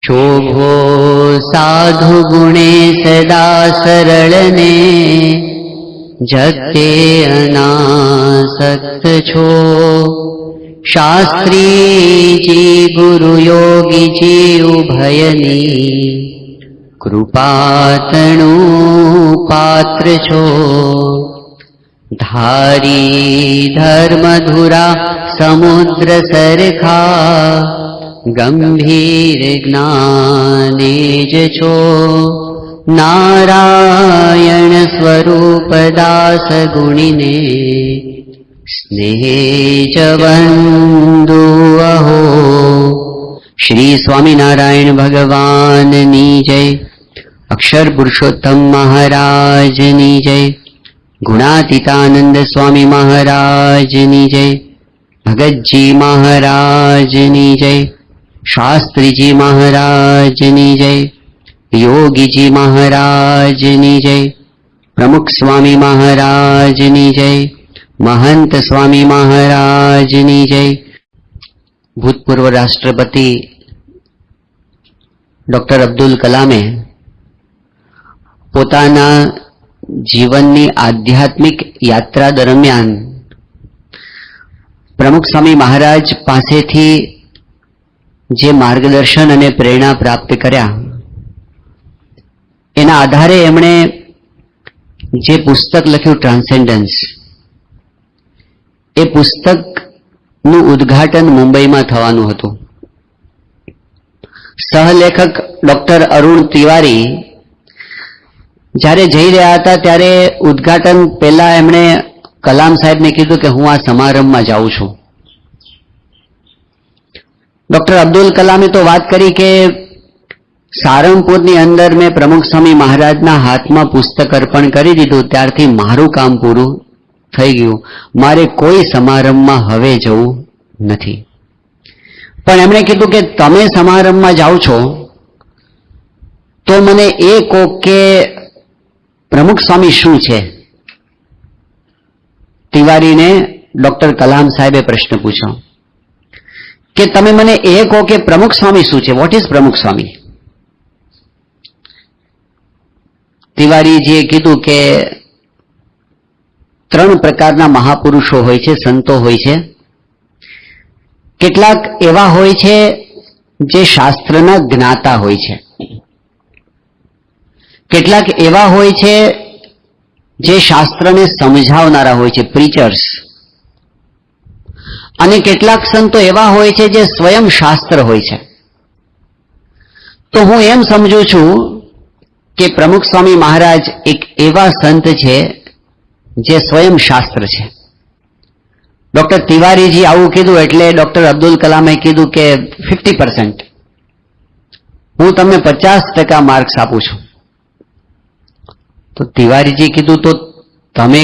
शोभो साधु गुणे सदा सरलने जगते अनासक्त छो। शास्त्री जी गुरु योगी जी उभयनी कृपातणु पात्र छो। धारी धर्मधुरा समुद्र सरखा गंभीर ज्ञानेज छो। नारायण स्वरूप दास गुणिने स्नेह बंधु अहो। श्री स्वामीनारायण भगवान नी जय। अक्षर पुरुषोत्तम महाराज नी जय। गुणातीतानंद स्वामी महाराज नी जय। भगत जी महाराज नी जय। शास्त्री जी महाराज नी जय। योगी जी महाराज नी जय। प्रमुख स्वामी महाराज नी जय। महंत स्वामी महाराज नी जय। भूतपूर्व राष्ट्रपति डॉक्टर अब्दुल कलामे પોતાના જીવનની આધ્યાત્મિક યાત્રા દરમિયાન પ્રમુખ સ્વામી મહારાજ પાસેથી જે માર્ગદર્શન અને પ્રેરણા પ્રાપ્ત કર્યા એના આધારે એમણે જે પુસ્તક લખ્યું ટ્રાન્સેન્ડન્સ, એ પુસ્તકનું ઉદ્ઘાટન મુંબઈમાં થવાનું હતું. સહલેખક ડોક્ટર અરુણ તિવારી જ્યારે જઈ રહ્યા હતા ત્યારે ઉદ્ઘાટન પહેલા એમણે કલામ સાહેબને કીધું કે હું આ સમારંભમાં જાઉં છું. ડોક્ટર અબ્દુલ કલામે તો વાત કરી કે સારંગપુરની અંદર મેં પ્રમુખ સ્વામી મહારાજના હાથમાં પુસ્તક અર્પણ કરી દીધું ત્યારથી મારું કામ પૂરું થઈ ગયું, મારે કોઈ સમારંભમાં હવે જવું નથી. પણ એમણે કીધું કે તમે સમારંભમાં જાઓ છો તો મને એ કહો કે પ્રમુખ સ્વામી શું છે? તિવારીને ડોક્ટર કલામ સાહેબે પ્રશ્ન પૂછ્યો કે તમે મને એ કહો કે પ્રમુખ સ્વામી શું છે? વોટ ઇઝ પ્રમુખ સ્વામી? તિવારીજીએ કીધું કે ત્રણ પ્રકારના મહાપુરુષો હોય છે, સંતો હોય છે. કેટલાક એવા હોય છે જે શાસ્ત્રના જ્ઞાતા હોય છે, કેટલાક એવા હોય છે જે શાસ્ત્રને સમજાવનારા હોય છે, પ્રીચર્સ, અને કેટલાક સંતો એવા હોય છે જે સ્વયં શાસ્ત્ર હોય છે. તો હું એમ સમજુ છું કે પ્રમુખ સ્વામી મહારાજ એક એવા સંત છે જે સ્વયં શાસ્ત્ર છે. ડોક્ટર તિવારીજી આવું કીધું એટલે ડોક્ટર અબ્દુલ કલામે કીધું કે 50%, હું તમને 50% માર્ક્સ આપું છું. તો તિવારીજી કીધું તો તમે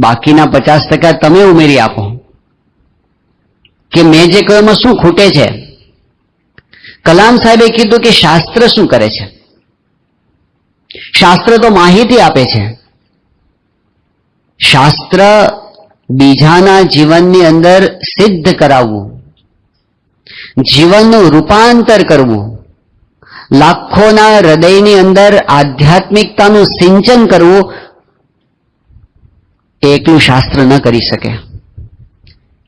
બાકીના 50% તમે ઉમેરી આપો કે મેં જે કહ્યું એમાં શું ખૂટે છે. કલામ સાહેબે કીધું કે શાસ્ત્ર શું કરે છે? શાસ્ત્ર તો માહિતી આપે છે. શાસ્ત્ર બીજાના જીવનની અંદર સિદ્ધ કરાવવું, જીવનનું રૂપાંતર કરવું, લાખોના હૃદયની અંદર આધ્યાત્મિકતાનું સિંચન કરવું, એ એકલું શાસ્ત્ર ન કરી શકે.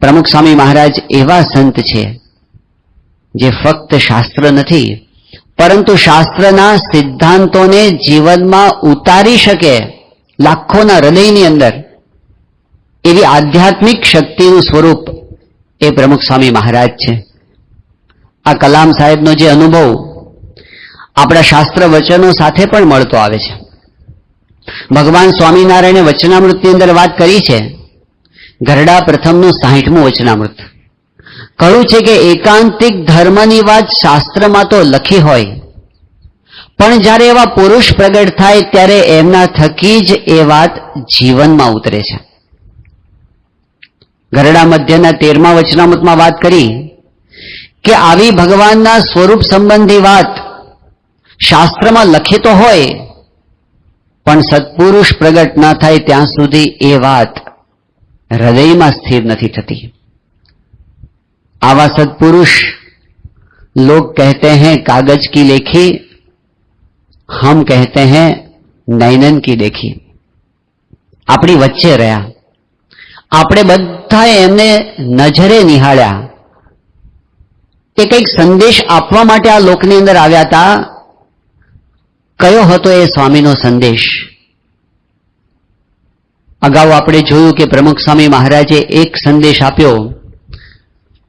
પ્રમુખ સ્વામી મહારાજ એવા સંત છે જે ફક્ત શાસ્ત્ર નથી પરંતુ શાસ્ત્રના સિદ્ધાંતોને જીવનમાં ઉતારી શકે લાખોના હૃદયની અંદર, એવી આધ્યાત્મિક શક્તિનું સ્વરૂપ એ પ્રમુખ સ્વામી મહારાજ છે. આ કલામ સાહેબનો જે અનુભવ આપણા શાસ્ત્ર વચનો સાથે પણ મળતો આવે છે. ભગવાન સ્વામિનારાયણે વચનામૃતની અંદર વાત કરી છે, ગરડા પ્રથમનું 60મું વચનામૃત. કહ્યું છે કે એકાંતિક ધર્મની વાત શાસ્ત્રમાં તો લખી હોય, પણ જ્યારે એવા પુરુષ પ્રગટ થાય ત્યારે એમના થકી જ એ વાત જીવનમાં ઉતરે છે. ગરડા મધ્યના 13મા વચનામૃતમાં વાત કરી કે આવી ભગવાનના સ્વરૂપ સંબંધી વાત શાસ્ત્રમાં લખી તો હોય પણ સત્પુરુષ પ્રગટ ના થાય ત્યાં સુધી એ વાત હૃદયમાં સ્થિર નથી થતી. આવા સત્પુરુષ लोग कहते हैं कागज की लेखी, हम कहते हैं नैनन की देखી. આપણી વચ્ચે રહ્યા. આપણે બધાએ એમને નજરે નિહાળ્યા. એ કંઈક સંદેશ આપવા માટે આ લોકની અંદર આવ્યા હતા. કયો હતો એ સ્વામીનો સંદેશ? અગાઉ આપણે જોયું કે પ્રમુખ સ્વામી મહારાજે એક સંદેશ આપ્યો,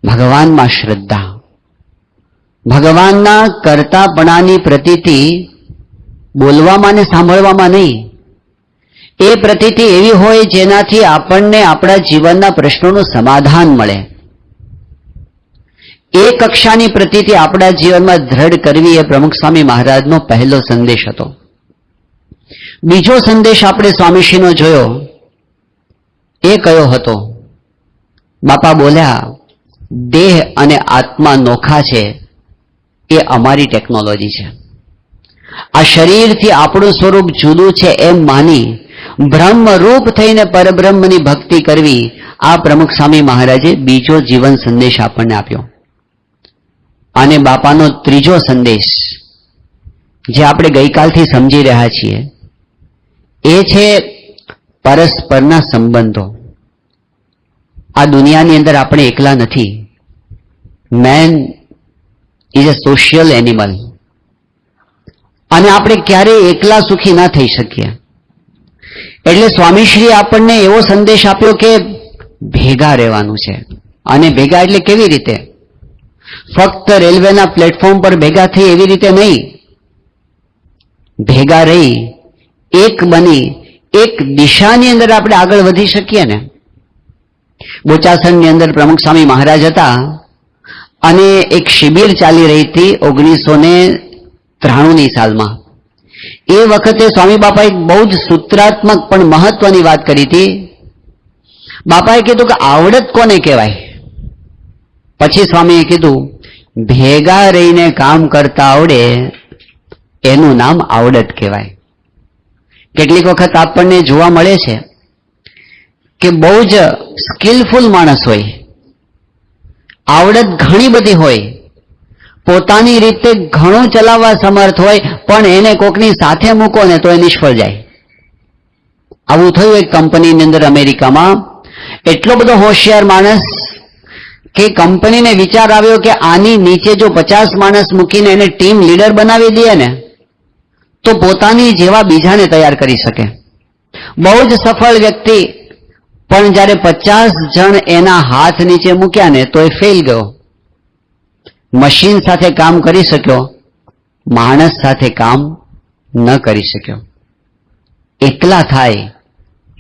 ભગવાનમાં શ્રદ્ધા. ભગવાનના કરતાપણાની પ્રતીતિ બોલવામાં ને સાંભળવામાં નહીં. એ પ્રતીતિ એવી હોય જેનાથી આપણને આપણા જીવનના પ્રશ્નોનું સમાધાન મળે. એ કક્ષાની પ્રતીતિ આપણા જીવનમાં દ્રઢ કરવી એ પ્રમુખ સ્વામી મહારાજનો પહેલો સંદેશ હતો. બીજો સંદેશ આપણે સ્વામીશ્રીનો જોયો. એ કયો હતો? બાપા બોલ્યા, દેહ અને આત્મા નોખા છે, એ અમારી ટેકનોલોજી છે. આ શરીરથી આપણું સ્વરૂપ જુદું છે એમ માની બ્રહ્મરૂપ થઈને પરબ્રહ્મની ભક્તિ કરવી, આ પ્રમુખ સ્વામી મહારાજે બીજો જીવન સંદેશ આપણને આપ્યો. અને બાપાનો ત્રીજો સંદેશ જે આપણે ગઈકાલથી સમજી રહ્યા છીએ એ છે પરસ્પરના સંબંધો. આ દુનિયાની અંદર આપણે એકલા નથી. Main is a social animal. અને આપણે ક્યારેય એકલા સુખી ના થઈ શકીએ. એટલે સ્વામીશ્રીએ આપણને એવો સંદેશ આપ્યો કે ભેગા રહેવાનું છે. અને ભેગા એટલે કેવી રીતે? ફક્ત રેલવેના પ્લેટફોર્મ પર ભેગા થઈ એવી રીતે નહીં. ભેગા રહી એક બની એક દિશાની અંદર આપણે આગળ વધી શકીએ ને. બોચાસણની અંદર પ્રમુખ સ્વામી મહારાજ હતા અને એક શિબિર ચાલી રહી હતી 1993ની સાલમાં. એ વખતે સ્વામી બાપાએ બહુ જ સૂત્રાત્મક પણ મહત્વની વાત કરી હતી. બાપાએ કીધું કે આવડત કોને કહેવાય? પછી સ્વામીએ કીધું ભેગા રહીને કામ કરતા આવડે એનું નામ આવડત કહેવાય. કેટલીક વખત આપણને જોવા મળે છે કે બહુ જ સ્કિલફુલ માણસ હોય, આવડત ઘણી બધી હોય, પોતાની રીતે ઘણું ચલાવવા સમર્થ હોય, પણ એને કોકની સાથે મૂકો ને તો એ નિષ્ફળ જાય. આવું થયું એક કંપનીની અંદર અમેરિકામાં. એટલો બધો હોશિયાર માણસ કે કંપનીને વિચાર આવ્યો કે આની નીચે જો 50 માણસ મૂકીને એને ટીમ લીડર બનાવી દે ને તો પોતાની જેવા બીજાને તૈયાર કરી શકે. બહુ જ સફળ વ્યક્તિ, પણ જ્યારે 50 જણ એના હાથ નીચે મૂક્યા ને તો એ ફેલ ગયો. મશીન સાથે કામ કરી શક્યો, માણસ સાથે કામ ન કરી શક્યો. એકલા થાય,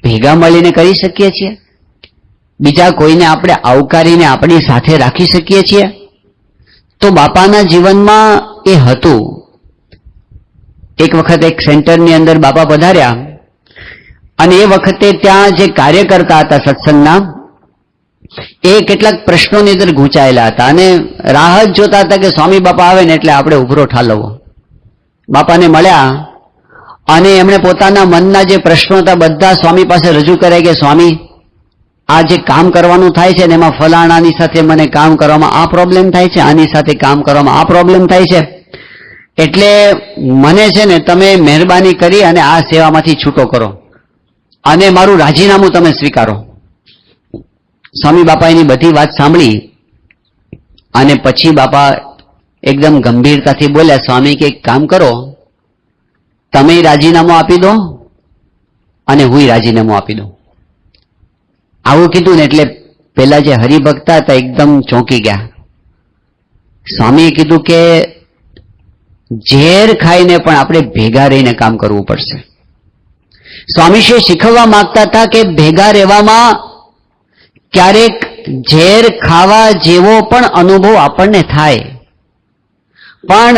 ભેગા મળીને કરી શકીએ છીએ? બીજા કોઈને આપણે આવકારીને આપણી સાથે રાખી શકીએ છીએ? તો બાપાના જીવનમાં એ હતું. એક વખત એક સેન્ટરની અંદર બાપા પધાર્યા અને એ વખતે ત્યાં જે કાર્ય કરતા હતા સત્સંગના, એ કેટલાક પ્રશ્નોની અંદર ગૂંચાયેલા હતા અને રાહ જ જોતા હતા કે સ્વામી બાપા આવે ને એટલે આપણે ઉભરો ઠાલવવો. બાપાને મળ્યા અને એમણે પોતાના મનના જે પ્રશ્નો હતા બધા સ્વામી પાસે રજૂ કર્યા કે સ્વામી, આ જે કામ કરવાનું થાય છે ને એમાં ફલાણાની સાથે મને કામ કરવામાં આ પ્રોબ્લેમ થાય છે, આની સાથે કામ કરવામાં આ પ્રોબ્લેમ થાય છે, એટલે મને છે ને તમે મહેરબાની કરી અને આ સેવામાંથી છૂટો કરો અને મારું રાજીનામું તમે સ્વીકારો. સ્વામી બાપા એની બધી વાત સાંભળી અને પછી બાપા એકદમ ગંભીરતાથી બોલ્યા, સ્વામી કે એક કામ કરો, તમે રાજીનામું આપી દો અને હું રાજીનામું આપી દઉં. આવું કીધું ને એટલે પેલા જે હરિભક્ત હતા એકદમ ચોંકી ગયા. સ્વામીએ કીધું કે ઝેર ખાઈને પણ આપણે ભેગા રહીને કામ કરવું પડશે. સ્વામીશ્રી શીખવવા માંગતા હતા કે ભેગા રહેવામાં ક્યારેક ઝેર ખાવા જેવો પણ અનુભવ આપણને થાય, પણ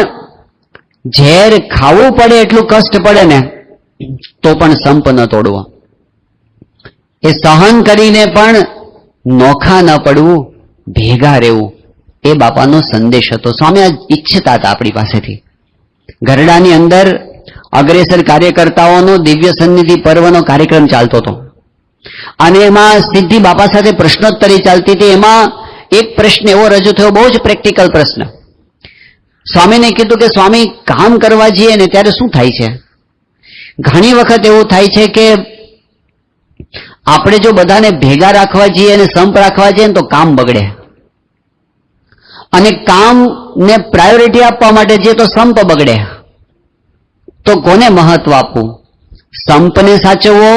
ઝેર ખાવું પડે એટલું કષ્ટ પડે ને તો પણ સંપ ન તોડવો. એ સહન કરીને પણ નોખા ન પડવું, ભેગા રહેવું, એ બાપાનો સંદેશ હતો. સ્વામી આ ઈચ્છતા હતા આપણી પાસેથી. ગરડાની અંદર અગ્રેસર કાર્યકર્તાઓનો દિવ્ય સન્નિધિ પર્વનો કાર્યક્રમ ચાલતો હતો અને એમાં સીધી બાપા સાથે પ્રશ્નોત્તરી ચાલતી હતી. એમાં એક પ્રશ્ન એવો રજૂ થયો, બહુ જ પ્રેક્ટિકલ પ્રશ્ન. સ્વામીને કીધું કે સ્વામી, કામ કરવા જઈએ ને ત્યારે શું થાય છે? ઘણી વખત એવું થાય છે કે આપણે જો બધાને ભેગા રાખવા જઈએ અને સંપ રાખવા જઈએ ને તો કામ બગડે, અને કામને પ્રાયોરિટી આપવા માટે જઈએ તો સંપ બગડે. તો કોને મહત્વ આપવું? સંપને સાચવવો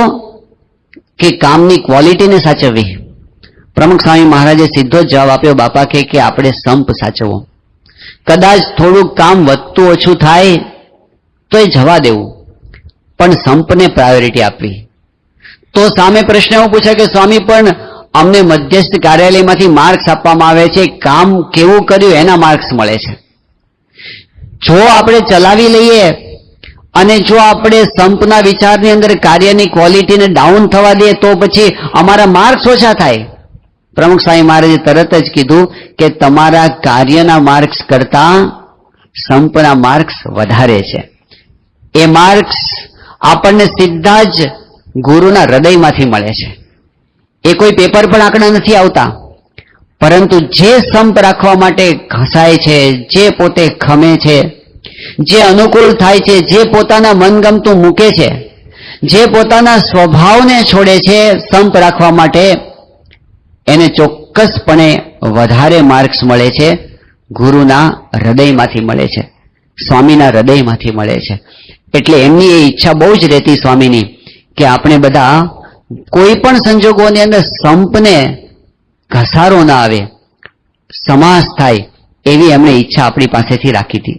કે કામની ક્વોલિટીને સાચવવી? પ્રમુખ સ્વામી મહારાજે સીધો જ જવાબ આપ્યો, બાપા કે આપણે સંપ સાચવવો. કદાચ થોડુંક કામ વધતું ઓછું થાય તો એ જવા દેવું, પણ સંપને પ્રાયોરિટી આપવી. તો સામે પ્રશ્ન એવું પૂછે કે સ્વામી, પણ અમને મધ્યસ્થ કાર્યાલયમાંથી માર્ક્સ આપવામાં આવે છે, કામ કેવું કર્યું એના માર્ક્સ મળે છે. જો આપણે ચલાવી લઈએ અને જો આપણે સંપના વિચારની અંદર કાર્યની ક્વોલિટીને ડાઉન થવા દઈએ તો પછી અમારા માર્ક્સ ઓછા થાય. પ્રમુખ સ્વામી મહારાજે તરત જ કીધું કે તમારા કાર્યના માર્ક્સ કરતા સંપના માર્ક્સ વધારે છે. એ માર્ક્સ આપણને સીધા જ ગુરુના હૃદયમાંથી મળે છે. એ કોઈ પેપર પર આંકડા નથી આવતા, પરંતુ જે સંપ રાખવા માટે ઘસાય છે, જે પોતે ખમે છે, જે અનુકૂળ થાય છે, જે પોતાના મનગમતું મૂકે છે, જે પોતાના સ્વભાવને છોડે છે સંપ રાખવા માટે, એને ચોક્કસપણે વધારે માર્ક્સ મળે છે. ગુરુના હૃદયમાંથી મળે છે, સ્વામીના હૃદયમાંથી મળે છે. એટલે એમની એ ઈચ્છા બહુ જ રહેતી સ્વામીની કે આપણે બધા કોઈ પણ સંજોગોની અંદર સંપને ઘસારો ના આવે, સમાસ થાય, એવી એમણે ઈચ્છા આપણી પાસેથી રાખી હતી.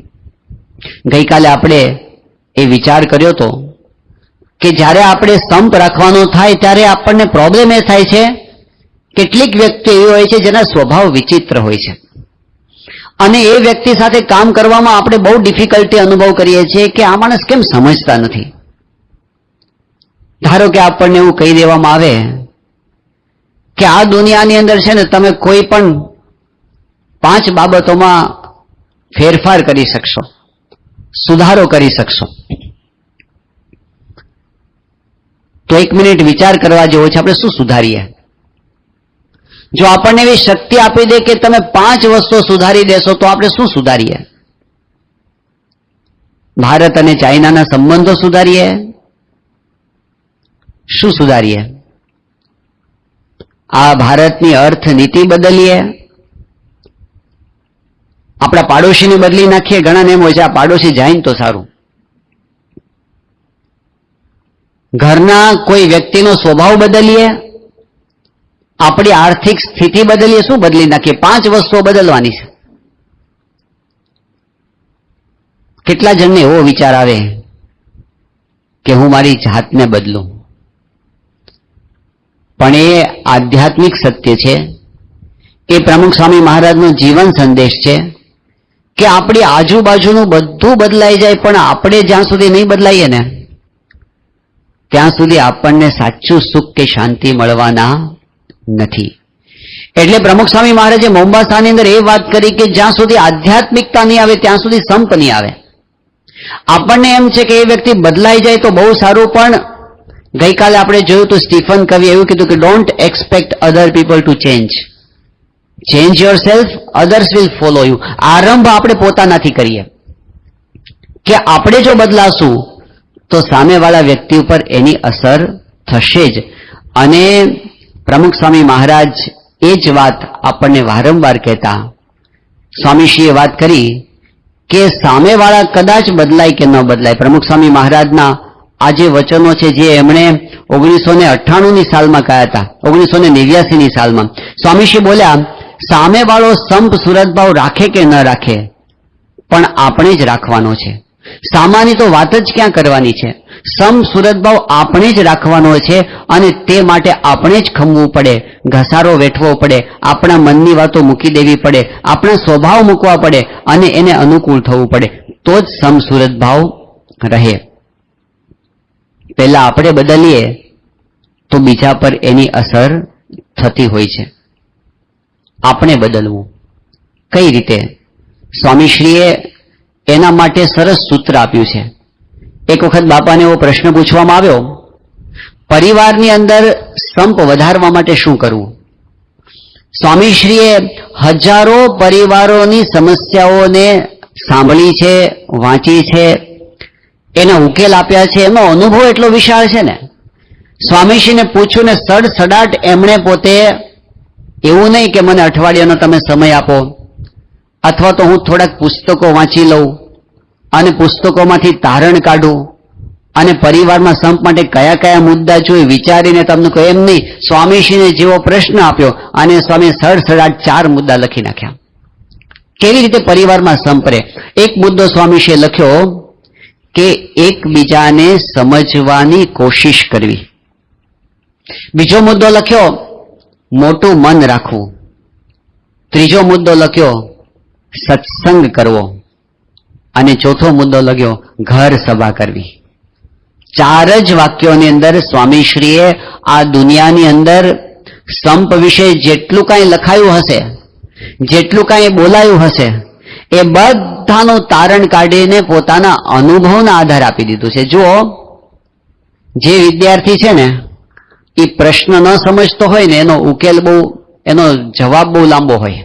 ગઈકાલે આપણે એ વિચાર કર્યો હતો કે જ્યારે આપણે સંપ રાખવાનો થાય ત્યારે આપણને પ્રોબ્લેમ એ થાય છે, કેટલીક વ્યક્તિ એવી હોય છે જેના સ્વભાવ વિચિત્ર હોય છે, અને એ વ્યક્તિ સાથે કામ કરવામાં આપણે બહુ ડિફિકલ્ટી અનુભવ કરીએ છીએ કે આ માણસ કેમ સમજતા નથી. ધારો કે આપણને એવું કહી દેવામાં આવે કે આ દુનિયાની અંદર છે ને તમે કોઈ પણ 5 બાબતોમાં ફેરફાર કરી શકશો, સુધારો કરી શકશો. તો 1 મિનિટ વિચાર કરવા જેવો છે, આપણે શું સુધારીએ? જો આપણને એવી શક્તિ આપી દે કે તમે 5 વસ્તુઓ સુધારી દેશો તો આપણે શું સુધારીએ? ભારત અને ચાઇનાના સંબંધો સુધારીએ? શું સુધારીએ? આ ભારતની અર્થનીતિ બદલીએ? આપણા પાડોશીને બદલી નાખીએ? ઘણાને એમ હોય છે આ પાડોશી જાય ને તો સારું. ઘરના કોઈ વ્યક્તિનો સ્વભાવ બદલીએ? આપણી આર્થિક સ્થિતિ બદલીએ? શું બદલી નાખીએ? 5 વસ્તુઓ બદલવાની છે. કેટલા જણને એવો વિચાર આવે કે હું મારી જાતને બદલું? પણ એ આધ્યાત્મિક સત્ય છે, એ પ્રમુખ સ્વામી મહારાજનો જીવન સંદેશ છે કે આપણી આજુબાજુનું બધું બદલાઈ જાય, પણ આપણે જ્યાં સુધી નહીં બદલાઈએ ને ત્યાં સુધી આપણને સાચું સુખ કે શાંતિ મળવાના નથી. એટલે પ્રમુખ સ્વામી મહારાજે મોમ્બાસાની અંદર એ વાત કરી કે જ્યાં સુધી આધ્યાત્મિકતા નહીં આવે ત્યાં સુધી સંપ નહીં આવે. આપણને એમ છે કે એ વ્યક્તિ બદલાઈ જાય તો બહુ સારું, પણ ગઈકાલે આપણે જોયું તો સ્ટીફન કવિ એવું કીધું કે don't expect other people to change yourself, others will follow you. આરંભ આપણે પોતાનાથી કરીએ કે આપણે જો બદલાશું તો સામેવાળા વ્યક્તિ ઉપર એની અસર થશે જ. અને પ્રમુખ સ્વામી મહારાજ એ જ વાત આપણને વારંવાર કહેતા. સ્વામીશ્રીએ વાત કરી કે સામેવાળા કદાચ બદલાય કે ન બદલાય. પ્રમુખ સ્વામી મહારાજના આ જે વચનો છે જે એમણે 1998ની સાલમાં કહ્યા હતા, 1989ની સાલમાં સ્વામીશ્રી બોલ્યા, સામેવાળો સંપ સુરતભાવ રાખે કે ન રાખે, પણ આપણે જ રાખવાનો છે. સામાની તો વાત જ ક્યાં કરવાની છે? સંપ સુરતભાવ આપણે જ રાખવાનો છે, અને તે માટે આપણે જ ખમવું પડે, ઘસારો વેઠવો પડે, આપણા મનની વાતો મૂકી દેવી પડે, આપણા સ્વભાવ મૂકવા પડે અને એને અનુકૂળ થવું પડે, તો જ સંપ સુરતભાવ રહે. પહેલા આપણે બદલીએ તો બીજા પર એની અસર થતી હોય છે. આપણે બદલવું કઈ રીતે? સ્વામીશ્રીએ એના માટે સરસ સૂત્ર આપ્યું છે. એક વખત બાપાને એવો પ્રશ્ન પૂછવામાં આવ્યો, પરિવારની અંદર સંપ વધારવા માટે શું કરવું? સ્વામીશ્રીએ હજારો પરિવારોની સમસ્યાઓને સાંભળી છે, વાંચી છે, એના ઉકેલ આપ્યા છે, એનો અનુભવ એટલો વિશાળ છે ને. સ્વામીશ્રીને પૂછ્યું ને સડસડાટ એમણે પોતે, એવું નહીં કે મને અઠવાડિયાનો તમે સમય આપો અથવા તો હું થોડાક પુસ્તકો વાંચી લઉં અને પુસ્તકોમાંથી તારણ કાઢું અને પરિવારમાં સંપ માટે કયા કયા મુદ્દા જોઈએ વિચારીને તમને કહું, એમ નહીં. સ્વામીશ્રીને જેવો પ્રશ્ન આપ્યો અને સ્વામી સડસડાટ 4 મુદ્દા લખી નાખ્યા. કેવી રીતે પરિવારમાં સંપ રહે. એક મુદ્દો સ્વામીશ્રીએ લખ્યો કે એકબીજાને સમજવાની કોશિશ કરવી. બીજો મુદ્દો લખ્યો મોટું મન રાખવું. ત્રીજો મુદ્દો લખ્યો સત્સંગ કરવો. અને ચોથો મુદ્દો લખ્યો ઘર સભા કરવી. 4 જ વાક્યોની અંદર સ્વામીશ્રીએ આ દુનિયાની અંદર સંપ વિશે જેટલું કાંઈ લખાયું હશે, જેટલું કાંઈ બોલાયું હશે, એ બધાનું તારણ કાઢીને પોતાના અનુભવના આધાર આપી દીધું છે. જુઓ, જે વિદ્યાર્થી છે ને એ પ્રશ્ન ન સમજતો હોય ને એનો ઉકેલ બહુ, એનો જવાબ બહુ લાંબો હોય,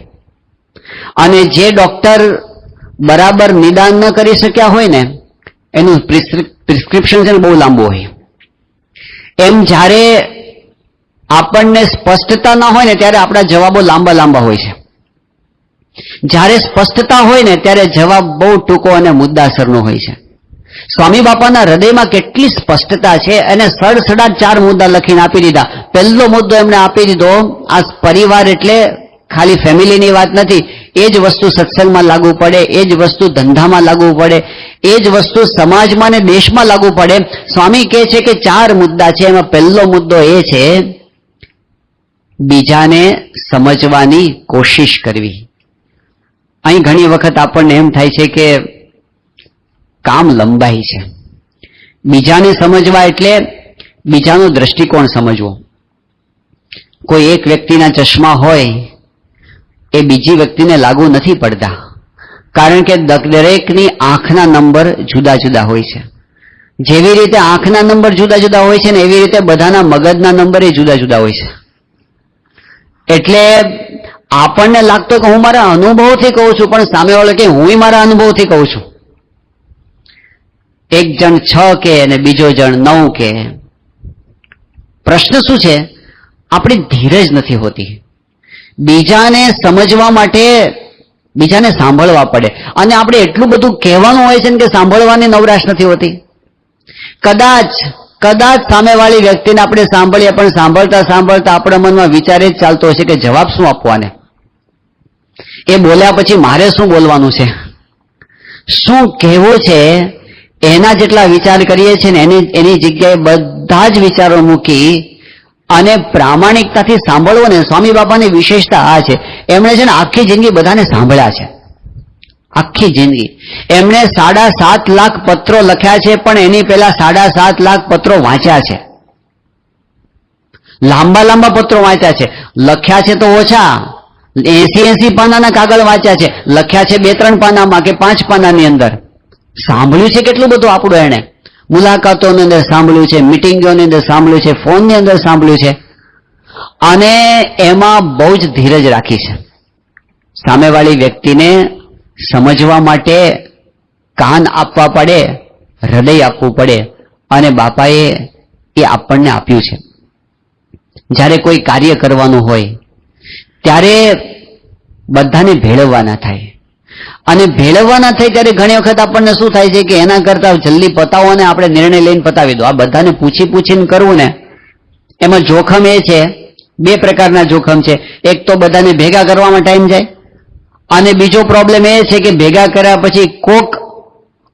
અને જે ડોક્ટર બરાબર નિદાન ન કરી શક્યા હોય ને એનું પ્રિસ્ક્રિપ્શન છે ને બહુ લાંબુ હોય. એમ જ્યારે આપણને સ્પષ્ટતા ના હોય ને ત્યારે આપણા જવાબો લાંબા લાંબા હોય છે. જ્યારે સ્પષ્ટતા હોય ને ત્યારે જવાબ બહુ ટૂંકો અને મુદ્દાસરનો હોય છે. સ્વામી બાપાના હૃદયમાં કેટલી સ્પષ્ટતા છે અને સડસડાટ 4 મુદ્દા લખીને આપી દીધા. પહેલો મુદ્દો એમણે આપી દીધો, આ પરિવાર એટલે ખાલી ફેમિલીની વાત નથી. એ જ વસ્તુ સત્સંગમાં લાગુ પડે, એ જ વસ્તુ ધંધામાં લાગુ પડે, એ જ વસ્તુ સમાજમાં અને દેશમાં લાગુ પડે. સ્વામી કહે છે કે 4 મુદ્દા છે. એમાં પહેલો મુદ્દો એ છે બીજાને સમજવાની કોશિશ કરવી. અહીં ઘણી વખત આપણને એમ થાય છે કે કામ લંબાઈ છે. બીજાને સમજવા એટલે બીજાનો દ્રષ્ટિકોણ સમજવો. કોઈ એક વ્યક્તિના ચશ્મા હોય એ બીજી વ્યક્તિને લાગુ નથી પડતા, કારણ કે દરેકની આંખના નંબર જુદા જુદા હોય છે. જેવી રીતે આંખના નંબર જુદા જુદા હોય છે ને એવી રીતે બધાના મગજના નંબર એ જુદા જુદા હોય છે. એટલે આપણને લાગતો કે હું મારા અનુભવથી કહું છું, પણ સામેવાળો કે હું મારા અનુભવથી કહું છું. એક જણ 6 કે અને બીજો જણ 9 કે. પ્રશ્ન શું છે? આપણી ધીરજ નથી હોતી. બીજાને સમજવા માટે બીજાને સાંભળવા પડે, અને આપણે એટલું બધું કહેવાનું હોય છે કે સાંભળવાની નવરાશ નથી હોતી. કદાચ સામેવાળી વ્યક્તિને આપણે સાંભળીએ, પણ સાંભળતા સાંભળતા આપણા મનમાં વિચાર જ ચાલતો હશે કે જવાબ શું આપવાને. એ બોલ્યા પછી મારે શું બોલવાનું છે, શું કહેવું છે, એના જેટલા વિચાર કરીએ છીએ ને એની જગ્યાએ બધા જ વિચારો મૂકી અને પ્રામાણિકતાથી સાંભળવો ને. સ્વામી બાપાની વિશેષતા આ છે, એમણે છે ને આખી જિંદગી બધાને સાંભળ્યા છે. આખી જિંદગી એમણે 7.5 લાખ પત્રો લખ્યા છે, પણ એની પહેલા 7.5 લાખ પત્રો વાંચ્યા છે. લાંબા લાંબા પત્રો વાંચ્યા છે. લખ્યા છે તો ઓછા, 80 પાનાના કાગળ વાંચ્યા છે. લખ્યા છે 2-3 પાનામાં કે 5 પાનાની અંદર. સાંભળ્યું છે કેટલું બધું આપણું. એણે મુલાકાતોની અંદર સાંભળ્યું છે, મિટિંગોની અંદર સાંભળ્યું છે, ફોનની અંદર સાંભળ્યું છે, અને એમાં બહુ જ ધીરજ રાખી છે. સામેવાળી વ્યક્તિને સમજવા માટે કાન આપવા પડે, હૃદય આપવું પડે, અને બાપાએ એ આપણને આપ્યું છે. જ્યારે કોઈ કાર્ય કરવાનું હોય ત્યારે બધાને ભેળવવાના થાય, અને ભેળવવાના થાય ત્યારે ઘણી વખત આપણને શું થાય છે કે એના કરતા જલ્દી પતાવો ને આપણે નિર્ણય લઈને પતાવી દો. આ બધાને પૂછીને કરવું ને એમાં જોખમ એ છે, 2 પ્રકારના જોખમ છે. એક તો બધાને ભેગા કરવામાં ટાઈમ જાય, અને બીજો પ્રોબ્લેમ એ છે કે ભેગા કર્યા પછી કોક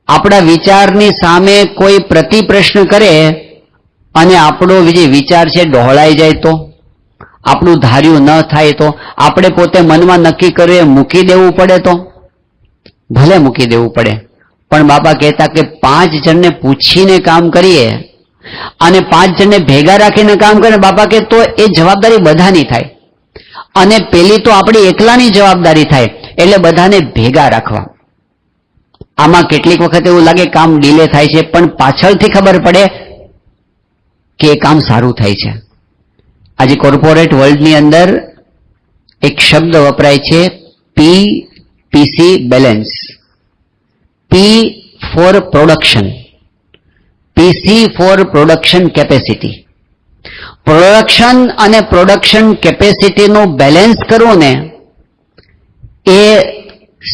આપણા વિચારની સામે કોઈ પ્રતિપ્રશ્ન કરે અને આપણો જે વિચાર છે ડહોળાઈ જાય તો, આપણું ધાર્યું ન થાય તો, આપણે પોતે મનમાં નક્કી કર્યું એ મૂકી દેવું પડે તો. ભલે મૂકી દેવું પડે, પણ બાપા કહેતા કે 5 જણને પૂછીને કામ કરીએ અને 5 જણને ભેગા રાખીને કામ કરે, બાપા કે તો એ જવાબદારી બધાની થાય, અને પેલી તો આપણી એકલાની જવાબદારી થાય. એટલે બધાને ભેગા રાખવા. આમાં કેટલીક વખત એવું લાગે કામ ડીલે થાય છે, પણ પાછળથી ખબર પડે કે એ કામ સારું થાય છે. આજે કોર્પોરેટ વર્લ્ડની અંદર એક શબ્દ વપરાય છે PPC balance. P four production, પીસી ફોર પ્રોડક્શન કેપેસિટી. પ્રોડક્શન અને પ્રોડક્શન કેપેસિટીનું બેલેન્સ કરવું ને એ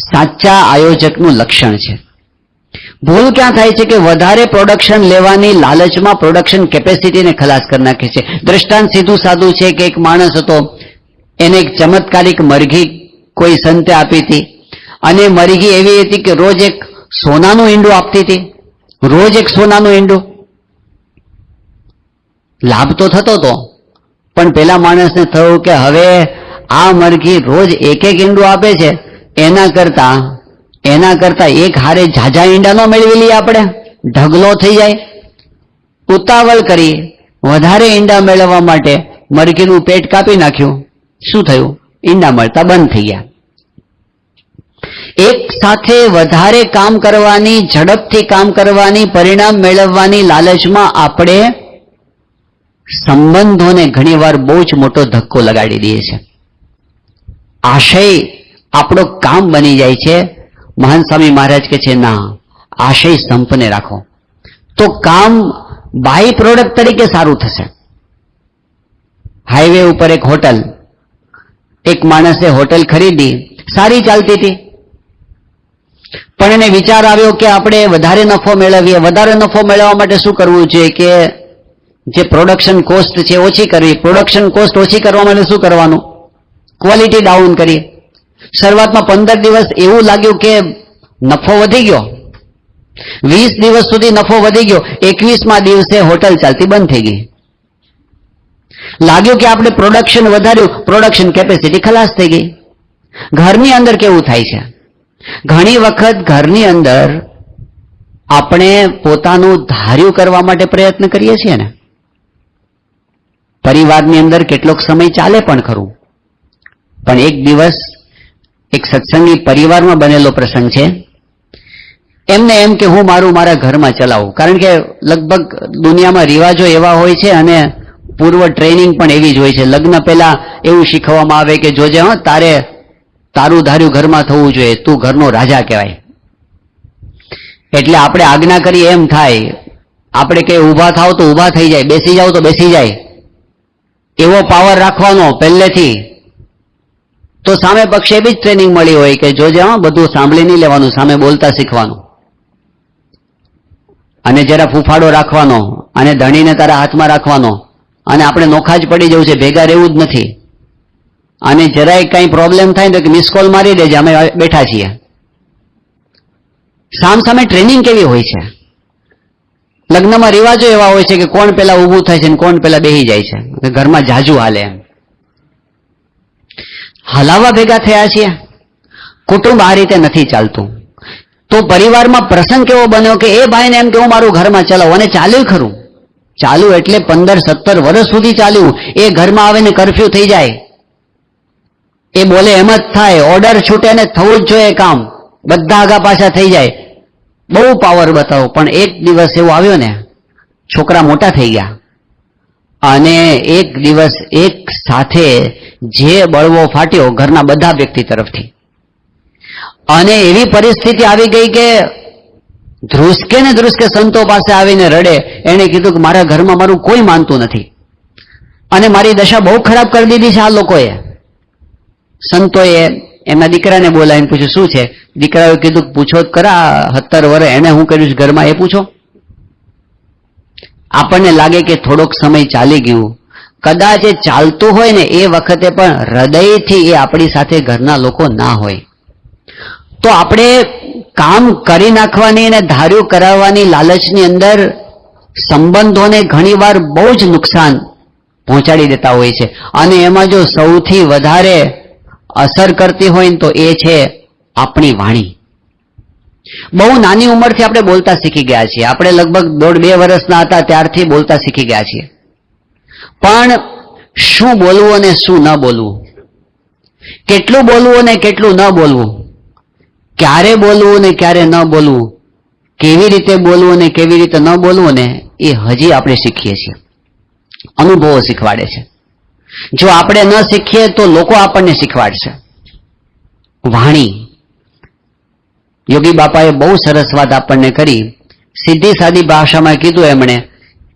સાચા આયોજકનું લક્ષણ છે. ભૂલ ક્યાં થાય છે કે વધારે પ્રોડક્શન લેવાની લાલચમાં પ્રોડક્શન કેપેસિટીને ખલાસ કરી નાખે છે. દ્રષ્ટાંત સીધું સાદું છે કે એક માણસ હતો, એને એક ચમત્કારિક મરઘી કોઈ સંતે આપી હતી, અને મરઘી એવી હતી કે રોજ એક સોનાનું ઈંડું આપતી હતી, રોજ એક સોનાનું ઈંડું. લાભ તો થતો હતો, પણ પેલા માણસને થયું કે હવે આ મરઘી રોજ એક એક ઈંડું આપે છે, એના કરતા એક હારે ઝાઝા ઈંડા નો મેળવી લઈએ, આપણે ઢગલો થઈ જાય. ઉતાવળ કરી વધારે ઈંડા મેળવવા માટે મરઘીનું પેટ કાપી નાખ્યું. શું થયું? ઈંડા મળતા બંધ થઈ ગયા. એક સાથે વધારે કામ કરવાની, ઝડપથી કામ કરવાની, પરિણામ મેળવવાની લાલચમાં આપણે સંબંધોને ઘણીવાર બહુ જ મોટો ધક્કો લગાડી દઈએ છીએ. આશય આપણો કામ બની જાય છે. મહાન સ્વામી મહારાજ કહે છે, ના, આશય સંપને રાખો તો કામ બાય પ્રોડક્ટ તરીકે સારું થશે. હાઈવે ઉપર એક હોટલ, એક માણસે હોટલ ખરીદી, સારી ચાલતી હતી, પણ એને વિચાર આવ્યો કે આપણે વધારે નફો મેળવીએ. વધારે નફો મેળવવા માટે શું કરવું જોઈએ કે જે પ્રોડક્શન કોસ્ટ છે ઓછી કરવી. પ્રોડક્શન કોસ્ટ ઓછી કરવા માટે શું કરવાનું? ક્વોલિટી ડાઉન કરીએ. શરૂઆતમાં 15 દિવસ એવું લાગ્યું કે નફો વધી ગયો, 20 દિવસ સુધી નફો વધી ગયો, 21મા દિવસે હોટલ ચાલતી બંધ થઈ ગઈ. લાગ્યું કે આપણે પ્રોડક્શન વધાર્યું, પ્રોડક્શન કેપેસિટી ખલાસ થઈ ગઈ. ઘરની અંદર કેવું થાય છે? ઘણી વખત ઘરની અંદર આપણે પોતાનું ધાર્યું કરવા માટે પ્રયત્ન કરીએ છીએ ને. પરિવારની અંદર કેટલોક સમય ચાલે પણ ખરું, પણ એક દિવસ એક સત્સંગી પરિવારમાં બનેલો પ્રસંગ છે. એમને એમ કે હું મારા ઘરમાં ચલાવું, કારણ કે લગભગ દુનિયામાં રિવાજો એવા હોય છે અને પૂર્વ ટ્રેનિંગ પણ એવી જ હોય છે. લગ્ન પહેલા એવું શીખવવામાં આવે કે જોજે, તારે તારું ધાર્યું ઘરમાં થવું જોઈએ, તું ઘરનો રાજા કહેવાય. એટલે આપણે આજ્ઞા કરીએ એમ થાય, આપણે કઈ ઊભા થાવ તો ઊભા થઈ જાય, બેસી જાવ તો બેસી જાય, એવો પાવર રાખવાનો પહેલેથી. તો સામે પક્ષે બી જ ટ્રેનિંગ મળી હોય કે જોજે, બધું સાંભળી નહીં લેવાનું, સામે બોલતા શીખવાનું, અને જરા ફૂફાડો રાખવાનો, અને ધણીને તારા હાથમાં રાખવાનો, અને આપણે નોખા જ પડી જવું છે, ભેગા રહેવું જ નથી. અને જરાય કઈ પ્રોબ્લેમ થાય તો મિસ કોલ મારી દેજે, અમે બેઠા છીએ. સામસામે ટ્રેનિંગ કેવી હોય છે? લગ્નમાં રિવાજો એવા હોય છે કે કોણ પેલા ઊભું થાય છે અને કોણ પેલા બેહી જાય છે, ઘરમાં જાજુ હાલે એમ. હલાવા ભેગા થયા છીએ. કુટુંબ આ રીતે નથી ચાલતું. તો પરિવારમાં પ્રસંગ કેવો બન્યો કે એ ભાઈને એમ કે હું મારું ઘરમાં ચલાવું, અને ચાલ્યું ખરું. ચાલ્યું એટલે 15-17 વર્ષ સુધી ચાલ્યું. એ ઘરમાં આવે ને કરફ્યુ થઈ જાય, એ બોલે એમ જ થાય, ઓર્ડર છૂટે ને થવું જ જોઈએ કામ, બધા આગા પાછા થઈ જાય, બહુ પાવર બતાવો. પણ એક દિવસ એવો આવ્યો ને, છોકરા મોટા થઈ ગયા, અને એક દિવસ એક સાથે જે બળવો ફાટ્યો ઘરના બધા વ્યક્તિ તરફથી, અને એવી પરિસ્થિતિ આવી ગઈ કે ધ્રુસકે ને ધ્રુસકે સંતો પાસે આવીને રડે. એને કીધું કે મારા ઘરમાં મારું કોઈ માનતું નથી, અને મારી દશા બહુ ખરાબ કરી દીધી છે આ લોકોએ. સંતોએ એમના દીકરાને બોલાવીને પૂછ્યું, શું છે? દીકરાએ કીધું, પૂછો ખરા, 17 વર્ષ એને હું કર્યું છે ઘરમાં એ પૂછો. આપણને લાગે કે થોડોક સમય ચાલી ગયું, કદાચ એ ચાલતું હોય ને એ વખતે પણ હૃદયથી એ આપણી સાથે ઘરના લોકો ના હોય. તો આપણે કામ કરી નાખવાની અને ધાર્યું કરાવવાની લાલચની અંદર સંબંધોને ઘણીવાર બહુ જ નુકસાન પહોંચાડી દેતા હોય છે. અને એમાં જો સૌથી વધારે અસર કરતી હોય ને તો એ છે આપણી વાણી. બહુ નાની ઉંમરથી આપણે બોલતા શીખી ગયા છીએ. આપણે લગભગ 1.5-2 વર્ષના હતા ત્યારથી બોલતા શીખી ગયા છીએ. પણ શું બોલવું અને શું ન બોલવું, કેટલું બોલવું અને કેટલું ન બોલવું, ક્યારે બોલવું ને ક્યારે ન બોલવું, કેવી રીતે બોલવું ને કેવી રીતે ન બોલવું ને, એ હજી આપણે શીખીએ છીએ. અનુભવો શીખવાડે છે. જો આપણે ન શીખીએ તો લોકો આપણને શીખવાડશે. વાણી, યોગી બાપાએ બહુ સરસ વાત આપણને કરી. સીધી સાદી ભાષામાં કીધું એમણે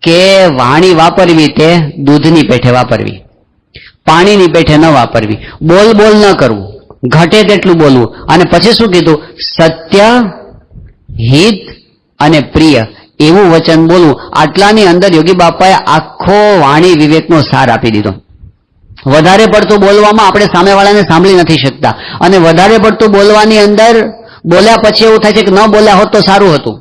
કે વાણી વાપરવી તે દૂધની પેઠે વાપરવી, પાણીની પેઠે ન વાપરવી. બોલ બોલ ન કરવું, ઘટે તેટલું બોલવું. અને પછી શું કીધું? સત્ય, હિત અને પ્રિય એવું વચન બોલવું. આટલાની અંદર યોગી બાપાએ આખો વાણી વિવેકનો સાર આપી દીધો. વધારે પડતું બોલવામાં આપણે સામેવાળાને સાંભળી નથી શકતા, અને વધારે પડતું બોલવાની અંદર બોલ્યા પછી એવું થાય છે કે ન બોલ્યા હોત તો સારું હતું,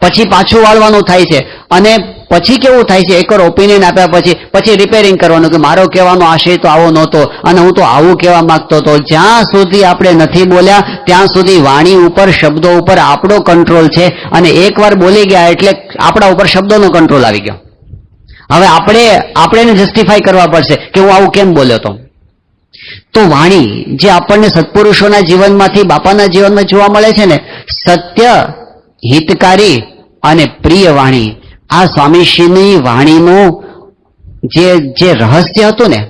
પછી પાછું વાળવાનું થાય છે. અને પછી કેવું થાય છે, એકવાર ઓપિનિયન આપ્યા પછી રિપેરિંગ કરવાનું કે મારો કહેવાનો આશય તો આવો નહોતો અને હું તો આવું કહેવા માંગતો હતો. જ્યાં સુધી આપણે નથી બોલ્યા ત્યાં સુધી વાણી ઉપર, શબ્દો ઉપર આપણો કંટ્રોલ છે, અને એકવાર બોલી ગયા એટલે આપણા ઉપર શબ્દોનો કંટ્રોલ આવી ગયો. હવે આપણે જસ્ટિફાઈ કરવા પડશે કે હું આવું કેમ બોલ્યો હતો. તો વાણી જે આપણને સત્પુરુષોના જીવનમાંથી, બાપાના જીવનમાં જોવા મળે છે ને, સત્ય, હિતકારી અને પ્રિય વાણી, આ સ્વામીશ્રીની વાણીનું જે રહસ્ય હતું ને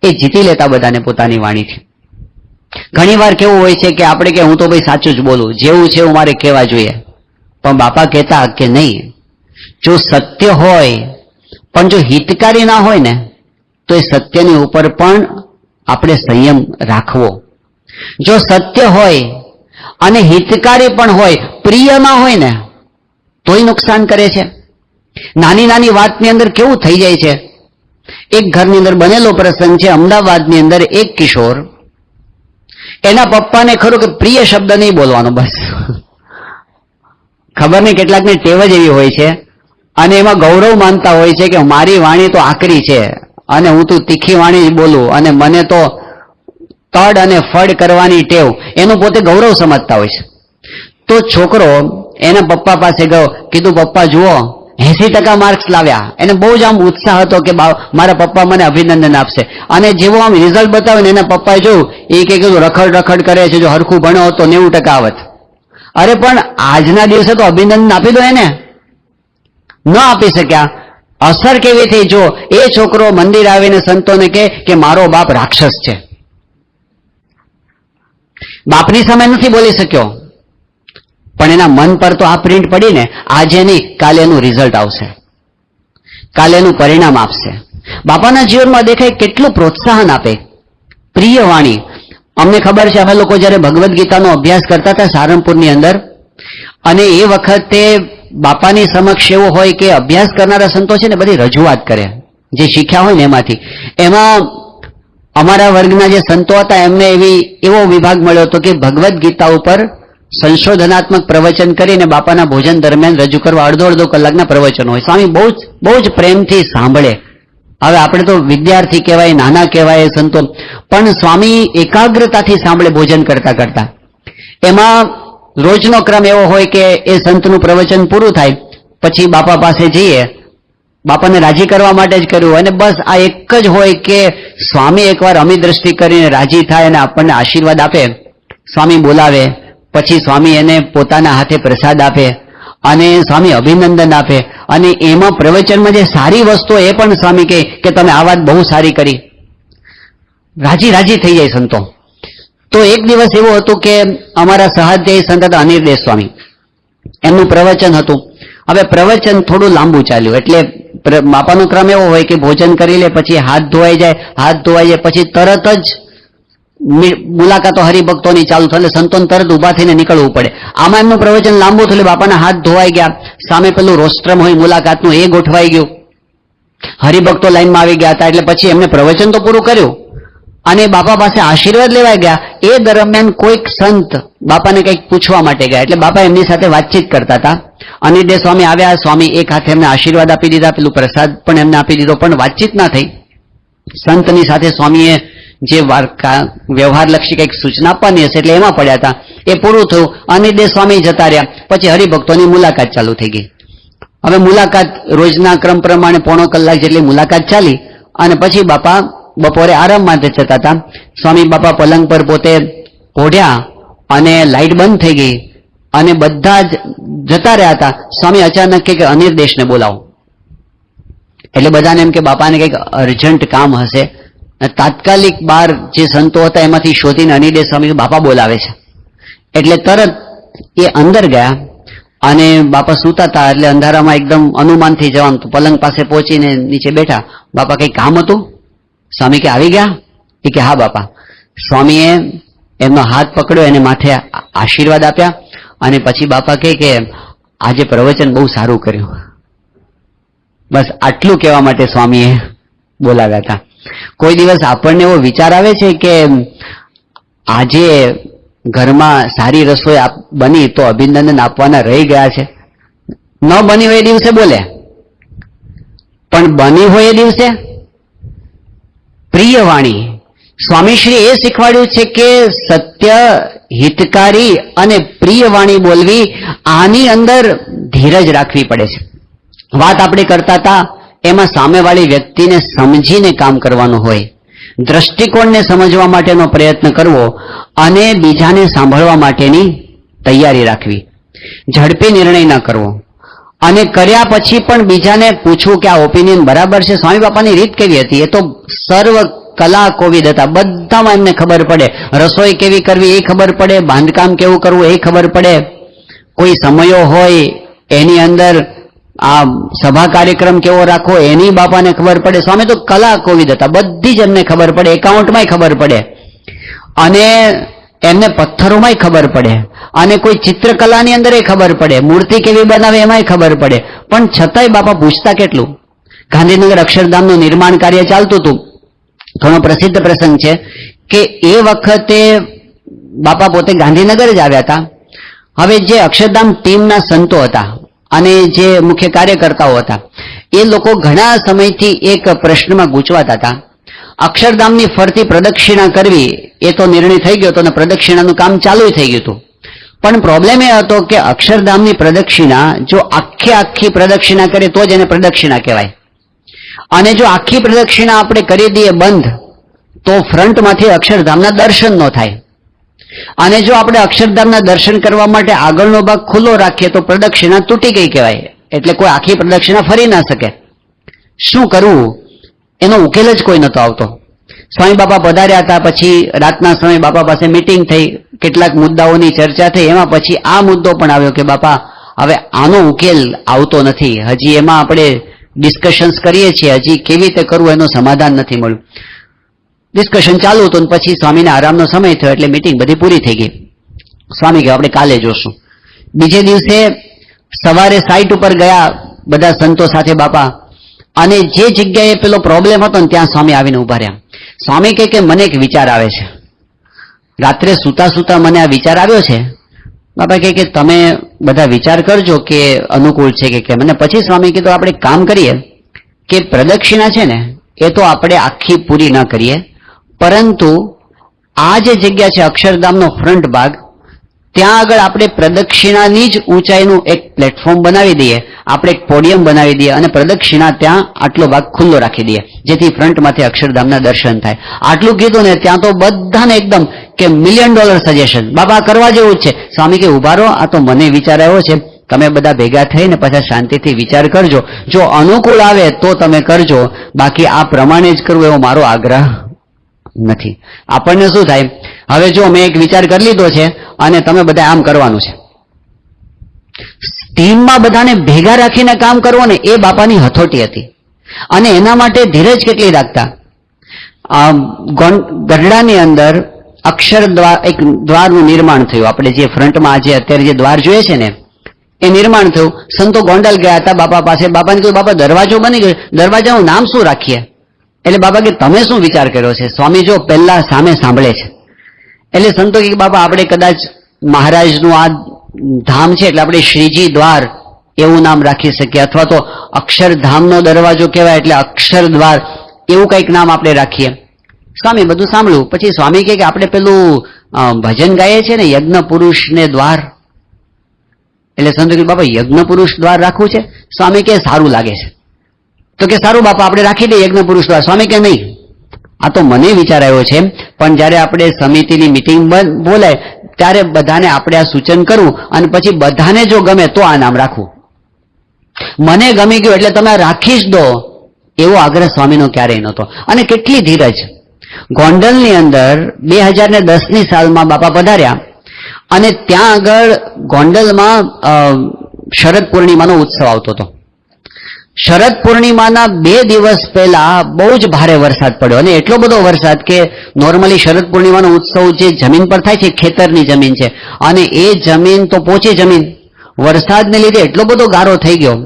એ જીતી લેતા બધાને પોતાની વાણીથી. ઘણી વાર કેવું હોય છે કે આપણે કે હું તો ભાઈ સાચું જ બોલું, જેવું છે એવું મારે કહેવા જોઈએ. પણ બાપા કહેતા કે નહીં, જો સત્ય હોય પણ જો હિતકારી ના હોય ને તો એ સત્યની ઉપર પણ આપણે સંયમ રાખવો. જો સત્ય હોય અને હિતકારી પણ હોય, પ્રિય ના હોય ને તોય નુકસાન કરે છે. નાની નાની વાતની અંદર કેવું થઈ જાય છે. એક ઘરની અંદર બનેલો પ્રસંગ છે. અમદાવાદની અંદર એક કિશોર, એના પપ્પાને ખરું કે પ્રિય શબ્દ નહીં બોલવાનો, બસ. ખબર નહીં કેટલાકની ટેવ જ એવી હોય છે, અને એમાં ગૌરવ માનતા હોય છે કે મારી વાણી તો આકરી છે અને હું તો તીખી વાણી જ બોલું, અને મને તો તડ અને ફડ કરવાની ટેવ, એનું પોતે ગૌરવ સમજતા હોય છે. તો છોકરો એના પપ્પા પાસે ગયો, કીધું પપ્પા જુઓ 80% માર્ક્સ લાવ્યા. એને બહુ જ આમ ઉત્સાહ હતો કે મારા પપ્પા મને અભિનંદન આપશે. અને જેવો આમ રિઝલ્ટ બતાવે ને એના પપ્પાએ જોયું, એ કે કીધું રખડ રખડ કરે છે, જો હરખું ભણ્યો તો 90% આવત. અરે પણ આજના દિવસે તો અભિનંદન આપી દો એને. ન આપી શક્યા. અસર કેવી થઈ? જો એ છોકરો મંદિર આવીને સંતોને કહે કે મારો બાપ રાક્ષસ છે. બાપની સામે નથી બોલી શક્યો, પણ એના મન પર તો આ પ્રિન્ટ પડી ને. આજે નહીં, કાલે એનું રિઝલ્ટ આવશે, કાલે એનું પરિણામ આપશે. બાપાના જીવનમાં દેખાય કેટલું પ્રોત્સાહન આપે. પ્રિય વાણી. અમને ખબર છે, અમે લોકો જયારે ભગવદ્ ગીતાનો અભ્યાસ કરતા હતા સારંગપુરની અંદર, અને એ વખતે બાપાની સમક્ષ એવું હોય કે અભ્યાસ કરનારા સંતો છે ને બધી રજૂઆત કરે જે શીખ્યા હોય ને એમાંથી. એમાં અમારા વર્ગના જે સંતો હતા એમને એવો વિભાગ મળ્યો હતો કે ભગવદ્ ગીતા ઉપર સંશોધનાત્મક પ્રવચન કરીને બાપાના ભોજન દરમિયાન રજૂ કરવા. અડધો કલાકના પ્રવચનો હોય. સ્વામી બહુ જ પ્રેમથી સાંભળે. હવે આપણે તો વિદ્યાર્થી કહેવાય, નાના કહેવાય સંતો, પણ સ્વામી એકાગ્રતાથી સાંભળે ભોજન કરતા કરતા. એમાં રોજનો ક્રમ એવો હોય કે એ સંતનું પ્રવચન પૂરું થાય પછી બાપા પાસે જઈએ, બાપાને રાજી કરવા માટે જ કર્યું, અને બસ આ એક જ હોય કે સ્વામી એકવાર અમી દ્રષ્ટિ કરીને રાજી થાય અને આપણને આશીર્વાદ આપે. સ્વામી બોલાવે, પછી સ્વામી એને પોતાના હાથે પ્રસાદ આપે અને સ્વામી અભિનંદન આપે, અને એમાં પ્રવચનમાં જે સારી વસ્તુ એ પણ સ્વામી કહે કે તમે આ વાત બહુ સારી કરી. રાજી થઈ જાય સંતો. તો એક દિવસ એવું હતું કે અમારા સહાધ્યાયી સંત હતા અનિર્દેશ સ્વામી, એમનું પ્રવચન હતું. હવે પ્રવચન થોડું લાંબુ ચાલ્યું, એટલે બાપાનો ક્રમ એવો હોય કે ભોજન કરી લે, પછી હાથ ધોવાઈ જાય, પછી તરત જ મુલાકાતો હરિભક્તોની ચાલુ થાય, એટલે સંતોને તરત ઉભા થઈને નીકળવું પડે. આમાં એમનું પ્રવચન લાંબુ થયું, બાપાના હાથ ધોવાઈ ગયા. સામે પેલું રોસ્ટ્રમ હોય મુલાકાતનું, એ ગોઠવાઈ ગયું. હરિભક્તો લાઈનમાં આવી ગયા હતા, એટલે પછી એમને પ્રવચન તો પૂરું કર્યું અને બાપા પાસે આશીર્વાદ લેવા ગયા. એ દરમિયાન કોઈક સંત બાપાને કંઈક પૂછવા માટે ગયા, એટલે બાપા એમની સાથે વાતચીત કરતા હતા. અનિર્દેશ સ્વામી આવ્યા. સ્વામી એક હાથે એમને આશીર્વાદ આપી દીધા, પેલું પ્રસાદ પણ એમને આપી દીધો, પણ વાતચીત ના થઈ. સંતની સાથે સ્વામીએ જે વ્યવહારલક્ષી કંઈક સૂચના આપવાની હશે એટલે એમાં પડ્યા હતા. એ પૂરું થયું, અનિર્દેશ સ્વામી જતા રહ્યા. પછી હરિભક્તોની મુલાકાત ચાલુ થઈ ગઈ. હવે મુલાકાત રોજના ક્રમ પ્રમાણે 1.5 કલાક જેટલી મુલાકાત ચાલી, અને પછી બાપા બપોરે આરામ માટે જતા હતા. સ્વામી બાપા પલંગ પર પોતે ઓઢ્યા અને લાઈટ બંધ થઈ ગઈ અને બધા જ જતા રહ્યા હતા. સ્વામી અચાનક કે અનિર્દેશને બોલાવો. એટલે બધાને એમ કે બાપાને કંઈક અર્જન્ટ કામ હશે. તાત્કાલિક 12 જે સંતો હતા એમાંથી શોધીને અનિર્દેશ સ્વામી બાપા બોલાવે છે. એટલે તરત એ અંદર ગયા અને બાપા સૂતા હતા એટલે અંધારામાં એકદમ અનુમાનથી જવાનું તો પલંગ પાસે પહોંચીને નીચે બેઠા. બાપા કઈ કામ હતું? સ્વામી કે આવી ગયા? એ કે હા બાપા. સ્વામીએ એમનો હાથ પકડ્યો, એને માથે આશીર્વાદ આપ્યા અને પછી બાપા કે આજે પ્રવચન બહુ સારું કર્યું. બસ આટલું કહેવા માટે સ્વામીએ બોલાવ્યા હતા. કોઈ દિવસ આપણને એવો વિચાર આવે છે કે આજે ઘરમાં સારી રસોઈ બની તો અભિનંદન આપવાના રહી ગયા છે? ન બની હોય એ દિવસે બોલે, પણ બની હોય એ દિવસે પ્રિય વાણી. સ્વામીશ્રી એ શીખવાડ્યું છે કે સત્ય, હિતકારી અને પ્રિય વાણી બોલવી, આની અંદર ધીરજ રાખવી પડે છે. વાત આપણે કરતા હતા એમાં સામેવાળી વ્યક્તિને સમજીને કામ કરવાનું હોય, દ્રષ્ટિકોણને સમજવા માટેનો પ્રયત્ન કરવો અને બીજાને સાંભળવા માટેની તૈયારી રાખવી. ઝડપી નિર્ણય ન કરવો અને કર્યા પછી પણ બીજાને પૂછવું કે આ ઓપિનિયન બરાબર છે. સ્વામી બાપાની રીત કેવી હતી? એ તો સર્વ કલા કોવિદ હતા, બધામાં એમને ખબર પડે. રસોઈ કેવી કરવી એ ખબર પડે, બાંધકામ કેવું કરવું એ ખબર પડે, કોઈ સમયો હોય એની અંદર આ સભા કાર્યક્રમ કેવો રાખવો એની બાપાને ખબર પડે. સ્વામી તો કલા કોવિદ હતા, બધી જ એમને ખબર પડે, એકાઉન્ટમાંય ખબર પડે અને એમને પથ્થરોમાંય ખબર પડે અને કોઈ ચિત્રકલાની અંદર ખબર પડે, મૂર્તિ કેવી બનાવે એમાંય ખબર પડે. પણ છતાંય બાપા પૂછતા કેટલું. ગાંધીનગર અક્ષરધામનું નિર્માણ કાર્ય ચાલતું હતું. ઘણો પ્રસિદ્ધ પ્રસંગ છે કે એ વખતે બાપા પોતે ગાંધીનગર જ આવ્યા હતા. હવે જે અક્ષરધામ ટીમના સંતો હતા અને જે મુખ્ય કાર્યકર્તાઓ હતા એ લોકો ઘણા સમયથી એક પ્રશ્નમાં ગૂંચવાતા હતા. અક્ષરધામની ફરતી પ્રદક્ષિણા કરવી એ તો નિર્ણય થઈ ગયો હતો અને પ્રદક્ષિણાનું કામ ચાલુ થઈ ગયું હતું. પણ પ્રોબ્લેમ એ હતો કે અક્ષરધામની પ્રદક્ષિણા જો આખી પ્રદક્ષિણા કરે તો જ એને પ્રદક્ષિણા કહેવાય, અને જો આખી પ્રદક્ષિણા આપણે કરી દઈએ બંધ તો ફ્રન્ટમાંથી અક્ષરધામના દર્શન ન થાય. અને જો આપણે અક્ષરધામના દર્શન કરવા માટે આગળનો ભાગ ખુલ્લો રાખીએ તો પ્રદક્ષિણા તૂટી ગઈ કહેવાય, એટલે કોઈ આખી પ્રદક્ષિણા ફરી ના શકે. શું કરવું એનો ઉકેલ જ કોઈ નતો આવતો. સ્વામી બાપા પધાર્યા હતા, પછી રાતના સમયે બાપા પાસે મીટિંગ થઈ, કેટલાક મુદ્દાઓની ચર્ચા થઈ, એમાં પછી આ મુદ્દો પણ આવ્યો કે બાપા હવે આનો ઉકેલ આવતો નથી, હજી એમાં આપણે ડિસ્કશન્સ કરીએ છીએ, હજી કેવી રીતે કરવું એનું સમાધાન નથી મળ્યું. ડિસ્કશન ચાલુ હતું પછી સ્વામીને આરામનો સમય થયો એટલે મીટિંગ બધી પૂરી થઈ ગઈ. સ્વામી કે આપણે કાલે જોશું. બીજે દિવસે સવારે સાઇટ ઉપર ગયા બધા સંતો સાથે બાપા, અને જે જગ્યાએ પેલો પ્રોબ્લેમ હતો ને ત્યાં સ્વામી આવીને ઉભા રહ્યા. સ્વામી કે મને એક વિચાર આવે છે, રાત્રે સૂતા મને આ વિચાર આવ્યો છે. બાપા કે તમે બધા વિચાર કરજો કે અનુકૂળ છે કે કેમ. અને પછી સ્વામી કીધું આપણે કામ કરીએ કે પ્રદક્ષિણા છે ને એ તો આપણે આખી પૂરી ન કરીએ, પરંતુ આ જે જગ્યા છે અક્ષરધામનો ફ્રન્ટ ભાગ, ત્યાં આગળ આપણે પ્રદક્ષિણાની જ ઊંચાઈનું એક પ્લેટફોર્મ બનાવી દઈએ, આપણે એક પોડિયમ બનાવી દઈએ અને પ્રદક્ષિણા ત્યાં આટલો ભાગ ખુલ્લો રાખી દઈએ, જેથી ફ્રન્ટમાંથી અક્ષરધામના દર્શન થાય. આટલું કીધું ને ત્યાં તો બધાને એકદમ કે $1 million સજેશન, બાબા કરવા જેવું જ છે. સ્વામી કે ઉભા રહો, આ તો મને વિચાર આવ્યો છે, તમે બધા ભેગા થઈને પાછા શાંતિથી વિચાર કરજો, જો અનુકૂળ આવે તો તમે કરજો, બાકી આ પ્રમાણે જ કરવું એવો મારો આગ્રહ નથી. આપણને શું થાય, હવે જો મેં એક વિચાર કરી લીધો છે અને તમે બધા આમ કરવાનું છે, ટીમમાં બધાને ભેગા રાખીને કામ કરવો ને એ બાપાની હથોટી હતી. અને એના માટે ધીરજ કેટલી રાખતા. ગઢડાની અંદર અક્ષર દ્વાર, એક દ્વારનું નિર્માણ થયું. આપણે જે ફ્રન્ટમાં આજે અત્યારે જે દ્વાર જોઈએ છે ને એ નિર્માણ થયું. સંતો ગોંડલ ગયા હતા બાપા પાસે. બાપાને કહ્યું બાપા દરવાજો બની ગયો, દરવાજાનું નામ શું રાખીએ? એટલે બાપા કે તમે શું વિચાર કર્યો છે? સ્વામી જો પહેલા સામે સાંભળે છે. એટલે સંતો કે બાપા આપણે કદાચ મહારાજનું આ ધામ છે એટલે આપણે શ્રીજી દ્વાર એવું નામ રાખી શકીએ, અથવા તો અક્ષરધામનો દરવાજો કહેવાય એટલે અક્ષર દ્વાર એવું કંઈક નામ આપણે રાખીએ. સ્વામી બધું સાંભળ્યું. પછી સ્વામી કે આપણે પેલું ભજન ગાઈએ છે ને યજ્ઞ પુરુષ ને દ્વાર, એટલે સંતો કે બાપા યજ્ઞ પુરુષ દ્વાર રાખવું છે? સ્વામી કે સારું લાગે છે. તો કે સારું બાપા આપણે રાખી દઈએ યજ્ઞ પુરુષ દ્વાર. સ્વામી કે નહીં, આ તો મને વિચાર આવ્યો છે, પણ જયારે આપણે સમિતિની મિટિંગ બોલાય ત્યારે બધાને આપણે આ સૂચન કરવું અને પછી બધાને જો ગમે તો આ નામ રાખવું. મને ગમી ગયું એટલે તમે રાખી જ દો એવો આગ્રહ સ્વામીનો ક્યારેય નહોતો. અને કેટલી ધીરજ. ગોંડલની અંદર 2010ની સાલમાં બાપા પધાર્યા અને ત્યાં આગળ ગોંડલમાં શરદ પૂર્ણિમાનો ઉત્સવ આવતો હતો. શરદ પૂર્ણિમાના 2 દિવસ પહેલા બહુ જ ભારે વરસાદ પડ્યો અને એટલો બધો વરસાદ કે નોર્મલી શરદ પૂર્ણિમાનો ઉત્સવ જે જમીન પર થાય છે ખેતરની જમીન છે અને એ જમીન તો પોચી જમીન, વરસાદને લીધે એટલો બધો ગારો થઈ ગયો.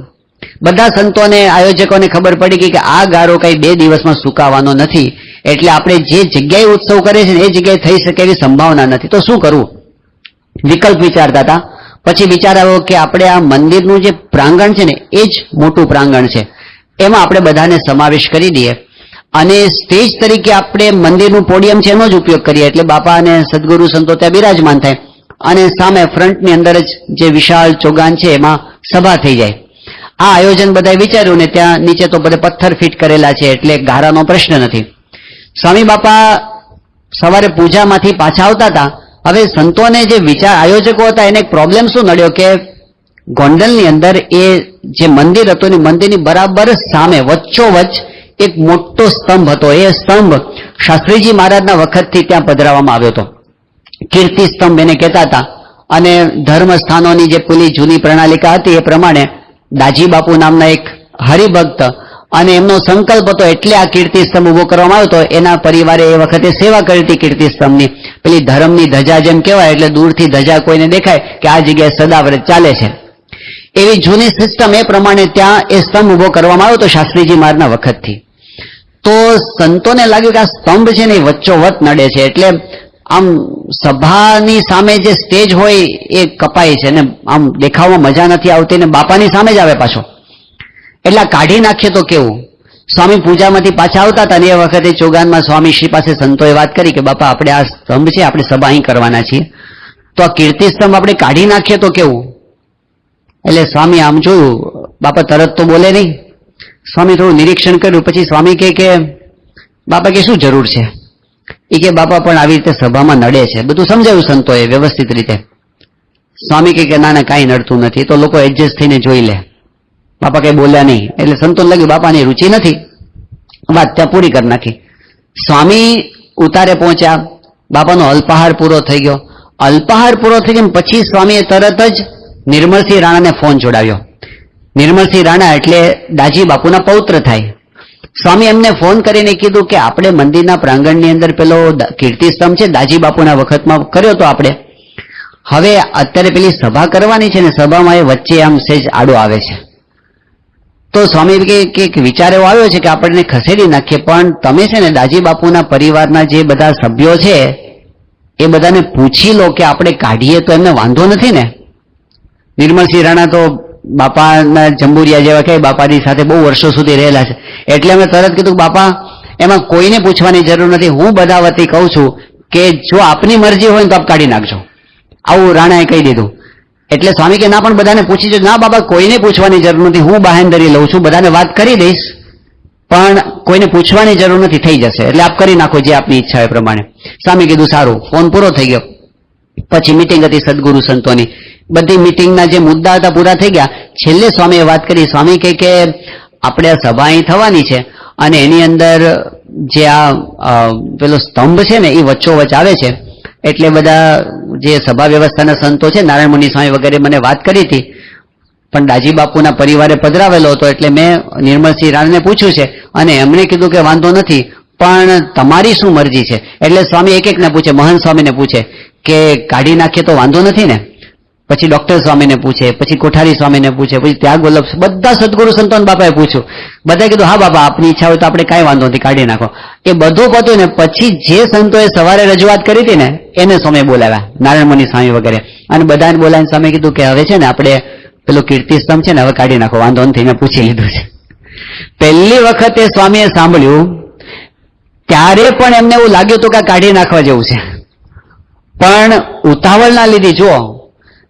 બધા સંતોને આયોજકોને ખબર પડી ગઈ કે આ ગારો કઈ 2 દિવસમાં સુકાવાનો નથી, એટલે આપણે જે જગ્યાએ ઉત્સવ કરે છે એ જગ્યાએ થઈ શકે એવી સંભાવના નથી. તો શું કરવું? વિકલ્પ વિચારતા હતા. પછી વિચાર આવ્યો કે આપણે આ મંદિરનું જે પ્રાંગણ છે ને એ જ મોટું પ્રાંગણ છે, એમાં આપણે બધાને સમાવેશ કરી દઈએ અને સ્ટેજ તરીકે આપણે મંદિરનું પોડિયમ છે એનો જ ઉપયોગ કરીએ. એટલે બાપા અને સદગુરુ સંતો ત્યાં બિરાજમાન થાય અને સામે ફ્રન્ટની અંદર જ જે વિશાળ ચોગાન છે એમાં સભા થઈ જાય. આ આયોજન બધાએ વિચાર્યું ને ત્યાં નીચે તો બધે પથ્થર ફિટ કરેલા છે એટલે ગારાનો પ્રશ્ન નથી. સ્વામી બાપા સવારે પૂજામાંથી પાછા આવતા હતા. હવે સંતોને જે આયોજકો હતા એને એક પ્રોબ્લેમ શું નડ્યો કે ગોંડલની અંદર એ જે મંદિર હતું એ મંદિરની બરાબર સામે વચ્ચોવચ્ચ એક મોટો સ્તંભ હતો. એ સ્તંભ શાસ્ત્રીજી મહારાજના વખતથી ત્યાં પધરાવવામાં આવ્યો હતો. કીર્તિ સ્તંભ એને કહેતા હતા. અને ધર્મ સ્થાનોની જે પેલી જૂની પ્રણાલિકા હતી એ પ્રમાણે દાજી બાપુ નામના એક હરિભક્ત અને એમનો સંકલ્પ હતો એટલે આ કીર્તિ સ્તંભ ઉભો કરવામાં આવ્યો હતો. એના પરિવારે એ વખતે સેવા કરી હતી કીર્તિ સ્તંભની. પેલી ધર્મની ધજા જેમ કહેવાય એટલે દૂરથી ધજા કોઈને દેખાય કે આ જગ્યાએ સદાવ્રત ચાલે છે, એવી જૂની સિસ્ટમ એ પ્રમાણે ત્યાં એ સ્તંભ ઉભો કરવામાં આવ્યો હતો શાસ્ત્રીજી મહારાજના વખતથી. તો સંતોને લાગ્યું કે આ સ્તંભ છે ને એ વચ્ચોવચ્ચ નડે છે એટલે આમ સભાની સામે જે સ્ટેજ હોય એ કપાય છે ને આમ દેખાવામાં મજા નથી આવતી ને બાપાની સામે જ આવે પાછો, એટલે કાઢી નાખીએ તો કેવું? સ્વામી પૂજામાંથી પાછા આવતા હતા ને એ વખતે ચોગાનમાં સ્વામી શ્રી પાસે સંતોએ વાત કરી કે બાપા આપણે આ સ્તંભ છે આપણે સભા અહીં કરવાના છીએ, તો આ કીર્તિ સ્તંભ આપણે કાઢી નાખીએ તો કેવું? એટલે સ્વામી આમ જોયું, બાપા તરત તો બોલે નહીં. સ્વામી થોડું નિરીક્ષણ કર્યું, પછી સ્વામી કે બાપા કે શું જરૂર છે? એ કે બાપા પણ આવી રીતે સભામાં નડે છે. બધું સમજાવ્યું સંતોએ વ્યવસ્થિત રીતે. સ્વામી કે ના ના કાંઈ નડતું નથી, તો લોકો એડજસ્ટ થઈને જોઈ લે. બાપા કઈ બોલ્યા નહીં. એટલે સંતોને લાગ્યું બાપાની રુચિ નથી, વાત ત્યાં પૂરી કરી નાખી. સ્વામી ઉતારે પહોંચ્યા, બાપાનો અલ્પાહાર પૂરો થઈ ગયો. અલ્પાહાર પૂરો થઈ ગયો પછી સ્વામીએ તરત જ નિર્મળસિંહ રાણાને ફોન જોડાવ્યો. નિર્મળસિંહ રાણા એટલે દાજી બાપુના પૌત્ર થાય. સ્વામી એમને ફોન કરીને કીધું કે આપણે મંદિરના પ્રાંગણની અંદર પેલો કીર્તિ સ્તંભ છે દાજી બાપુના વખતમાં કર્યો તો આપણે, હવે અત્યારે પેલી સભા કરવાની છે ને સભામાં એ વચ્ચે આમ સહેજ આડો આવે છે. તો સ્વામી કે વિચાર એવો આવ્યો છે કે આપણને ખસેડી નાખીએ, પણ તમે છે ને દાજી બાપુના પરિવારના જે બધા સભ્યો છે એ બધાને પૂછી લો કે આપણે કાઢીએ તો એમને વાંધો નથી ને? નિર્મળસિંહ રાણા તો બાપાના જંબુરિયા જેવા કે બાપાની સાથે બહુ વર્ષો સુધી રહેલા છે, એટલે અમે તરત કીધું બાપા એમાં કોઈને પૂછવાની જરૂર નથી, હું બધા વતી કહું છું કે જો આપની મરજી હોય તો આપ કાઢી નાખજો. આવું રાણાએ કહી દીધું. એટલે સ્વામી કે ના પણ બધાને પૂછી જો. ના બાબા કોઈને પૂછવાની જરૂર નથી, હું બાહેંધરી લઉં છું, બધાને વાત કરી દઈશ, પણ કોઈને પૂછવાની જરૂર નથી, થઈ જશે, એટલે આપ કરી નાખો જે આપની ઈચ્છા હોય પ્રમાણે. સ્વામી કીધું સારું. ફોન પૂરો થઈ ગયો. પછી મિટિંગ હતી સદગુરુ સંતોની, બધી મિટિંગના જે મુદ્દા હતા પૂરા થઈ ગયા. છેલ્લે સ્વામીએ વાત કરી. સ્વામી કે આપણે આ સભા અહીં થવાની છે અને એની અંદર જે આ પેલો સ્તંભ છે ને એ વચ્ચોવચ્ચ આવે છે, એટલે બધા જે સભા વ્યવસ્થાના સંતો છે નારાયણ મુનિ સ્વામી વગેરે મને વાત કરી હતી, પણ દાજી બાપુના પરિવારે પધરાવેલો હતો એટલે મેં નિર્મળસિંહ રાણાને પૂછ્યું છે અને એમણે કીધું કે વાંધો નથી, પણ તમારી શું મરજી છે? એટલે સ્વામી એક એકને પૂછે, મહંત સ્વામીને પૂછે કે કાઢી નાખીએ તો વાંધો નથી ને? પછી ડોક્ટર સ્વામીને પૂછે, પછી કોઠારી સ્વામીને પૂછે, પછી ત્યાગ વલ્લભ, બધા સદગુરુ સંતોન બાપાએ પૂછ્યું. બધાએ કીધું હા બાપા આપની ઈચ્છા હોય તો આપણે કાંઈ વાંધો નથી, કાઢી નાખો. એ બધું પત્યું ને પછી જે સંતોએ સવારે રજૂઆત કરી હતી ને એને સ્વામી બોલાવ્યા, નારાયણ મુનિ સ્વામી વગેરે, અને બધાને બોલાવીને સ્વામી કીધું કે હવે છે ને આપણે પેલો કીર્તિ સ્તંભ છે ને હવે કાઢી નાખો, વાંધો નથી, મેં પૂછી લીધું છે. પહેલી વખતે સ્વામીએ સાંભળ્યું ત્યારે પણ એમને એવું લાગ્યું હતું કે કાઢી નાખવા જેવું છે, પણ ઉતાવળ ના લીધી. જુઓ,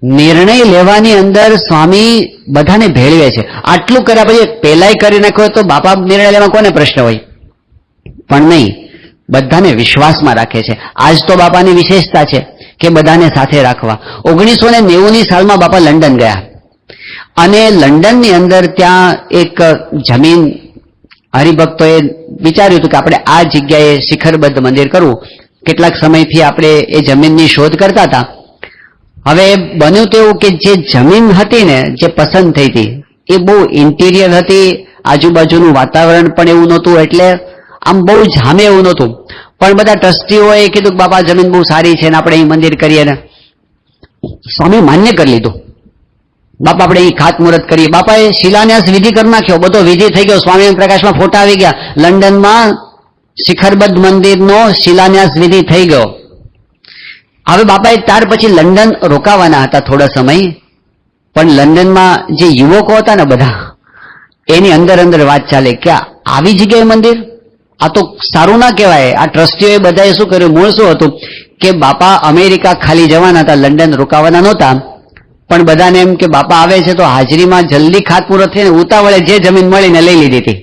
નિર્ણય લેવાની અંદર સ્વામી બધાને ભેળવે છે. આટલું કર્યા પછી પેલાય કરી નાખ્યો તો બાપા નિર્ણય લેવા કોને પ્રશ્ન હોય? પણ નહીં, બધાને વિશ્વાસમાં રાખે છે. આજ તો બાપાની વિશેષતા છે કે બધાને સાથે રાખવા. 1990ની સાલમાં બાપા લંડન ગયા અને લંડનની અંદર ત્યાં એક જમીન હરિભક્તોએ વિચાર્યું હતું કે આપણે આ જગ્યાએ શિખરબદ્ધ મંદિર કરવું. કેટલાક સમયથી આપણે એ જમીનની શોધ કરતા હતા હવે બન્યું તો એવું કે જે જમીન હતી ને, જે પસંદ થઈ હતી, એ બહુ ઇન્ટિરિયર હતી, આજુબાજુનું વાતાવરણ પણ એવું નહોતું, એટલે આમ બહુ જામે એવું નહોતું. પણ બધા ટ્રસ્ટીઓએ કીધું કે બાપા જમીન બહુ સારી છે ને આપણે અહીં મંદિર કરીએ ને. સ્વામી માન્ય કરી લીધું, બાપા આપણે અહીં ખાતમુહૂર્ત કરીએ. બાપાએ શિલાન્યાસ વિધિ કરી નાખ્યો, બધો વિધિ થઈ ગયો, સ્વામી પ્રકાશમાં ફોટા આવી ગયા. લંડનમાં શિખરબદ્ધ મંદિરનો શિલાન્યાસ વિધિ થઈ ગયો. હવે બાપાએ ત્યાર પછી લંડન રોકાવાના હતા થોડા સમય, પણ લંડનમાં જે યુવકો હતા ને બધા, એની અંદર અંદર વાત ચાલે કે આવી જગ્યાએ મંદિર, આ તો સારું ના કહેવાય. આ ટ્રસ્ટીઓએ બધાએ શું કર્યું, મૂળ શું હતું કે બાપા અમેરિકા ખાલી જવાના હતા, લંડન રોકાવાના નહોતા. પણ બધાને એમ કે બાપા આવે છે તો હાજરીમાં જલ્દી ખાતમુહૂર્ત થઈને ઉતાવળે જે જમીન મળીને લઈ લીધી હતી.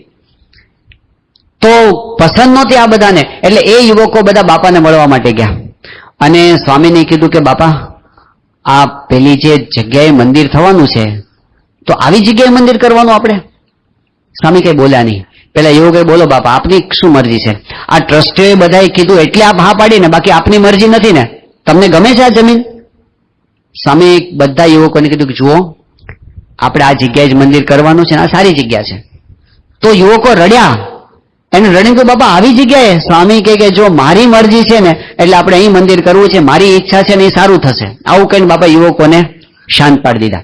તો પસંદ નહોતી આ બધાને, એટલે એ યુવકો બધા બાપાને મળવા માટે ગયા અને સ્વામીને કીધું કે બાપા આ પેલી જે જગ્યાએ મંદિર થવાનું છે, તો આવી જગ્યાએ મંદિર કરવાનું આપણે? સ્વામી કઈ બોલ્યા નહીં. પેલા યુવકે બોલો બાપા આપની શું મરજી છે? આ ટ્રસ્ટીઓએ બધાએ કીધું એટલે આપ હા પાડી ને, બાકી આપની મરજી નથી ને? તમને ગમે છે આ જમીન? સ્વામી બધા યુવકોને કીધું કે જુઓ આપણે આ જગ્યાએ જ મંદિર કરવાનું છે, આ સારી જગ્યા છે. તો યુવકો રડ્યા, એને રડીને કહ્યું બાપા આવી જગ્યાએ? સ્વામી કે જો મારી મરજી છે ને એટલે આપણે અહીં મંદિર કરવું છે, મારી ઈચ્છા છે ને એ સારું થશે. આવું કહીને બાપા યુવકોને શાંત પાડી દીધા.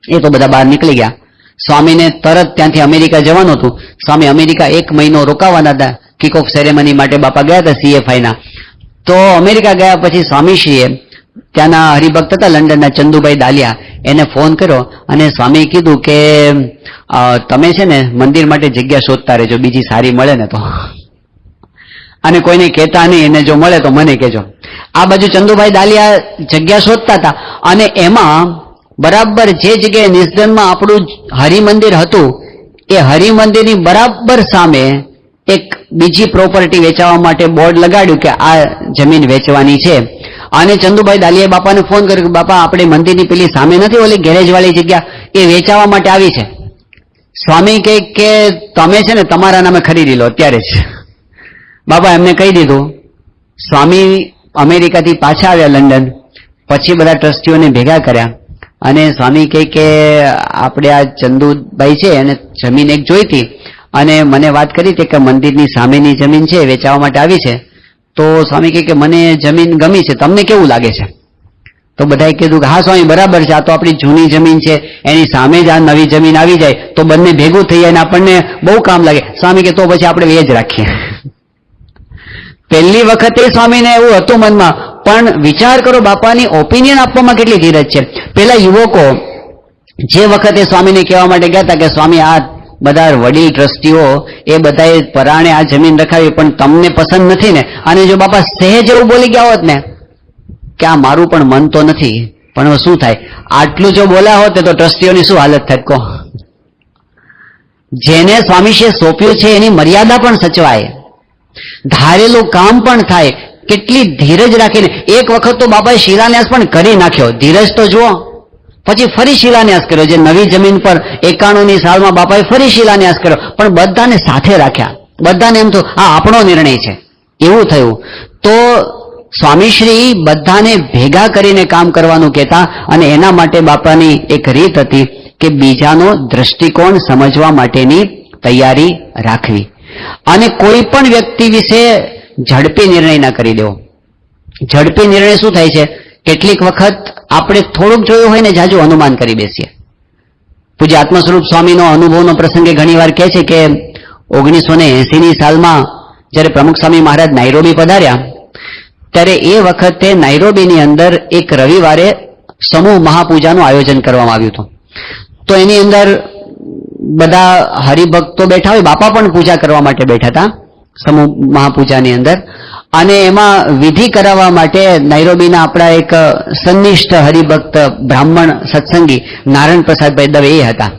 એ તો બધા બહાર નીકળી ગયા. સ્વામીને તરત ત્યાંથી અમેરિકા જવાનું હતું. સ્વામી અમેરિકા 1 મહિનો રોકાવાના હતા, કિક ઓફ સેરેમની માટે બાપા ગયા હતા CFI ના. તો અમેરિકા ગયા પછી સ્વામીશ્રીએ ત્યાંના હરિભક્ત હતા લંડનના ચંદુભાઈ દાલિયા, એને ફોન કર્યો અને સ્વામી કીધું કે તમે છે ને મંદિર માટે જગ્યા શોધતા રહેજો, બીજી સારી મળે ને તો, અને કોઈને કહેતા નહીં, એને જો મળે તો મને કહેજો. આ બાજુ ચંદુભાઈ દાલિયા જગ્યા શોધતા હતા અને એમાં બરાબર જે જગ્યાએ નિસ્દનમાં આપણું હરિમંદિર હતું, એ હરિમંદિરની બરાબર સામે એક બીજી પ્રોપર્ટી વેચવા માટે બોર્ડ લગાડ્યું કે આ જમીન વેચવાની છે. અને ચંદુભાઈ દાલિયાએ બાપાને ફોન કર્યો કે બાપા આપણે મંદિરની પેલી સામે નથી ઓલી ગેરેજ વાળી જગ્યા, એ વેચાવા માટે આવી છે. સ્વામી કહે કે તમે છે ને તમારા નામે ખરીદી લો અત્યારે જ. બાપા એમને કહી દીધું. સ્વામી અમેરિકાથી પાછા આવ્યા લંડન, પછી બધા ટ્રસ્ટીઓને ભેગા કર્યા અને સ્વામી કહે કે આપણે આ ચંદુભાઈ છે એને જમીન એક જોઈતી અને મને વાત કરી હતી કે મંદિરની સામેની જમીન છે વેચાવા માટે આવી છે. તો સ્વામી કહે કે મને જમીન ગમી છે, તમને કેવું લાગે છે? તો બધાએ કીધું કે હા સ્વામી બરાબર છે, આ તો આપણી જૂની જમીન છે, એની સામે જ આ નવી જમીન આવી જાય તો બંને ભેગું થઈ જાય અને આપણને બહુ કામ લાગે. સ્વામી કે તો પછી આપણે એ જ રાખીએ. પહેલી વખતે સ્વામીને એવું હતું મનમાં, પણ વિચાર કરો બાપાની ઓપિનિયન આપવામાં કેટલી ધીરજ છે. પેલા યુવકો જે વખતે સ્વામીને કહેવા માટે ગયા હતા કે સ્વામી આ બધા વડીલ ટ્રસ્ટીઓ એ બધાએ પરાણે આ જમીન રખાવી પણ તમને પસંદ નથી ને, અને જો બાપા સહેજ એવું બોલી ગયા હોત ને કે આ મારું પણ મન તો નથી, પણ હવે શું થાય, આટલું જો બોલ્યા હોત તો ટ્રસ્ટીઓની શું હાલત થાય કહો? જેને સ્વામીશ્રીએ સોંપ્યું છે એની મર્યાદા પણ સચવાય, ધારેલું કામ પણ થાય. કેટલી ધીરજ રાખીને એક વખત તો બાપાએ શિલાન્યાસ પણ કરી નાખ્યો. ધીરજ તો જુઓ. પછી ફરી શિલાન્યાસ કર્યો, જે નવી જમીન પર 91ની સાલમાં બાપાએ ફરી શિલાન્યાસ કર્યો, પણ બધાને સાથે રાખ્યા. બધાને એમ તો આ આપણો નિર્ણય છે એવું થયું. તો સ્વામીશ્રી બધાને ભેગા કરીને કામ કરવાનું કહેતા અને એના માટે બાપાની એક રીત હતી કે બીજાનો દ્રષ્ટિકોણ સમજવા માટેની તૈયારી રાખવી અને કોઈ પણ વ્યક્તિ વિશે ઝડપી નિર્ણય ના કરી દેવો. ઝડપી નિર્ણય શું થાય છે, કેટલીક વખત આપણે થોડુંક જોયું હોય ને જાજુ અનુમાન કરી બેસીએ. પૂજ્ય આત્મસ્વરૂપ સ્વામીનો અનુભવનો પ્રસંગે ઘણી વાર કહે છે કે 1980ની સાલમાં જ્યારે પ્રમુખ સ્વામી મહારાજ નાઇરોબી પધાર્યા ત્યારે એ વખતે નાઇરોબીની અંદર એક રવિવારે સમૂહ મહાપૂજાનું આયોજન કરવામાં આવ્યું હતું. તો એની અંદર બધા હરિભક્તો બેઠા હોય, બાપા પણ પૂજા કરવા માટે બેઠા હતા સમૂહ મહાપૂજાની અંદર. અને એમાં વિધિ કરાવવા માટે નાઇરોબીના આપણા એક સંનિષ્ઠ હરિભક્ત બ્રાહ્મણ સત્સંગી નારાયણ પ્રસાદભાઈ દવે એ હતા.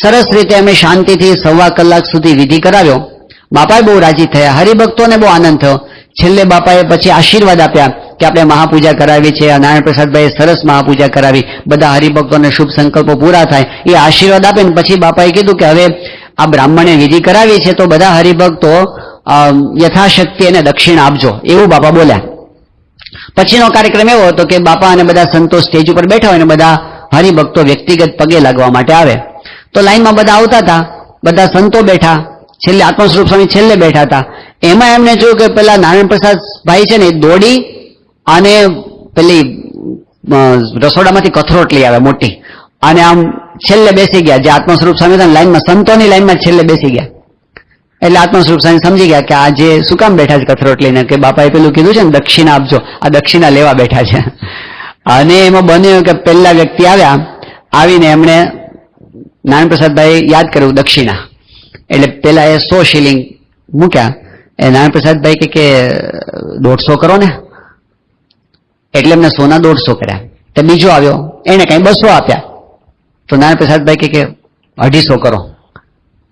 સરસ રીતે અમે શાંતિથી 1.25 કલાક સુધી વિધિ કરાવ્યો. બાપાએ બહુ રાજી થયા, હરિભક્તોને બહુ આનંદ થયો. છેલ્લે બાપાએ પછી આશીર્વાદ આપ્યા કે આપણે મહાપૂજા કરાવી છે. નારાયણ પ્રસાદભાઈએ સરસ મહાપૂજા કરાવી, બધા હરિભક્તોને શુભ સંકલ્પો પૂરા થાય એ આશીર્વાદ આપે. પછી બાપાએ કીધું કે હવે આ બ્રાહ્મણે વિધિ કરાવી છે તો બધા હરિભક્તો યથાશક્તિ એને દક્ષિણ આપજો, એવું બાપા બોલ્યા. પછીનો કાર્યક્રમ એવો હતો કે બાપા અને બધા સંતો સ્ટેજ ઉપર બેઠા હોય અને બધા હરિભક્તો વ્યક્તિગત પગે લાગવા માટે આવે. તો લાઈનમાં બધા આવતા હતા, બધા સંતો બેઠા, છેલ્લે આત્મસ્વરૂપ સ્વામી છેલ્લે બેઠા હતા. એમાં એમને જોયું કે પેલા નારાયણ પ્રસાદ ભાઈ છે ને દોડી અને પેલી રસોડામાંથી કથરોટ લઈ આવે મોટી, અને આમ છેલ્લે બેસી ગયા. જે આત્મસ્વરૂપ સ્વામી હતા લાઈનમાં, સંતોની લાઈનમાં છેલ્લે બેસી ગયા. એટલે આત્મસ્વરૂપ સ્વામી સમજી ગયા કે આ જે શું કામ બેઠા છે કથરોટ લઈને, કે બાપાએ પેલું કીધું છે ને દક્ષિણા આપજો, આ દક્ષિણા લેવા બેઠા છે. અને એમાં બન્યું કે પહેલા વ્યક્તિ આવ્યા, આવીને એમણે નારાયણ પ્રસાદભાઈ યાદ કર્યું દક્ષિણા. એટલે પેલા એ 100 શિલિંગ મૂક્યા. એ નારાયણ પ્રસાદભાઈ કે 150 કરો ને, એટલે એમને સોના 150 કર્યા. તો બીજો આવ્યો, એને કઈ 200 આપ્યા. તો નારાયણ પ્રસાદભાઈ કે 250 કરો,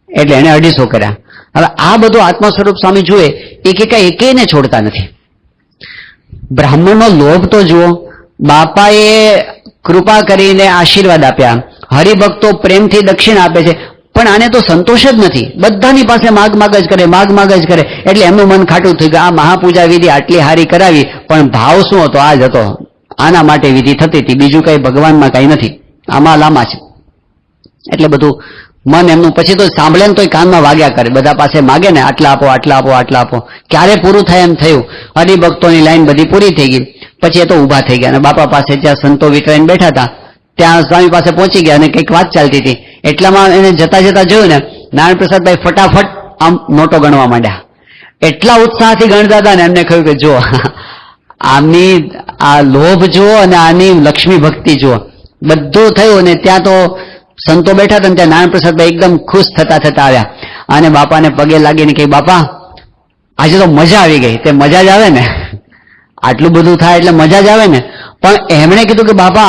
એટલે એને 250 કર્યા. હવે આ બધું આત્મા સ્વરૂપ સ્વામી જુએ એ કે કઈ એકેયને છોડતા નથી. બ્રાહ્મણનો લોભ તો જુઓ, બાપાએ કૃપા કરીને આશીર્વાદ આપ્યા, હરિભક્તો પ્રેમથી દક્ષિણ આપે છે, પણ આને તો સંતોષ જ નથી. બધાની પાસે માગ માગ જ કરે, માગ માગ જ કરે. એટલે એમનું મન ખાટું થયું કે આ મહાપૂજા વિધિ આટલી હારી કરાવી, પણ ભાવ શું હતો? આ જ હતો, આના માટે વિધિ થતી હતી, બીજું કઈ ભગવાનમાં કઈ નથી, આમાં લાંબા છે. એટલે બધું મન એમનું પછી તો સાંભળે ને તો કાનમાં વાગ્યા કરે, બધા પાસે માગે ને આટલા આપો, આટલા આપો, આટલા આપો. ક્યારે પૂરું થાય એમ થયું. હરિભક્તોની લાઈન બધી પૂરી થઈ ગઈ. પછી એ તો ઉભા થઈ ગયા અને બાપા પાસે જ્યાં સંતો વિતરાઈને બેઠા હતા ત્યાં સ્વામી પાસે પહોંચી ગયા અને કંઈક વાત ચાલતી હતી. એટલામાં એને જતા જતા જોયું ને નારાયણ પ્રસાદભાઈ ફટાફટ આમ નોટો ગણવા માંડ્યા. એટલા ઉત્સાહથી ગણતા હતા ને એમને કહ્યું કે જો આમની આ લોભ જુઓ અને આની લક્ષ્મી ભક્તિ જુઓ. બધું થયું અને ત્યાં તો સંતો બેઠા હતા ને ત્યાં નારાયણ પ્રસાદભાઈ એકદમ ખુશ થતા થતા આવ્યા અને બાપાને પગે લાગીને કહ્યું, બાપા આજે તો મજા આવી ગઈ. તે મજા જ આવે ને, આટલું બધું થાય એટલે મજા જ આવે ને. પણ એમણે કીધું કે બાપા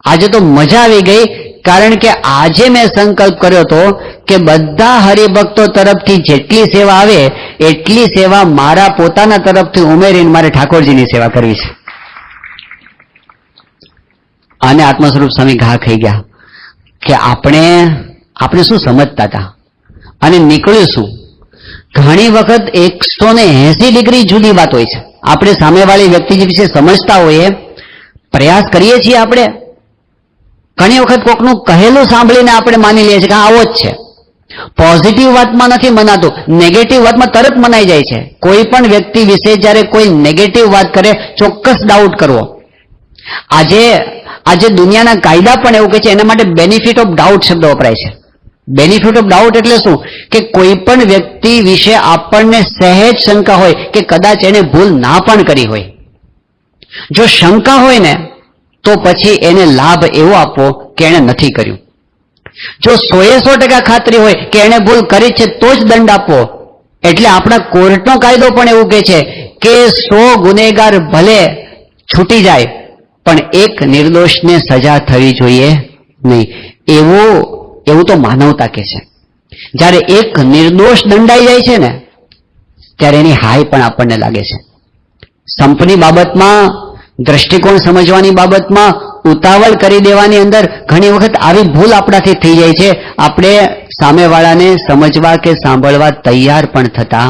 આજે તો મજા આવી ગઈ, કારણ કે આજે મેં સંકલ્પ કર્યો હતો કે બધા હરિભક્તો તરફથી જેટલી સેવા આવે એટલી સેવા મારા પોતાના તરફથી ઉમેરીને મારે ઠાકોરજીની સેવા કરવી છે. અને આત્મસ્વરૂપ સ્વામી ઘા ખાઈ ગયા કે આપણે શું સમજતા હતા અને નીકળ્યું શું. ઘણી વખત 180 ડિગ્રી જુદી વાત હોય છે. આપણે સામેવાળી વ્યક્તિ વિશે સમજતા હોઈએ, પ્રયાસ કરીએ છીએ. આપણે ઘણી વખત કોકનું કહેલું સાંભળીને આપણે માની લઈએ છીએ કે આવો જ છે. પોઝિટિવ વાતમાં નથી મનાતું, નેગેટિવ વાતમાં તરત મનાઈ જાય છે. કોઈ પણ વ્યક્તિ વિશે જ્યારે કોઈ નેગેટિવ વાત કરે ચોક્કસ ડાઉટ કરવો. આજે દુનિયાના કાયદા પણ એવું કહે છે, એના માટે બેનિફિટ ઓફ ડાઉટ શબ્દ વપરાય છે. બેનિફિટ ઓફ ડાઉટ એટલે શું? કે કોઈ પણ વ્યક્તિ વિશે આપણને સહેજ શંકા હોય કે કદાચ એને ભૂલ ના પણ કરી હોય, જો શંકા હોય ને તો પછી એને લાભ એવો આપવો કે એને નથી કર્યું. જો 100% ખાતરી હોય કે એને ભૂલ કરી છે તો જ દંડ આપવો. એટલે આપણા કોર્ટનો કાયદો પણ એવું કહે છે કે 100 ગુનેગાર ભલે છૂટી જાય પણ એક નિર્દોષને સજા થવી જોઈએ નહીં. એવું તો માનવતા કહે છે. જ્યારે એક નિર્દોષ દંડાઈ જાય છે ને ત્યારે એની હાય પણ આપણને લાગે છે. સંપની બાબતમાં, દ્રષ્ટિકોણ સમજવાની બાબતમાં ઉતાવળ કરી દેવાની અંદર ઘણી વખત આવી ભૂલ આપણાથી થઈ જાય છે. આપણે સામેવાળાને સમજવા કે સાંભળવા તૈયાર પણ થતા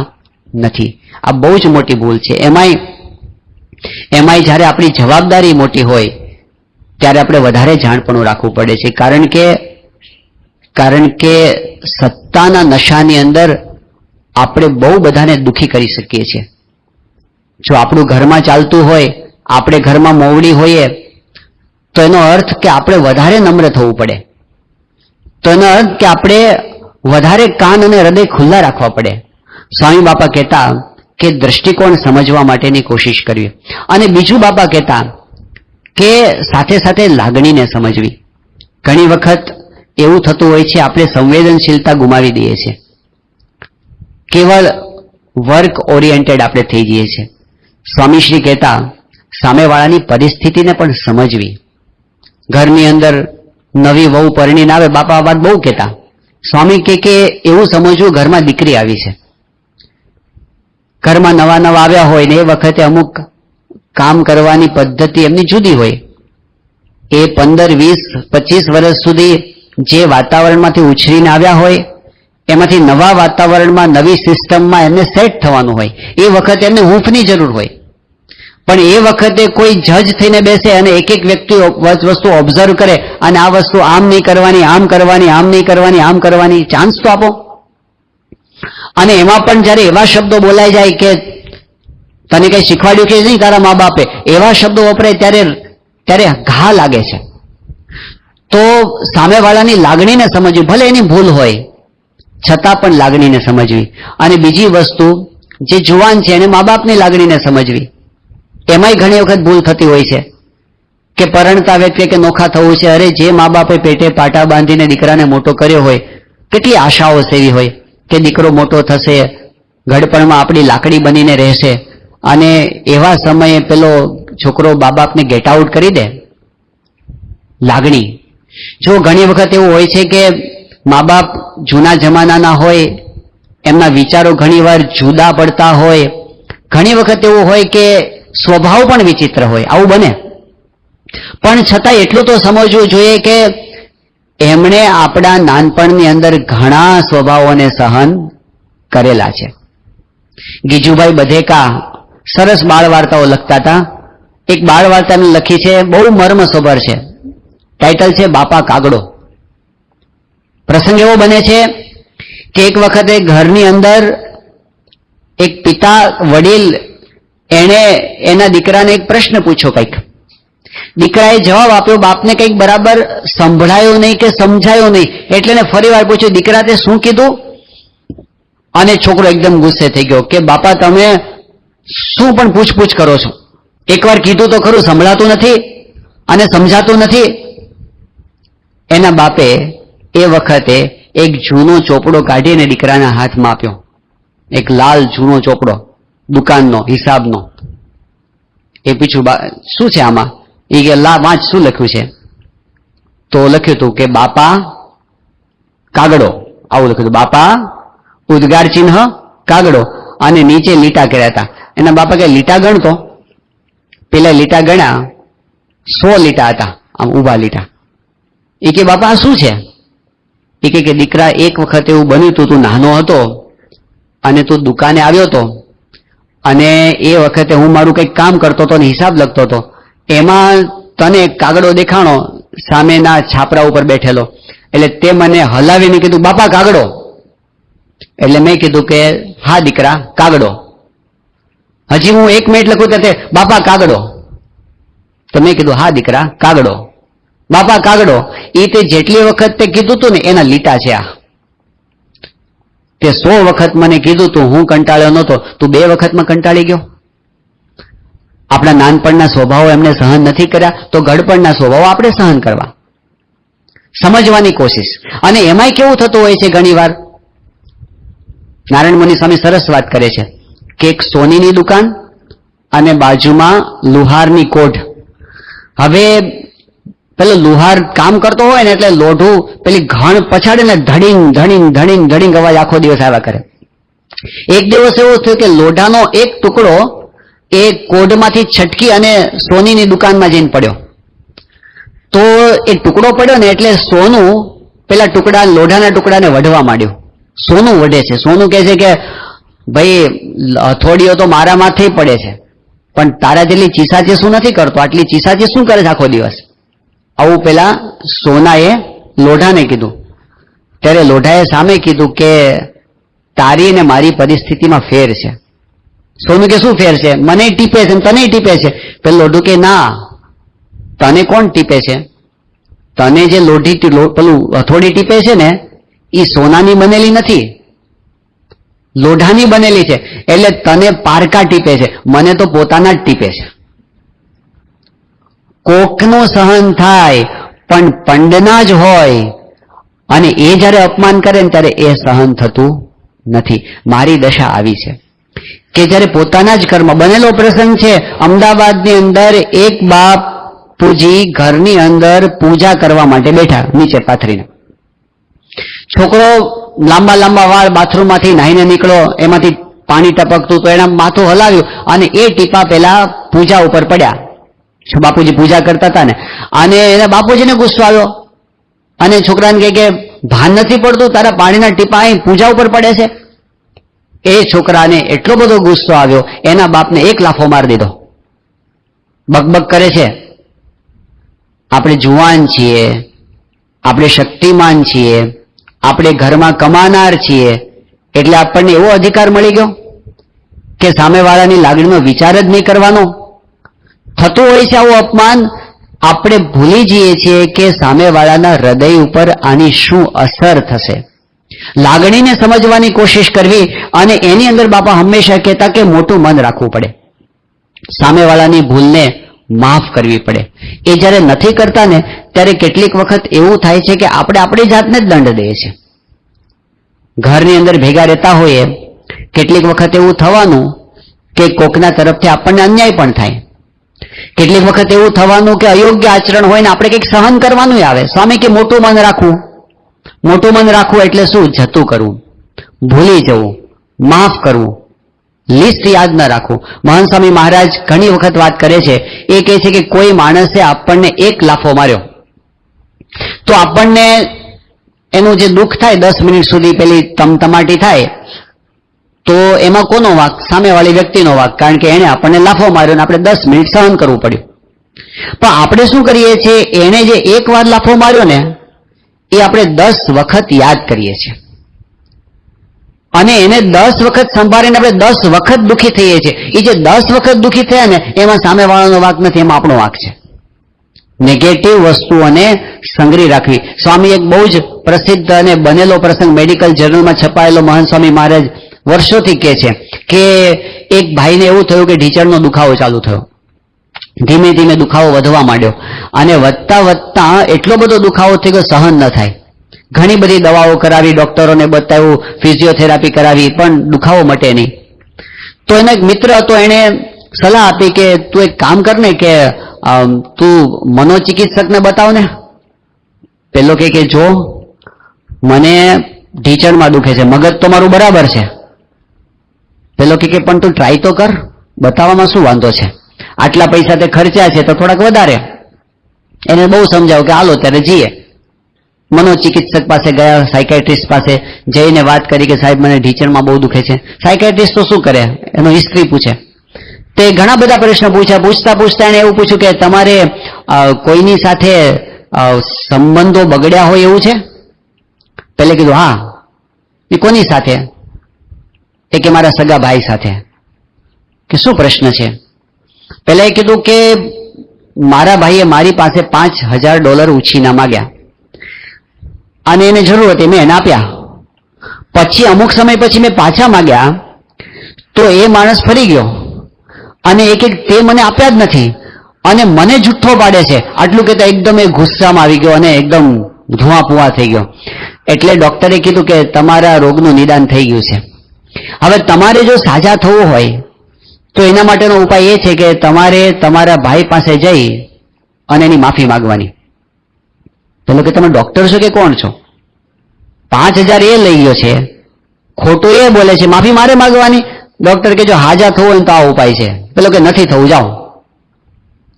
નથી. આ બહુ જ મોટી ભૂલ છે. એમાંય જ્યારે આપણી જવાબદારી મોટી હોય ત્યારે આપણે વધારે જાણપણું રાખવું પડે છે. કારણ કે સત્તાના નશાની અંદર આપણે બહુ બધાને દુઃખી કરી શકીએ છીએ. જો આપણું ઘરમાં ચાલતું હોય, આપણે ઘરમાં મોવડી હોઈએ, તો એનો અર્થ કે આપણે વધારે નમ્ર થવું પડે. તો એનો અર્થ કે આપણે વધારે કાન અને હૃદય ખુલ્લા રાખવા પડે. સ્વામી બાપા કહેતા કે દ્રષ્ટિકોણ સમજવા માટેની કોશિશ કરવી. અને બીજું બાપા કહેતા કે સાથે સાથે લાગણીને સમજવી. ઘણી વખત એવું થતું હોય છે, આપણે સંવેદનશીલતા ગુમાવી દઈએ છીએ. કેવળ વર્ક ઓરિએન્ટેડ આપણે થઈ જઈએ છીએ. સ્વામીશ્રી કહેતા સામેવાળાની પરિસ્થિતિને પણ સમજવી. ઘરની અંદર નવી વહુ પરણીને આવે, બાપા આ વાત બહુ કહેતા. સ્વામી કે એવું સમજવું ઘરમાં દીકરી આવી છે. ઘરમાં નવા આવ્યા હોય ને એ વખતે અમુક કામ કરવાની પદ્ધતિ એમની જુદી હોય. એ 15, 20, 25 વર્ષ સુધી જે વાતાવરણમાંથી ઉછરીને આવ્યા હોય એમાંથી નવા વાતાવરણમાં, નવી સિસ્ટમમાં એમને સેટ થવાનું હોય. એ વખતે એમને હૂંફની જરૂર હોય. પણ એ વખતે કોઈ જજ થઈને બેસે અને એક એક વ્યક્તિ વસ્તુ ઓબ્ઝર્વ કરે અને આ વસ્તુ આમ નહીં કરવાની, આમ કરવાની, આમ નહીં કરવાની, આમ કરવાની, ચાન્સ તો આપો. અને એમાં પણ જયારે એવા શબ્દો બોલાઈ જાય કે તને કઈ શીખવાડ્યું કે નહીં તારા મા બાપે, એવા શબ્દો વપરાય ત્યારે ઘા લાગે છે. તો સામેવાળાની લાગણીને સમજવી, ભલે એની ભૂલ હોય છતાં પણ લાગણીને સમજવી. અને બીજી વસ્તુ, જે જુવાન છે એને મા બાપની લાગણીને સમજવી. એમાંય ઘણી વખત ભૂલ થતી હોય છે કે પરણતા વ્યક્તિ કે નોખા થવું છે. અરે જે મા બાપે પેટે પાટા બાંધીને દીકરાને મોટો કર્યો હોય, કેટલી આશાઓ સેવી હોય કે દીકરો મોટો થશે, ઘડપણમાં આપણી લાકડી બનીને રહેશે, અને એવા સમયે પેલો છોકરો મા બાપને ગેટ આઉટ કરી દે. લાગણી, જો ઘણી વખત એવું હોય છે કે મા બાપ જૂના જમાનાના હોય, એમના વિચારો ઘણીવાર જુદા પડતા હોય, ઘણી વખત એવું હોય કે સ્વભાવ પણ વિચિત્ર હોય, આવું બને. પણ છતાં એટલું તો સમજવું જોઈએ કે એમણે આપણા નાનપણની અંદર ઘણા સ્વભાવોને સહન કરેલા છે. ગીજુભાઈ બધેકા સરસ બાળ વાર્તાઓ લખતા હતા. એક બાળ વાર્તા લખી છે, બહુ મર્મસભર છે. ટાઇટલ છે બાપા કાગડો. પ્રસંગ એવો બને છે કે એક વખતે ઘરની અંદર એક પિતા વડીલ એણે એના દીકરાને એક પ્રશ્ન પૂછ્યો કંઈક. દીકરાએ જવાબ આપ્યો, બાપને કંઈક બરાબર સંભળાયો નહીં કે સમજાયો નહીં, એટલે એને ફરી વાર પૂછ્યું, દીકરા તે શું કીધું? અને છોકરો એકદમ ગુસ્સે થઈ ગયો કે બાપા તમે શું પણ પૂછપૂછ કરો છો? એકવાર કીધું તો ખરું, સંભળાતું નથી અને સમજાતું નથી. એના બાપે એ વખતે એક જૂનો ચોપડો કાઢીને દીકરાના હાથમાં આપ્યો. એક લાલ જૂનો ચોપડો, દુકાનનો, હિસાબનો. એ પૂછ્યું શું છે આમાં? એ કે લા વાંચ, શું લખ્યું છે? તો લખ્યું હતું કે બાપા કાગડો, આવું લખ્યું હતું. બાપા ઉદ્ગાર ચિહ્ન કાગડો, અને નીચે લીટા કર્યા હતા. એના બાપા કે લીટા ગણતો. પેલા લીટા ગણ્યા, 100 લીટા હતા, આમ ઉભા લીટા. એ કે બાપા આ શું છે? એ કે દીકરા એક વખત એવું બન્યું તું, તું નાનો હતો અને તું દુકાને આવ્યો હતો, અને એ વખતે હું મારું કંઈક કામ કરતો હતો અને હિસાબ લખતો હતો. એમાં તને કાગડો દેખાણો સામેના છાપરા ઉપર બેઠેલો, એટલે તે મને હલાવીને કીધું બાપા કાગડો. એટલે મેં કીધું કે હા દીકરા કાગડો. હજી હું 1 મિનિટ લખું ત્યારે બાપા કાગડો. તો મેં કીધું હા દીકરા કાગડો, બાપા કાગડો. એ તે જેટલી વખત તે કીધું તું ને એના લીટા છે આ. તે 100 વખત મને કીધું તું, હું કંટાળ્યો નહોતો, તું 2 વખતમાં કંટાળી ગયો. આપણા નાનપણના સ્વભાવો એમને સહન નથી કર્યા, તો ગડપણના સ્વભાવો આપણે સહન કરવા, સમજવાની કોશિશ. અને એમાંય કેવું થતું હોય છે ઘણી વાર, નારાયણ મુનિ સ્વામી સરસ વાત કરે છે કે એક સોનીની દુકાન અને બાજુમાં લુહારની કોઢ. હવે પેલો લુહાર કામ કરતો હોય ને એટલે લોઢું પેલી ઘણ પછાડે ને ધડીંગ ધડીંગ ધડીંગ ધડીંગ અવાજ આખો દિવસ આવ્યા કરે. એક દિવસ એવો થયો કે લોઢાનો એક ટુકડો એ કોઢમાંથી છટકી અને સોનીની દુકાનમાં જઈને પડ્યો. તો એ ટુકડો પડ્યો ને એટલે સોનું પેલા ટુકડા, લોઢાના ટુકડાને વઢવા માંડ્યું. સોનું વઢે છે. સોનું કહે છે કે ભાઈ હથોડીઓ તો મારા માથે પડે છે, પણ તારા જેટલી ચીસાચી શું નથી કરતો, આટલી ચીસાચી શું કરે છે આખો દિવસ? આવું પેલા સોનાએ લોઢાને કીધું. ત્યારે લોઢાએ સામે કીધું કે તારી ને મારી પરિસ્થિતિમાં ફેર છે. સોનું કે શું ફેર છે? મને ટીપે છે તને ટીપે છે. પેલું લોઢું કે ના, તને કોણ ટીપે છે? તને જે લોઢી પેલું હથોડી ટીપે છે ને એ સોનાની બનેલી નથી, લોઢાની બનેલી છે. એટલે તને પારકા ટીપે છે, મને તો પોતાના જ ટીપે છે. કોકનું સહન થાય પણ પંડના જ હોય, અને એ જયારે અપમાન કરે ને ત્યારે એ સહન થતું નથી. મારી દશા આવી છે કે જયારે પોતાના જ ઘરમાં બનેલો પ્રસંગ છે. અમદાવાદની અંદર એક બાપુજી ઘરની અંદર પૂજા કરવા માટે બેઠા, નીચે પાથરીને. છોકરો લાંબા લાંબા વાળ, બાથરૂમમાંથી નાહીને નીકળો, એમાંથી પાણી ટપકતું તો એના માથું હલાવ્યું અને એ ટીપા પેલા પૂજા ઉપર પડ્યા. બાપુજી પૂજા કરતા હતા ને, અને એના બાપુજીને ગુસ્સો આવ્યો અને છોકરાને કહે કે ભાન નથી પડતું, તારા પાણીના ટીપા અહીં પૂજા ઉપર પડે છે. એ છોકરાને એટલો બધો ગુસ્સો આવ્યો, એના બાપને એક લાફો મારી દીધો બકબક કરે છે, આપણે જુવાન છીએ, આપણે શક્તિમાન છીએ, આપણે ઘરમાં કમાનાર છીએ, એટલે આપણને એવો અધિકાર મળી ગયો કે સામેવાળાની લાગણીનો વિચાર જ નહીં કરવાનો. થતું હોય છે આવું અપમાન. આપણે ભૂલી જઈએ છીએ કે સામેવાળાના હૃદય ઉપર આની શું અસર થશે. લાગણીને સમજવાની કોશિશ કરવી, અને એની અંદર બાપા હંમેશા કહેતા કે મોટું મન રાખવું પડે, સામેવાળાની ભૂલને માફ કરવી પડે. એ જ્યારે નથી કરતા ને ત્યારે કેટલીક વખત એવું થાય છે કે આપણે આપણી જાતને જ દંડ દઈએ છીએ. ઘરની અંદર ભેગા રહેતા હોઈએ, કેટલીક વખત એવું થવાનું કે કોકના તરફથી આપણને અન્યાય પણ થાય. કેટલીક વખત એવું થવાનું કે અયોગ્ય આચરણ હોય ને આપણે કંઈક સહન કરવાનું આવે. સ્વામી કે મોટું મન રાખવું. મોટું મન રાખવું એટલે શું? જતું કરવું, ભૂલી જવું, માફ કરવું, લિસ્ટ યાદ ન રાખવું. મહાન સ્વામી મહારાજ ઘણી વખત વાત કરે છે. એ કહે છે કે કોઈ માણસે આપણને એક લાફો માર્યો તો આપણને એનું જે દુઃખ થાય 10 મિનિટ સુધી પેલી તમતમાટી થાય, તો એમાં કોનો વાંક? સામેવાળી વ્યક્તિનો વાંક, કારણ કે એને આપણને લાફો માર્યો ને આપણે 10 મિનિટ સહન કરવું પડ્યું. પણ આપણે શું કરીએ છીએ? એને જે એક વાર લાફો માર્યો ને એ આપણે 10 વખત યાદ કરીએ છીએ, અને એને 10 વખત સંભાળીને આપણે 10 વખત દુઃખી થઈએ છીએ. એ જે 10 વખત દુઃખી થયા ને એમાં સામેવાળાનો વાંક નથી, એમાં આપણો વાંક છે. નેગેટિવ વસ્તુઓને સંગ્રહી રાખવી. સ્વામી એક બહુ જ પ્રસિદ્ધ અને બનેલો પ્રસંગ મેડિકલ જર્નલમાં છપાયેલો મહાન સ્વામી મહારાજ વર્ષોથી કહે છે કે એક ભાઈને એવું થયું કે ઢીચણનો દુખાવો ચાલુ થયો. ધીમે ધીમે દુખાવો વધવા માંડ્યો, અને વધતા વધતા એટલો બધો દુખાવો થયો કે સહન ન થાય. ઘણી બધી દવાઓ કરાવી, ડોક્ટરોને બતાવ્યું, ફિઝિયોથેરાપી કરાવી, પણ દુખાવો મટે નહીં. તો એનો એક મિત્ર હતો, એને સલાહ આપી કે તું એક કામ કર ને કે તું મનોચિકિત્સકને બતાવ ને. પેલો કે જો મને ઢીચણમાં દુખે છે, મગજ તો મારું બરાબર છે. પેલો કે પણ તું ટ્રાય તો કર, બતાવવામાં શું વાંધો છે? આટલા પૈસા તે ખર્ચ્યા છે તો થોડાક વધારે. એને બહુ સમજાવું કે હાલો ત્યારે જઈએ. મનોચિકિત્સક પાસે ગયા, સાયકાટ્રિસ્ટ પાસે જઈને વાત કરી કે સાહેબ મને ઢીચણમાં બહુ દુખે છે. સાયકાટ્રિસ્ટ તો શું કરે? એનો હિસ્ટ્રી પૂછે. તે ઘણા બધા પ્રશ્નો પૂછ્યા. પૂછતા પૂછતા એને એવું પૂછ્યું કે તમારે કોઈની સાથે સંબંધો બગડ્યા હોય એવું છે? પેલે કીધું હા. એ કોની સાથે? એ કે મારા સગા ભાઈ સાથે. કે શું પ્રશ્ન છે? પેલા એ કીધું કે મારા ભાઈએ મારી પાસે $5000 ઉછીના માંગ્યા અને એને જરૂર હતી, મેં એને આપ્યા. પછી અમુક સમય પછી મેં પાછા માંગ્યા તો એ માણસ ફરી ગયો અને એ કે તે મને આપ્યા જ નથી અને મને જુઠ્ઠો પાડે છે. આટલું કહેતા એકદમ એ ગુસ્સામાં આવી ગયો અને એકદમ ધુઆ પુઆ થઈ ગયો. એટલે ડોક્ટરે કીધું કે તમારા રોગનું નિદાન થઈ ગયું છે. હવે તમારે જો સાજા થવું હોય તો એના માટેનો ઉપાય એ છે કે તમારે તમારા ભાઈ પાસે જઈ અને એની માફી માંગવાની. પેલો કે તમે ડોક્ટર છો કે કોણ છો? 5000 એ લઈ ગયો છે, ખોટું એ બોલે છે, માફી મારે માંગવાની. ડોક્ટર કે જો હાજા થવું હોય તો આ ઉપાય છે. પેલો કે નથી થવું, જાઓ.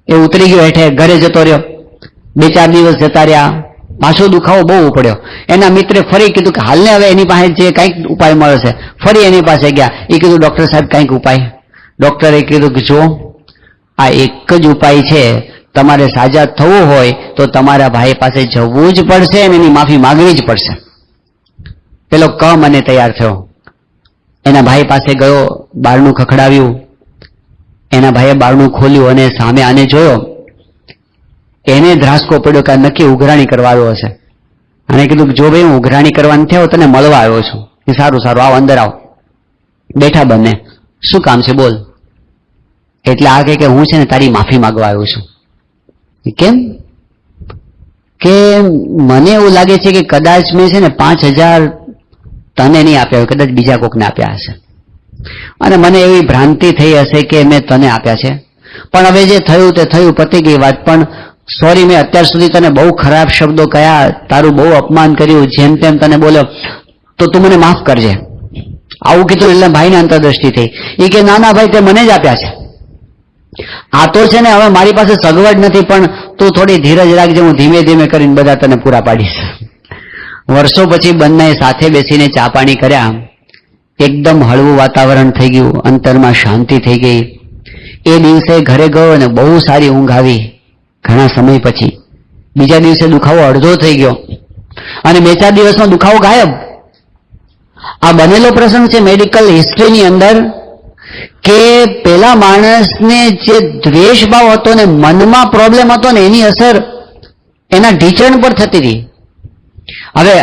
એ ઉતરી ગયો હેઠે, ઘરે જતો રહ્યો. 2-4 દિવસ જતા રહ્યા, પાછો દુખાવો બહુ ઉપડ્યો. એના મિત્રે ફરી કીધું કે હાલને હવે એની પાસે જે કંઈક ઉપાય મળશે. ફરી એની પાસે ગયા. એ કીધું ડોક્ટર સાહેબ કંઈક ઉપાય. ડોક્ટરે કીધું કે જો આ એક જ ઉપાય છે, તમારે સાજા થવું હોય તો તમારા ભાઈ પાસે જવું જ પડશે અને એની માફી માંગવી જ પડશે. પેલો મને તૈયાર થયો, એના ભાઈ પાસે ગયો, બારણું ખખડાવ્યું. એના ભાઈએ બારણું ખોલ્યું અને સામે આને જોયો. એને ધ્રાસકો પડ્યો કે નક્કી ઉઘરાણી કરવા આવ્યો હશે. અને કીધું જો ભાઈ હું ઉઘરાણી કરવાની થયો, તને મળવા આવ્યો છું. કે સારું સારું, આવ અંદર આવ. બેઠા બંને. શું કામ છે બોલ? એટલે આ કે હું છે ને તારી માફી માંગવા આવ્યો છું. કેમ? કે મને એવું લાગે છે કે કદાચ મેં છે ને 5000 તને નહીં આપ્યા હોય, કદાચ બીજા કોકને આપ્યા હશે, અને મને એવી ભ્રાંતિ થઈ હશે કે મેં તને આપ્યા છે. પણ હવે જે થયું તે થયું, પતી ગઈ વાત. પણ સોરી, મેં અત્યાર સુધી તને બહુ ખરાબ શબ્દો કયા, તારું બહુ અપમાન કર્યું, જેમ તેમ તને બોલ્યો, તો તું મને માફ કરજે. આવું કીધું એટલે ભાઈને અંતરદ્રષ્ટિ થઈ. એ કે ના ના ભાઈ, તે મને જ આપ્યા છે. આ તો છે ને હવે મારી પાસે સગવડ નથી, પણ તું થોડી ધીરજ રાખજે, હું ધીમે ધીમે કરીને બધા તને પૂરા પાડીશ. વર્ષો પછી બંને સાથે બેસીને ચા પાણી કર્યા. એકદમ હળવું વાતાવરણ થઈ ગયું, અંતરમાં શાંતિ થઈ ગઈ. એ દિવસે ઘરે ગયો અને બહુ સારી ઊંઘ આવી. ઘણા સમય પછી બીજા દિવસે દુખાવો અડધો થઈ ગયો અને 2-4 દિવસનો દુખાવો ગાયબ. આ બનેલો પ્રસંગ છે મેડિકલ હિસ્ટ્રીની અંદર કે પેલા માણસને જે દ્વેષ ભાવ હતો ને મનમાં પ્રોબ્લેમ હતો ને એની અસર એના ઢીંચણ પર થતી હતી. હવે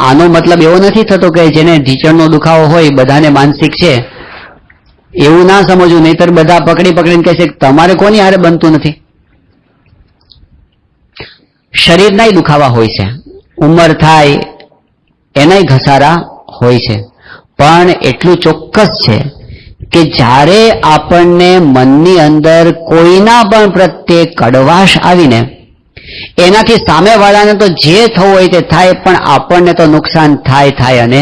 આનો મતલબ એવો નથી થતો કે જેને ઢીંચણનો દુખાવો હોય બધાને માનસિક છે, એવું ના સમજવું, નહીતર બધા પકડીને કહે છે તમારે કોની હારે બનતું નથી. શરીરના દુખાવા હોય છે, ઉંમર થાય એનાય ઘસારા હોય છે, પણ એટલું ચોક્કસ છે કે જ્યારે આપણને મનની અંદર કોઈના પણ પ્રત્યે કડવાશ આવીને એનાથી સામેવાળાને તો જે થવું હોય તે થાય, પણ આપણને તો નુકસાન થાય અને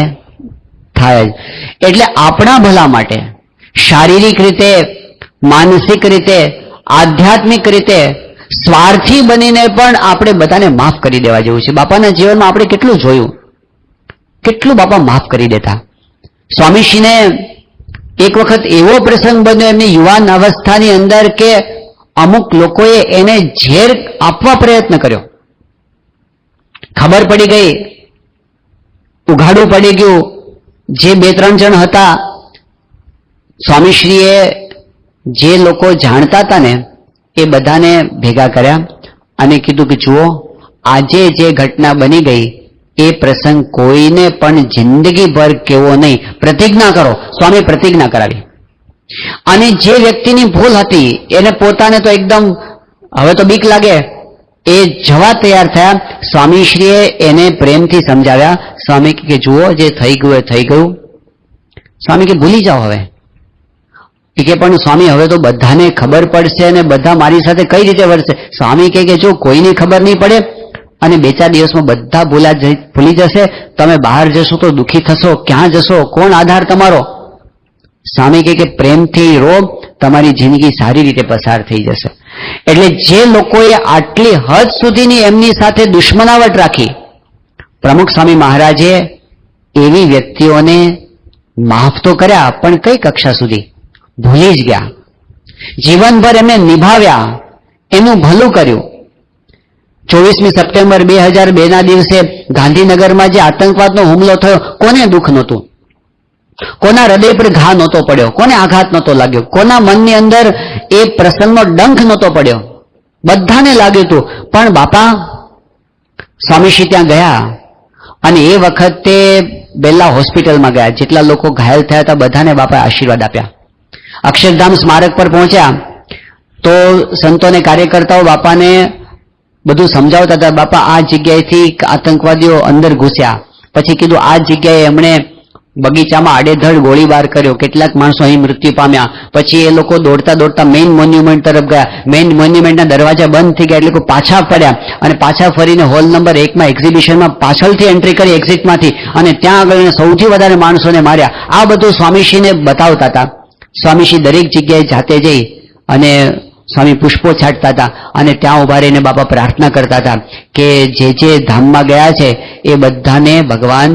થાય જ. એટલે આપણા ભલા માટે શારીરિક રીતે, માનસિક રીતે, આધ્યાત્મિક રીતે સ્વાર્થી બનીને પણ આપણે બધાને માફ કરી દેવા જેવું છે. બાપાના જીવનમાં આપણે કેટલું જોયું, કેટલું બાપા માફ કરી દેતા. સ્વામીશ્રીને એક વખત એવો પ્રસંગ બન્યો એમની યુવાન અવસ્થાની અંદર કે અમુક લોકોએ એને ઝેર આપવા પ્રયત્ન કર્યો. ખબર પડી ગઈ, ઉઘાડું પડી ગયું. જે 2-3 જણ હતા, સ્વામીશ્રીએ જે લોકો જાણતા હતા ને એ બધાને ભેગા કર્યા અને કીધું કે જુઓ, આજે જે ઘટના બની ગઈ એ પ્રસંગ કોઈને પણ જિંદગીભર કેવો નહીં. પ્રતિજ્ઞા કરો. સ્વામી પ્રતિજ્ઞા કરાવી. અને જે વ્યક્તિની ભૂલ હતી એને પોતાને તો એકદમ હવે તો બીક લાગે, એ જવા તૈયાર થયા. સ્વામીશ્રીએ એને પ્રેમથી સમજાવ્યા. સ્વામી કે જુઓ, જે થઈ ગયું એ થઈ ગયું. સ્વામી કે ભૂલી જાઓ હવે. કે પણ સ્વામી હવે તો બધાને ખબર પડશે અને બધા મારી સાથે કઈ રીતે વર્તશે. સ્વામી કે જો કોઈની ખબર નહીં પડે અને 2-4 દિવસમાં બધા ભૂલી જશે, તમે બહાર જશો તો દુઃખી થશો, ક્યાં જશો, કોણ આધાર તમારો. સ્વામી કે પ્રેમથી રહો, તમારી જિંદગી સારી રીતે પસાર થઈ જશે. એટલે જે લોકોએ આટલી હદ સુધીની એમની સાથે દુશ્મનાવટ રાખી, પ્રમુખ સ્વામી મહારાજે એવી વ્યક્તિઓને માફ તો કર્યા, પણ કઈ કક્ષા સુધી ભૂલી જ ગયા. જીવનભર એમને નિભાવ્યા, એનું ભલું કર્યું. 24મી સપ્ટેમ્બર 2002 ના દિવસે ગાંધીનગરમાં જે આતંકવાદનો હુમલો થયો, કોને દુઃખ નહોતું? કોના હૃદય પર ઘા નહોતો પડ્યો? કોને આઘાત નહોતો લાગ્યો? કોના મનની અંદર એ પ્રસંગનો ડંખ નહોતો પડ્યો? બધાને લાગ્યું હતું. પણ બાપા સ્વામીશ્રી ત્યાં ગયા અને એ વખતે બેલા હોસ્પિટલમાં ગયા. જેટલા લોકો ઘાયલ થયા હતા બધાને બાપાએ આશીર્વાદ આપ્યા. અક્ષરધામ સ્મારક પર પહોંચ્યા તો સંતોને, કાર્યકર્તાઓ બાપાને બધું સમજાવતા હતા. બાપા આ જગ્યાએથી આતંકવાદીઓ અંદર ઘૂસ્યા, પછી કીધું આ જગ્યાએ એમણે બગીચામાં આડેધડ ગોળીબાર કર્યો, કેટલાક માણસો અહીં મૃત્યુ પામ્યા. પછી એ લોકો દોડતા મેઇન મોન્યુમેન્ટ તરફ ગયા. મેઇન મોન્યુમેન્ટના દરવાજા બંધ થઈ ગયા એટલે પાછા ફર્યા અને પાછા ફરીને હોલ નંબર 1માં એક્ઝિબિશનમાં પાછળથી એન્ટ્રી કરી એક્ઝિટમાંથી, અને ત્યાં આગળ સૌથી વધારે માણસોને માર્યા. આ બધું સ્વામીશ્રીને બતાવતા હતા. સ્વામીશ્રી દરેક જગ્યાએ જાતે જઈ અને સ્વામી પુષ્પો છાંટતા હતા અને ત્યાં ઉભા રહીને બાપા પ્રાર્થના કરતા હતા કે જે ધામમાં ગયા છે એ બધાને ભગવાન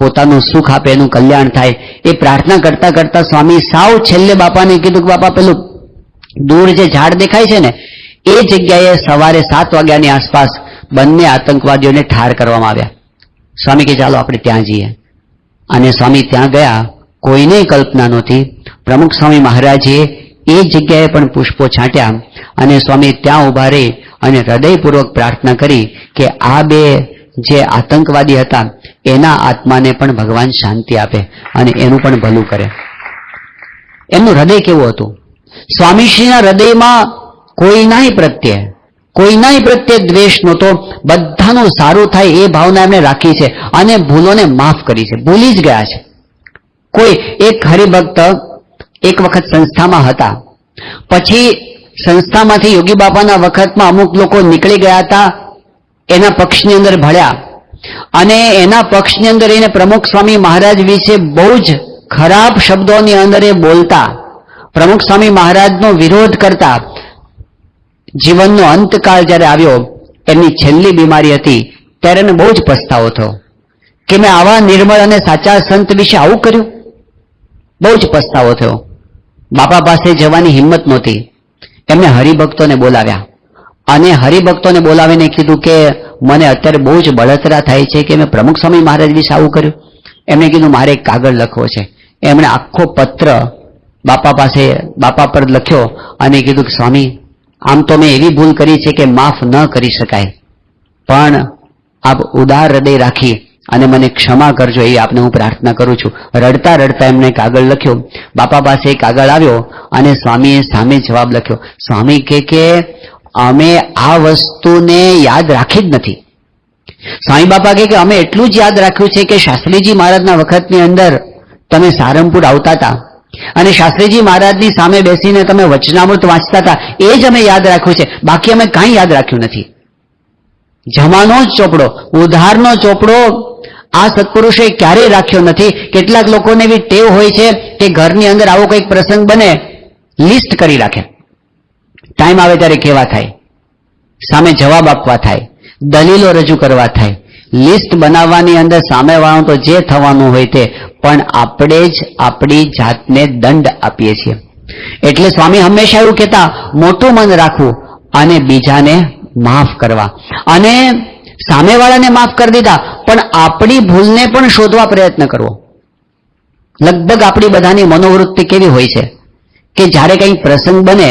પોતાનું સુખ આપે, એનું કલ્યાણ થાય. એ પ્રાર્થના કરતા કરતા સ્વામી સાવ છેલ્લે બાપાને કીધું કે બાપા પેલું દૂર જે ઝાડ દેખાય છે ને એ જગ્યાએ સવારે 7 વાગ્યાની આસપાસ બંને આતંકવાદીઓને ઠાર કરવામાં આવ્યા. સ્વામી કે ચાલો આપણે ત્યાં જઈએ. અને સ્વામી ત્યાં ગયા. કોઈને કલ્પના નહોતી. પ્રમુખ સ્વામી મહારાજે એ જગ્યાએ પણ પુષ્પો છાંટ્યા અને સ્વામી ત્યાં ઉભા રહી અને હૃદયપૂર્વક પ્રાર્થના કરી કે આ 2 જે આતંકવાદી હતા એના આત્માને પણ ભગવાન શાંતિ આપે અને એનું પણ ભલું કરે. એમનું હૃદય કેવું હતું? સ્વામીશ્રીના હૃદયમાં કોઈનાય પ્રત્યે દ્વેષ નહોતો. બધાનું સારું થાય એ ભાવના એમણે રાખી છે અને ભૂલોને માફ કરી છે, ભૂલી જ ગયા છે. કોઈ એક હરિભક્ત એક વખત સંસ્થામાં હતા, પછી સંસ્થામાંથી યોગી બાપાના વખતમાં અમુક લોકો નીકળી ગયા હતા, એના પક્ષની અંદર ભળ્યા અને એના પક્ષની અંદર એને પ્રમુખ સ્વામી મહારાજ વિશે બહુ જ ખરાબ શબ્દોની અંદર એ બોલતા, પ્રમુખ સ્વામી મહારાજનો વિરોધ કરતા. જીવનનો અંતકાળ જ્યારે આવ્યો, એમની છેલ્લી બીમારી હતી, ત્યારે એને બહુ જ પસ્તાવો થયો કે મેં આવા નિર્મળ અને સાચા સંત વિશે આવું કર્યું. બહુ જ પસ્તાવો થયો. બાપા પાસે જવાની હિંમત નહોતી. એમને હરિભક્તોને બોલાવ્યા અને હરિભક્તોને બોલાવીને કીધું કે મને અત્યારે બહુ જ બળતરા થાય છે કે મેં પ્રમુખ સ્વામી મહારાજ વિશે આવું કર્યું. એમણે કીધું મારે એક કાગળ લખવો છે. એમણે આખો પત્ર બાપા પર લખ્યો અને કીધું કે સ્વામી, આમ તો મેં એવી ભૂલ કરી છે કે માફ ન કરી શકાય, પણ આપ ઉદાર હૃદય રાખી અને મને ક્ષમા કરજો એ આપને હું પ્રાર્થના કરું છું. રડતા રડતા એમણે કાગળ લખ્યો. બાપા પાસે કાગળ આવ્યો અને સ્વામીએ સામે જવાબ લખ્યો. સ્વામી કે અમે આ વસ્તુને યાદ રાખી જ નથી. સ્વામી બાપા કે અમે એટલું જ યાદ રાખ્યું છે કે શાસ્ત્રીજી મહારાજના વખતની અંદર તમે સારંગપુર આવતા હતા અને શાસ્ત્રીજી મહારાજની સામે બેસીને તમે વચનામૃત વાંચતા હતા, એ જ અમે યાદ રાખ્યું છે, બાકી અમે કાંઈ યાદ રાખ્યું નથી. જમાનો જ ચોપડો, ઉધારનો ચોપડો આ સત્પુરુષે ક્યારેય રાખ્યો નથી. કેટલાક લોકોને એવી ટેવ હોય છે કે ઘરની અંદર આવો કંઈક પ્રસંગ બને, લિસ્ટ કરી રાખે. ટાઈમ આવે ત્યારે કેવા થાય, સામે જવાબ આપવા થાય, દલીલો રજૂ કરવા થાય. લિસ્ટ બનાવવાની અંદર સામેવાળાનું તો જે થવાનું હોય તે, પણ આપણે જ આપણી જાતને દંડ આપીએ છીએ. એટલે સ્વામી હંમેશા એવું કહેતા, મોટું મન રાખવું અને બીજાને માફ કરવા. અને સામેવાળાને માફ કરી દીધા, પણ આપણી ભૂલને પણ શોધવા પ્રયત્ન કરવો. લગભગ આપણી બધાની મનોવૃત્તિ કેવી હોય છે કે જ્યારે કંઈ પ્રસંગ બને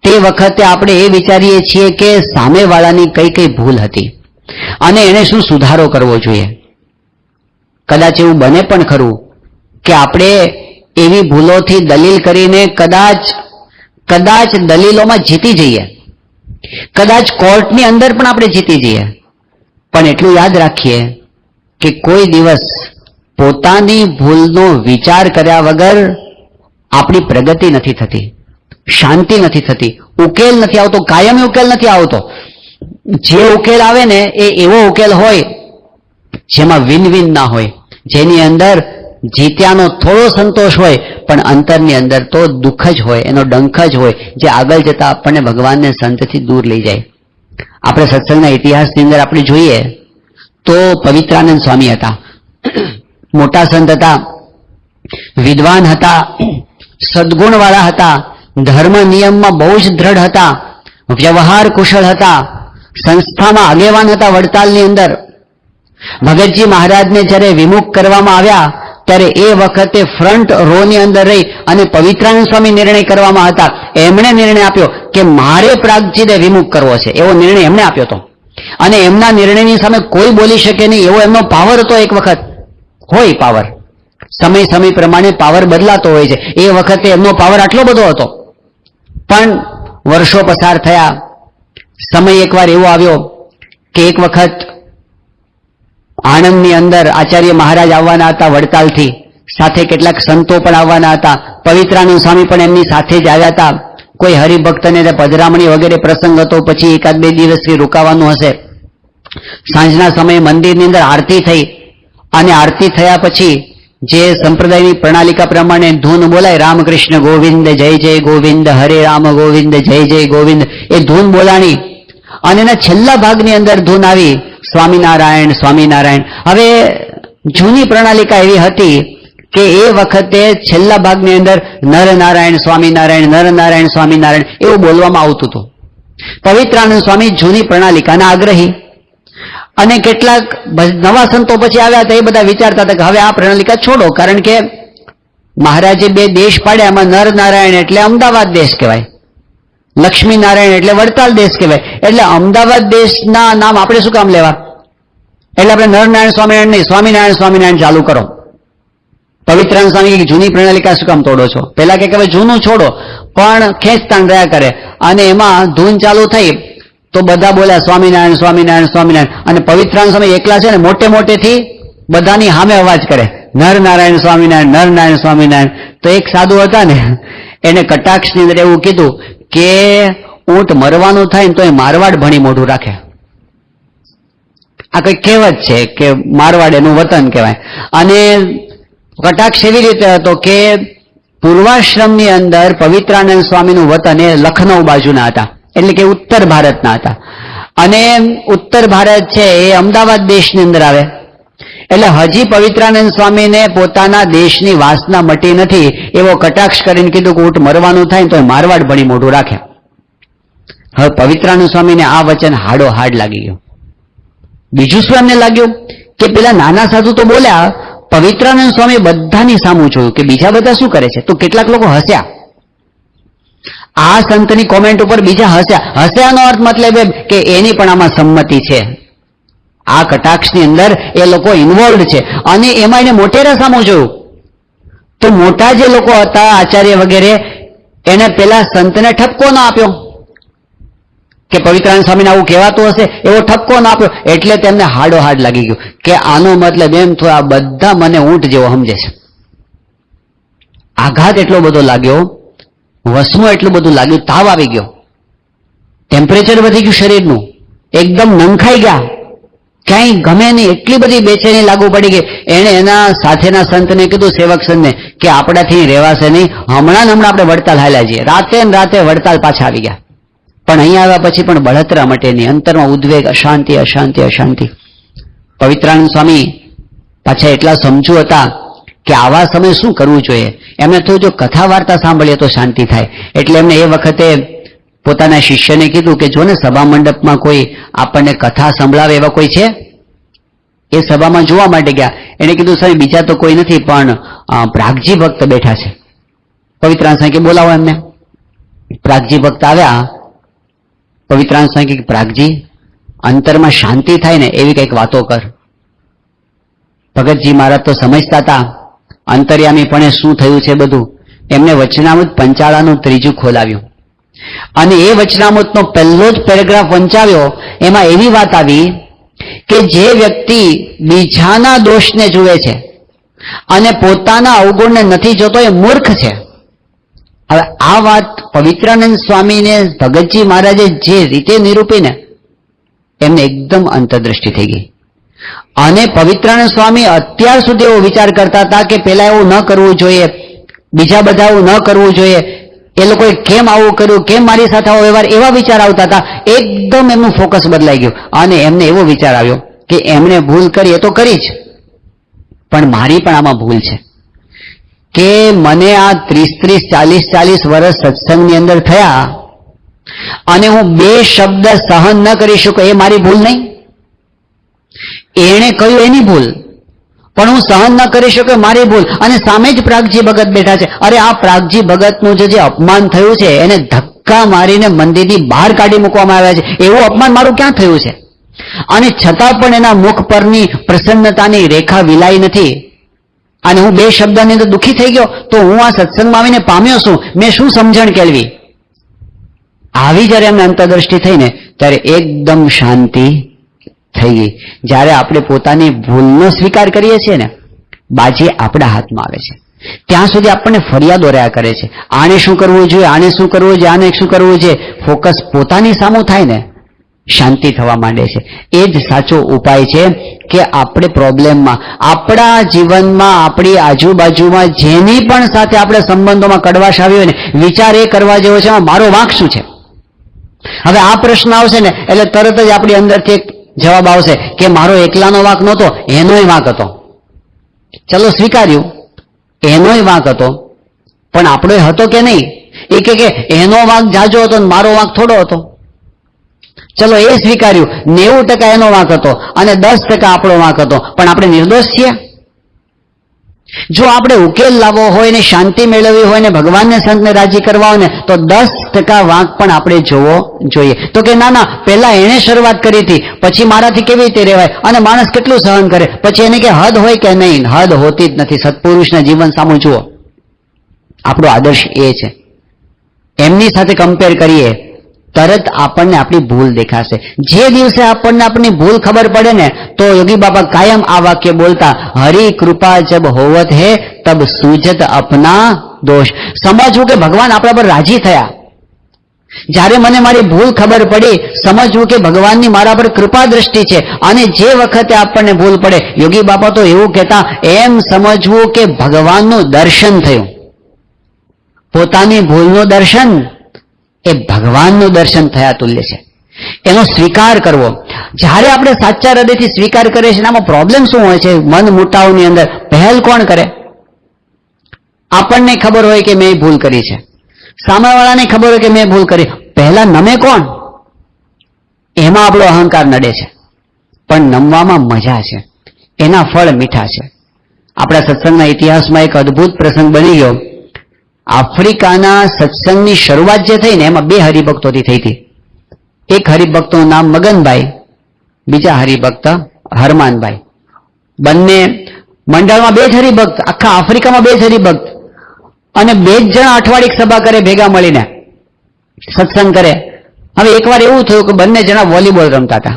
તે વખતે આપણે એ વિચારીએ છીએ કે સામેવાળાની કઈ કઈ ભૂલ હતી અને એને શું સુધારો કરવો જોઈએ. કદાચ એવું બને પણ ખરું કે આપણે એવી ભૂલોથી દલીલ કરીને કદાચ દલીલોમાં જીતી જઈએ, કદાચ કોર્ટની અંદર પણ આપણે જીતી જઈએ, પણ એટલું યાદ રાખીએ કે કોઈ દિવસ પોતાની ભૂલનો વિચાર કર્યા વગર આપણી પ્રગતિ નથી થતી, શાંતિ નથી થતી, ઉકેલ નથી આવતો, કાયમી ઉકેલ નથી આવતો. જે ઉકેલ આવે ને એ એવો ઉકેલ હોય જેમાં વિન વિન ના હોય, જેની અંદર જીત્યાનો થોડો સંતોષ હોય પણ અંતરની અંદર તો દુઃખ જ હોય, એનો ડંખ જ હોય, જે આગળ જતા આપણને ભગવાનને સંતથી દૂર લઈ જાય. આપણે સત્સંગના ઇતિહાસની અંદર આપણે જોઈએ તો પવિત્રાનંદ સ્વામી હતા, મોટા સંત હતા, વિદ્વાન હતા, સદગુણવાળા હતા, ધર્મ નિયમમાં બહુ જ દ્રઢ હતા, વ્યવહાર કુશળ હતા, સંસ્થામાં આગેવાન હતા. વડતાલની અંદર ભગતજી મહારાજને જ્યારે વિમુખ કરવામાં આવ્યા ત્યારે એ વખતે ફ્રન્ટ રો ની અંદર રહી અને પવિત્રાનંદ સ્વામી નિર્ણય કરવામાં હતા. એમણે નિર્ણય આપ્યો કે મારે પ્રાગજીને વિમુખ કરવો છે, એવો નિર્ણય એમણે આપ્યો હતો. અને એમના નિર્ણયની સામે કોઈ બોલી શકે નહીં એવો એમનો પાવર હતો. એક વખત હોય પાવર, સમય પ્રમાણે પાવર બદલાતો હોય છે. એ વખતે એમનો પાવર આટલો બધો હતો. પણ વર્ષો પસાર થયા, સમય એકવાર એવો આવ્યો કે એક વખત આણંદની અંદર આચાર્ય મહારાજ આવવાના હતા વડતાલથી, સાથે કેટલાક સંતો પણ આવવાના હતા. પવિત્રાનંદ સ્વામી પણ એમની સાથે જ આવ્યા હતા. કોઈ હરિભક્તને પધરામણી વગેરે પ્રસંગ હતો, પછી એકાદ બે દિવસથી રોકાવાનું હશે. સાંજના સમયે મંદિરની અંદર આરતી થઈ અને આરતી થયા પછી જે સંપ્રદાયની પ્રણાલિકા પ્રમાણે ધૂન બોલાય, રામકૃષ્ણ ગોવિંદ જય જય ગોવિંદ, હરે રામ ગોવિંદ જય જય ગોવિંદ, એ ધૂન બોલાણી અને એના છેલ્લા ભાગની અંદર ધૂન આવી સ્વામિનારાયણ સ્વામિનારાયણ. હવે જૂની પ્રણાલિકા એવી હતી કે એ વખતે છેલ્લા ભાગની અંદર નરનારાયણ સ્વામિનારાયણ, નરનારાયણ સ્વામિનારાયણ એવું બોલવામાં આવતું હતું. પવિત્રાનંદ સ્વામી જૂની પ્રણાલિકાના આગ્રહી અને કેટલાક નવા સંતો પછી આવ્યા હતા, એ બધા વિચારતા હતા કે હવે આ પ્રણાલિકા છોડો, કારણ કે મહારાજે બે દેશ પાડ્યા, એમાં નરનારાયણ એટલે અમદાવાદ દેશ કહેવાય, લક્ષ્મીનારાયણ એટલે વડતાલ દેશ કહેવાય. એટલે અમદાવાદ દેશના નામ આપણે શું કામ લેવા? એટલે આપણે નરનારાયણ સ્વામિનારાયણ નહીં, સ્વામિનારાયણ સ્વામિનારાયણ ચાલુ કરો. પવિત્રાનંદ સ્વામી જૂની પ્રણાલિકા શું કામ તોડો છો? પેલા કે હવે જૂનું છોડો, પણ ખેંચતાણ રહ્યા કરે અને એમાં ધૂન ચાલુ થઈ તો બધા બોલ્યા સ્વામિનારાયણ સ્વામિનારાયણ સ્વામિનારાયણ. અને પવિત્રાનંદ સ્વામી એકલા છે ને મોટેથી બધાની સામે અવાજ કરે નરનારાયણ સ્વામિનારાયણ, નરનારાયણ સ્વામિનારાયણ. તો એક સાધુ હતા ને, એને કટાક્ષની અંદર એવું કીધું કે ઊંટ મરવાનું થાય ને તો એ મારવાડ ભણી મોઢું રાખે. આ કઈ કહેવત છે કે મારવાડ એનું વતન કહેવાય. અને કટાક્ષ એવી રીતે હતો કે પૂર્વાશ્રમની અંદર પવિત્રાનંદ સ્વામીનું વતન એ લખનૌ બાજુના હતા, એટલે કે ઉત્તર ભારતના હતા. અને ઉત્તર ભારત છે એ અમદાવાદ દેશની અંદર આવે. એટલે હજી પવિત્રાનંદ સ્વામીને પોતાના દેશની વાસના મટી નથી એવો કટાક્ષ કરીને કીધું કે ઊંટ મરવાનું થાય તો મારવાડ ભણી મોઢું રાખે. હવે પવિત્રાનંદ સ્વામીને આ વચન હાડો હાડ લાગી ગયું. બીજું શું એમને લાગ્યું કે પેલા નાના સાધુ તો બોલ્યા, પવિત્રાનંદ સ્વામી બધાની સામું જોયું કે બીજા બધા શું કરે છે, તો કેટલાક લોકો હસ્યા. આ સંતની કોમેન્ટ ઉપર બીજા હસ્યા. હસ્યાનો અર્થ મતલબ કે એની પણ આમાં સંમતિ છે. આ કટાક્ષની અંદર એ લોકો ઇન્વોલ્વ છે અને એમાં એને મોટેરા સામું જોયું. તો મોટા જે લોકો હતા આચાર્ય વગેરે, એને પેલા સંતને ઠપકો ના આપ્યો કે પવિત્રાનંદ સ્વામીને આવું કહેવાતું હશે, એવો ઠપકો ના આપ્યો. એટલે તેમને હાડો હાડ લાગી ગયું કે આનો મતલબ એમ થયો આ બધા મને ઊંટ જેવો સમજે છે. આઘાત એટલો બધો લાગ્યો, વસમો એટલું બધું લાગ્યું, તાવ આવી ગયો, ટેમ્પરેચર વધી ગયું શરીરનું, એકદમ નંખાઈ ગયા, ક્યાંય ગમે નહીં, એટલી બધી બેચેની લાગુ પડી ગઈ. એને એના સાથેના સંતને કીધું, સેવક સંતને, કે આપણાથી રહેવાશે નહીં, હમણાં આપણે વડતાલ હાલ્યા જઈએ. રાતે ને રાતે વડતાલ પાછા આવી ગયા. પણ અહીંયા આવ્યા પછી પણ બળતરા મટે નહીં, અંતરમાં ઉદ્વેગ, અશાંતિ અશાંતિ અશાંતિ. પવિત્રાનંદ સ્વામી પાછા એટલા સમજુ હતા કે આવા સમયે શું કરવું જોઈએ. એમને તો જો કથા વાર્તા સાંભળીએ તો શાંતિ થાય. એટલે એમને એ વખતે પોતાના શિષ્યને કીધું કે જો ને સભા મંડપમાં કોઈ આપણને કથા સંભળાવે એવા કોઈ છે. એ સભામાં જોવા માટે ગયા. એને કીધું સાહેબ બીજા તો કોઈ નથી, પણ પ્રાગજી ભક્ત બેઠા છે. પવિત્રાનંદ સ્વામી કે બોલાવો એમને. પ્રાગજી ભક્ત આવ્યા. પવિત્રાનંદ સ્વામી કે પ્રાગજી, અંતરમાં શાંતિ થાય ને એવી કંઈક વાતો કર. ભગતજી મહારાજ તો સમજતા હતા અંતર્યામીપણે શું થયું છે બધું. એમને વચનામૃત પંચાળાનું ત્રીજું ખોલાવ્યું અને એ વચનામૃતનો પહેલો જ પેરેગ્રાફ વંચાવ્યો. એમાં એવી વાત આવી કે જે વ્યક્તિ બીજાના દોષને જુએ છે અને પોતાના અવગુણને નથી જોતો એ મૂર્ખ છે. હવે આ વાત પવિત્રાનંદ સ્વામીને ભગતજી મહારાજે જે રીતે નિરૂપીને એમને એકદમ અંતર્દ્રષ્ટિ થઈ ગઈ. અને પવિત્રાનંદ સ્વામી અત્યાર સુધી એવો વિચાર કરતા હતા કે પેલા એવું ન કરવું જોઈએ, બીજા બધા એવું ન કરવું જોઈએ, એ લોકોએ કેમ આવું કર્યું, કેમ મારી સાથે આવો વ્યવહાર, એવા વિચાર આવતા હતા. એકદમ એમનું ફોકસ બદલાઈ ગયું અને એમને એવો વિચાર આવ્યો કે એમણે ભૂલ કરી એ તો કરી જ, પણ મારી પણ આમાં ભૂલ છે કે મને આ 30 40 વર્ષ સત્સંગની અંદર થયા અને હું 2 શબ્દ સહન ન કરી શકું, એ મારી ભૂલ નહીં. એણે કહ્યું એની ભૂલ, પણ હું સહન ન કરી શકું મારી ભૂલ. અને સામે જ પ્રાગજી ભગત બેઠા છે. અરે આ પ્રાગજી ભગતનું જે અપમાન થયું છે એને ધક્કા મારીને મંદિરથી બહાર કાઢી મૂકવામાં આવ્યા છે. એવું અપમાન મારું ક્યાં થયું છે? અને છતાં પણ એના મુખ પરની પ્રસન્નતાની રેખા વિલાઈ નથી. અને હું 2 શબ્દની અંદર દુઃખી થઈ ગયો તો હું આ સત્સંગમાં આવીને પામ્યો છું, મેં શું સમજણ કેળવી? આવી જયારે એમને અંતર્દ્રષ્ટિ થઈ ને ત્યારે એકદમ શાંતિ થઈ ગઈ. જ્યારે આપણે પોતાની ભૂલનો સ્વીકાર કરીએ છીએ ને, બાજી આપણા હાથમાં આવે છે. ત્યાં સુધી આપણને ફરિયાદો રહ્યા કરે છે, આને શું કરવું જોઈએ, આને શું કરવું જોઈએ, આને શું કરવું જોઈએ. ફોકસ પોતાની સામું થાય ને, શાંતિ થવા માંડે છે. એ જ સાચો ઉપાય છે કે આપણે પ્રોબ્લેમમાં, આપણા જીવનમાં, આપણી આજુબાજુમાં જેની પણ સાથે આપણે સંબંધોમાં કડવાશ આવી હોય ને, વિચાર એ કરવા જેવો છે મારો વાંક શું છે. હવે આ પ્રશ્ન આવશે ને એટલે તરત જ આપણી અંદરથી એક જવાબ આવશે કે મારો એકલાનો વાંક નહોતો, એનોય વાંક હતો. ચલો સ્વીકાર્યું, એનોય વાંક હતો, પણ આપણો હતો કે નહીં? એ કે એનો વાંક જાજો હતો ને મારો વાંક થોડો હતો. ચલો એ સ્વીકાર્યું, 90% એનો વાંક હતો અને 10% આપણો વાંક હતો, પણ આપણે નિર્દોષ છીએ. જો આપણે ઉકેલ લાવવો હોય ને શાંતિ મેળવવી હોય ને ભગવાનને સંતને રાજી કરવા હોય ને તો 10% વાંક પણ આપણે જોવો જોઈએ. તો કે ના પહેલા એને શરૂઆત કરી હતી, પછી મારાથી કેવી રીતે રહેવાય, અને માણસ કેટલું સહન કરે, પછી એને કે હદ હોય કે નહીં, હદ હોતી જ નથી. સત્પુરુષના જીવન સામે જુઓ, આપણો આદર્શ એ છે. એમની સાથે કમ્પેર કરીએ તરત આપણને આપણી ભૂલ દેખાશે. જે દિવસે આપણને આપણી ભૂલ ખબર પડે ને તો યોગી બાબા કાયમ આ વાક્ય બોલતા, હરી કૃપા જબ હોવત હે તબ સૂજત અપના દોષ. સમજવું કે ભગવાન આપણા પર રાજી થયા. જ્યારે મને મારી ભૂલ ખબર પડી, સમજવું કે ભગવાનની મારા પર કૃપા દ્રષ્ટિ છે. અને જે વખતે આપણને ભૂલ પડે, યોગી બાપા તો એવું કહેતા, એમ સમજવું કે ભગવાનનું દર્શન થયું. પોતાની ભૂલનું દર્શન એ ભગવાનનું દર્શન થયા તુલ્ય છે. એનો સ્વીકાર કરવો. જ્યારે આપણે સાચા હૃદયથી સ્વીકાર કરીએ છીએ, આમાં પ્રોબ્લેમ શું હોય છે? મન મુટાવની અંદર પહેલ કોણ કરે? આપણને ખબર હોય કે મેં ભૂલ કરી છે, સામેવાળાને ખબર હોય કે મેં ભૂલ કરી, પહેલા નમે કોણ? એમાં આપણો અહંકાર નડે છે. પણ નમવામાં મજા છે, એના ફળ મીઠા છે. આપણા સત્સંગના ઇતિહાસમાં એક અદભુત પ્રસંગ બની ગયો. આફ્રિકાના સત્સંગની શરૂઆત જે થઈ ને એમાં 2 હરિભક્તોથી થઈ હતી. એક હરિભક્તનું નામ મગનભાઈ, બીજા હરિભક્ત હરમાનભાઈ. બંને મંડળમાં 2 જ હરિભક્ત, આખા આફ્રિકામાં 2 જ હરિભક્ત, અને 2 જ જણા અઠવાડિક સભા કરે, ભેગા મળીને સત્સંગ કરે. હવે એકવાર એવું થયું કે બંને જણા વોલીબોલ રમતા હતા,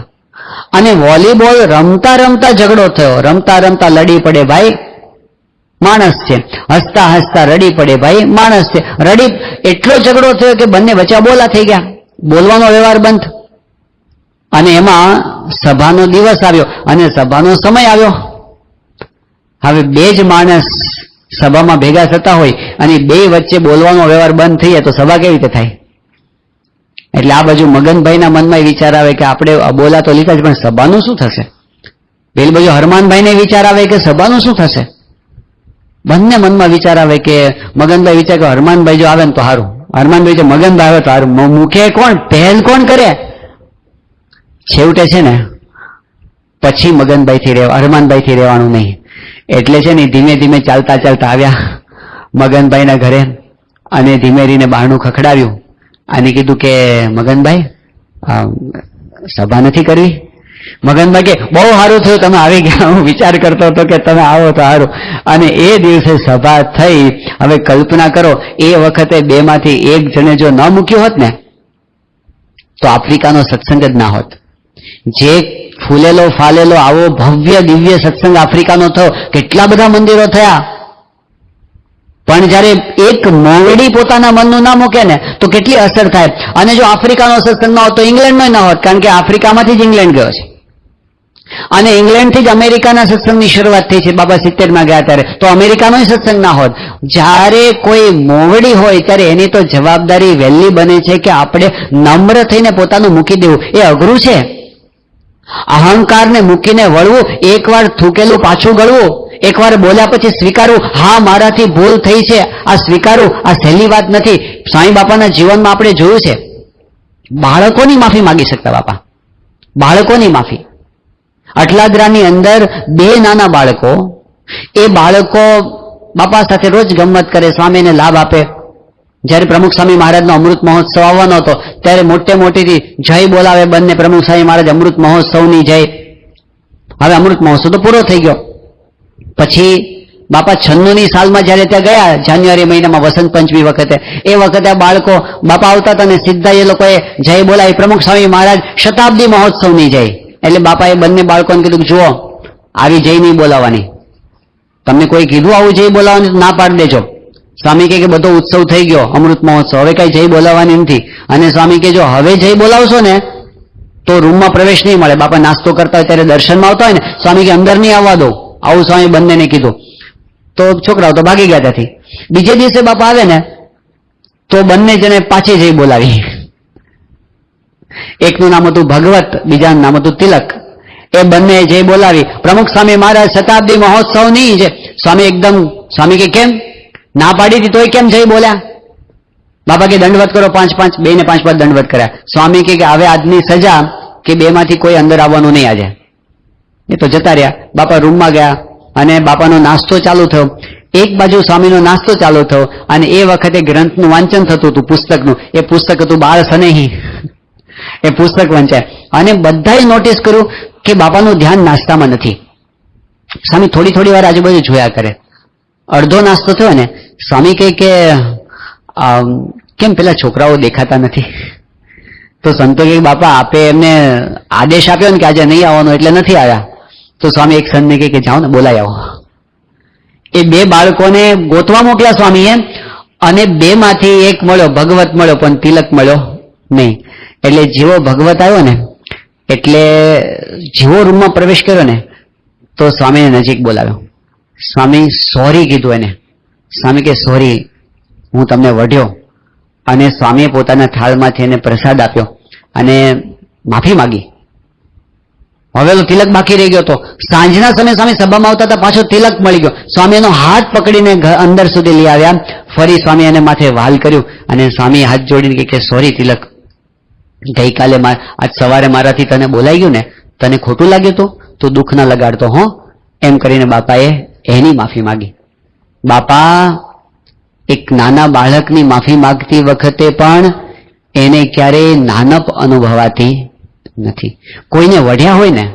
અને વોલીબોલ રમતા રમતા ઝઘડો થયો. રમતા રમતા લડી પડે ભાઈ, માણસ છે. હસતા હસતા રડી પડે ભાઈ, માણસ છે. રડી એટલો ઝઘડો થયો કે બંને વચ્ચે બોલા થઈ ગયા, બોલવાનો વ્યવહાર બંધ. અને એમાં સભાનો દિવસ આવ્યો અને સભાનો સમય આવ્યો. હવે 2 જ માણસ સભામાં ભેગા થતા હોય અને 2 વચ્ચે બોલવાનો વ્યવહાર બંધ થઈ જાય તો સભા કેવી રીતે થાય? એટલે આ બાજુ મગનભાઈના મનમાં વિચાર આવે કે આપણે બોલા તો લીધા જ, પણ સભાનું શું થશે? પેલી બાજુ હરમાનભાઈને વિચાર આવે કે સભાનું શું થશે? બંને મનમાં વિચાર આવે કે મગનભાઈ વિચાર કે હરમાનભાઈ જો આવે ને તો સારું, હરમાનભાઈ જો મગનભાઈ આવે તો સારું. મુખે કોણ, પહેલ કોણ કરે? છેવટે છે ને પછી મગનભાઈથી હરમાનભાઈથી રહેવાનું નહીં. એટલે છે ને ધીમે ધીમે ચાલતા ચાલતા આવ્યા મગનભાઈના ઘરે, અને ધીમે ધીમે બહારનું ખખડાવ્યું અને કીધું કે મગનભાઈ સભા નથી કરવી? મગનભાઈ કે બહુ સારું થયું તમે આવી ગયા, હું વિચાર કરતો હતો કે તમે આવો તો સારું. અને એ દિવસે સભા થઈ. હવે કલ્પના કરો, એ વખતે 2 માંથી 1 જણે જો ન મૂક્યું હોત ને તો આફ્રિકાનો સત્સંગ જ ના હોત. જે ફૂલેલો ફાલેલો આવો ભવ્ય દિવ્ય સત્સંગ આફ્રિકાનો થયો, કેટલા બધા મંદિરો થયા, પણ જયારે એક મોવડી પોતાના મનનું ના મૂકે ને તો કેટલી અસર થાય. અને જો આફ્રિકાનો સત્સંગ ના હોત તો ઇંગ્લેન્ડનો ના હોત, કારણ કે આફ્રિકામાંથી જ ઇંગ્લેન્ડ ગયો છે, અને ઇંગ્લેન્ડથી જ અમેરિકાના સત્સંગની શરૂઆત થઈ છે. બાબા 70 માં ગયા ત્યારે તો અમેરિકાનો સત્સંગ ના હોત. જ્યારે કોઈ મોવડી હોય ત્યારે એની તો જવાબદારી વહેલી બને છે કે આપણે નમ્ર થઈને પોતાનું મૂકી દેવું. એ અઘરું છે. અહંકારને મૂકીને વળવું, એકવાર થૂકેલું પાછું ગળવું, એકવાર બોલ્યા પછી સ્વીકારવું, હા મારાથી ભૂલ થઈ છે, આ સ્વીકારવું, આ સહેલી વાત નથી. સ્વામી બાપાના જીવનમાં આપણે જોયું છે, બાળકોની માફી માંગી શકતા બાપા, બાળકોની માફી. અટલાદરાની અંદર 2 નાના બાળકો, એ બાળકો બાપા સાથે રોજ ગમત કરે, સ્વામીને લાભ આપે. જયારે પ્રમુખ સ્વામી મહારાજનો અમૃત મહોત્સવ આવવાનો હતો ત્યારે મોટે મોટીથી જય બોલાવે બંને. પ્રમુખ સ્વામી મહારાજ અમૃત મહોત્સવની જય. હવે અમૃત મહોત્સવ તો પૂરો થઈ ગયો. પછી બાપા 96ની સાલમાં જયારે ત્યાં ગયા, જાન્યુઆરી મહિનામાં વસંત પંચમી વખતે, એ વખતે બાળકો બાપા આવતા હતા અને સીધા એ લોકોએ જય બોલાવી, પ્રમુખ સ્વામી મહારાજ શતાબ્દી મહોત્સવની જય. એટલે બાપાએ બંને બાળકોને કીધું, જુઓ આવી જય નહીં બોલાવાની, તમને કોઈ કીધું આવું જય બોલાવવાની ના પાડી દેજો. સ્વામી કે બધો ઉત્સવ થઈ ગયો, અમૃત મહોત્સવ, હવે કઈ જય બોલાવવાની નથી. અને સ્વામી કે જો હવે જય બોલાવશો ને તો રૂમમાં પ્રવેશ નહીં મળે. બાપા નાસ્તો કરતા હોય ત્યારે દર્શનમાં આવતા હોય ને, સ્વામી કે અંદર નહીં આવવા દો, આવું સ્વામી બંનેને કીધું. તો છોકરાઓ તો ભાગી ગયા ત્યાંથી. બીજે દિવસે બાપા આવે ને તો બંને જણે પાછી જઈ બોલાવી. એકનું નામ હતું ભગવત, બીજાનું નામ હતું તિલક. એ બંને જઈ બોલાવી. પ્રમુખ સ્વામી મહારાજ શતાબ્દી મહોત્સવની છે. સ્વામી એકદમ, સ્વામી કે કેમ ના પાડી હતી તોય કેમ જઈ બોલ્યા? બાપા કે દંડવત કરો 5-5, 2 ને 5 દંડવત કર્યા. સ્વામી કે હવે આજની સજા કે 2 માંથી કોઈ અંદર આવવાનું નહીં આજે. એ તો જતા રહ્યા. બાપા રૂમમાં ગયા અને બાપાનો નાસ્તો ચાલુ થયો. એક બાજુ સ્વામીનો નાસ્તો ચાલુ થયો અને એ વખતે ગ્રંથનું વાંચન થતું હતું, પુસ્તકનું. એ પુસ્તક હતું બાળ સનેહી. એ પુસ્તક વંચાય અને બધાએ નોટિસ કર્યું કે બાપાનું ધ્યાન નાસ્તામાં નથી. સ્વામી થોડી થોડી વાર આજુબાજુ જોયા કરે. અડધો નાસ્તો થયો ને, સ્વામી કહે કે કેમ પેલા છોકરાઓ દેખાતા નથી? તો સંતો કહે બાપા આપે એમને આદેશ આપ્યો ને કે આજે નહીં આવવાનો એટલે નથી આવ્યા. તો સ્વામી એક સંતને કહે કે જાઓ ને બોલાઈ આવો. એ 2 બાળકોને ગોતવા મોકલ્યા સ્વામીએ અને 2 માંથી એક મળ્યો, ભગવત મળ્યો, પણ તિલક મળ્યો નહીં. એટલે જેવો ભગવત આવ્યો ને એટલે જેવો રૂમમાં પ્રવેશ કર્યો ને તો સ્વામીને નજીક બોલાવ્યો. સ્વામી સોરી કીધું એને. સ્વામી કે સોરી, હું તમને વઢ્યો. અને સ્વામીએ પોતાના થાળમાંથી એને પ્રસાદ આપ્યો અને માફી માગી. હવે તો તિલક બાકી રહી ગયો હતો. સાંજના સમયે સ્વામી સભામાં આવતા હતા, પાછો તિલક મળી ગયો. સ્વામી એનો હાથ પકડીને અંદર સુધી લઈ આવ્યા. ફરી સ્વામી એને માથે વાલ કર્યું અને સ્વામી હાથ જોડીને કહે કે સોરી તિલક, ગઈકાલે આજ સવારે મારાથી તને બોલાઈ ગયું ને, તને ખોટું લાગ્યું હતું, તું દુઃખ ના લગાડતો હો. એમ કરીને બાપાએ એની માફી માગી. બાપા એક નાના બાળકની માફી માગતી વખતે પણ એને ક્યારેય નાનપ અનુભવાતી નથી. કોઈને વઢ્યા હોય ને,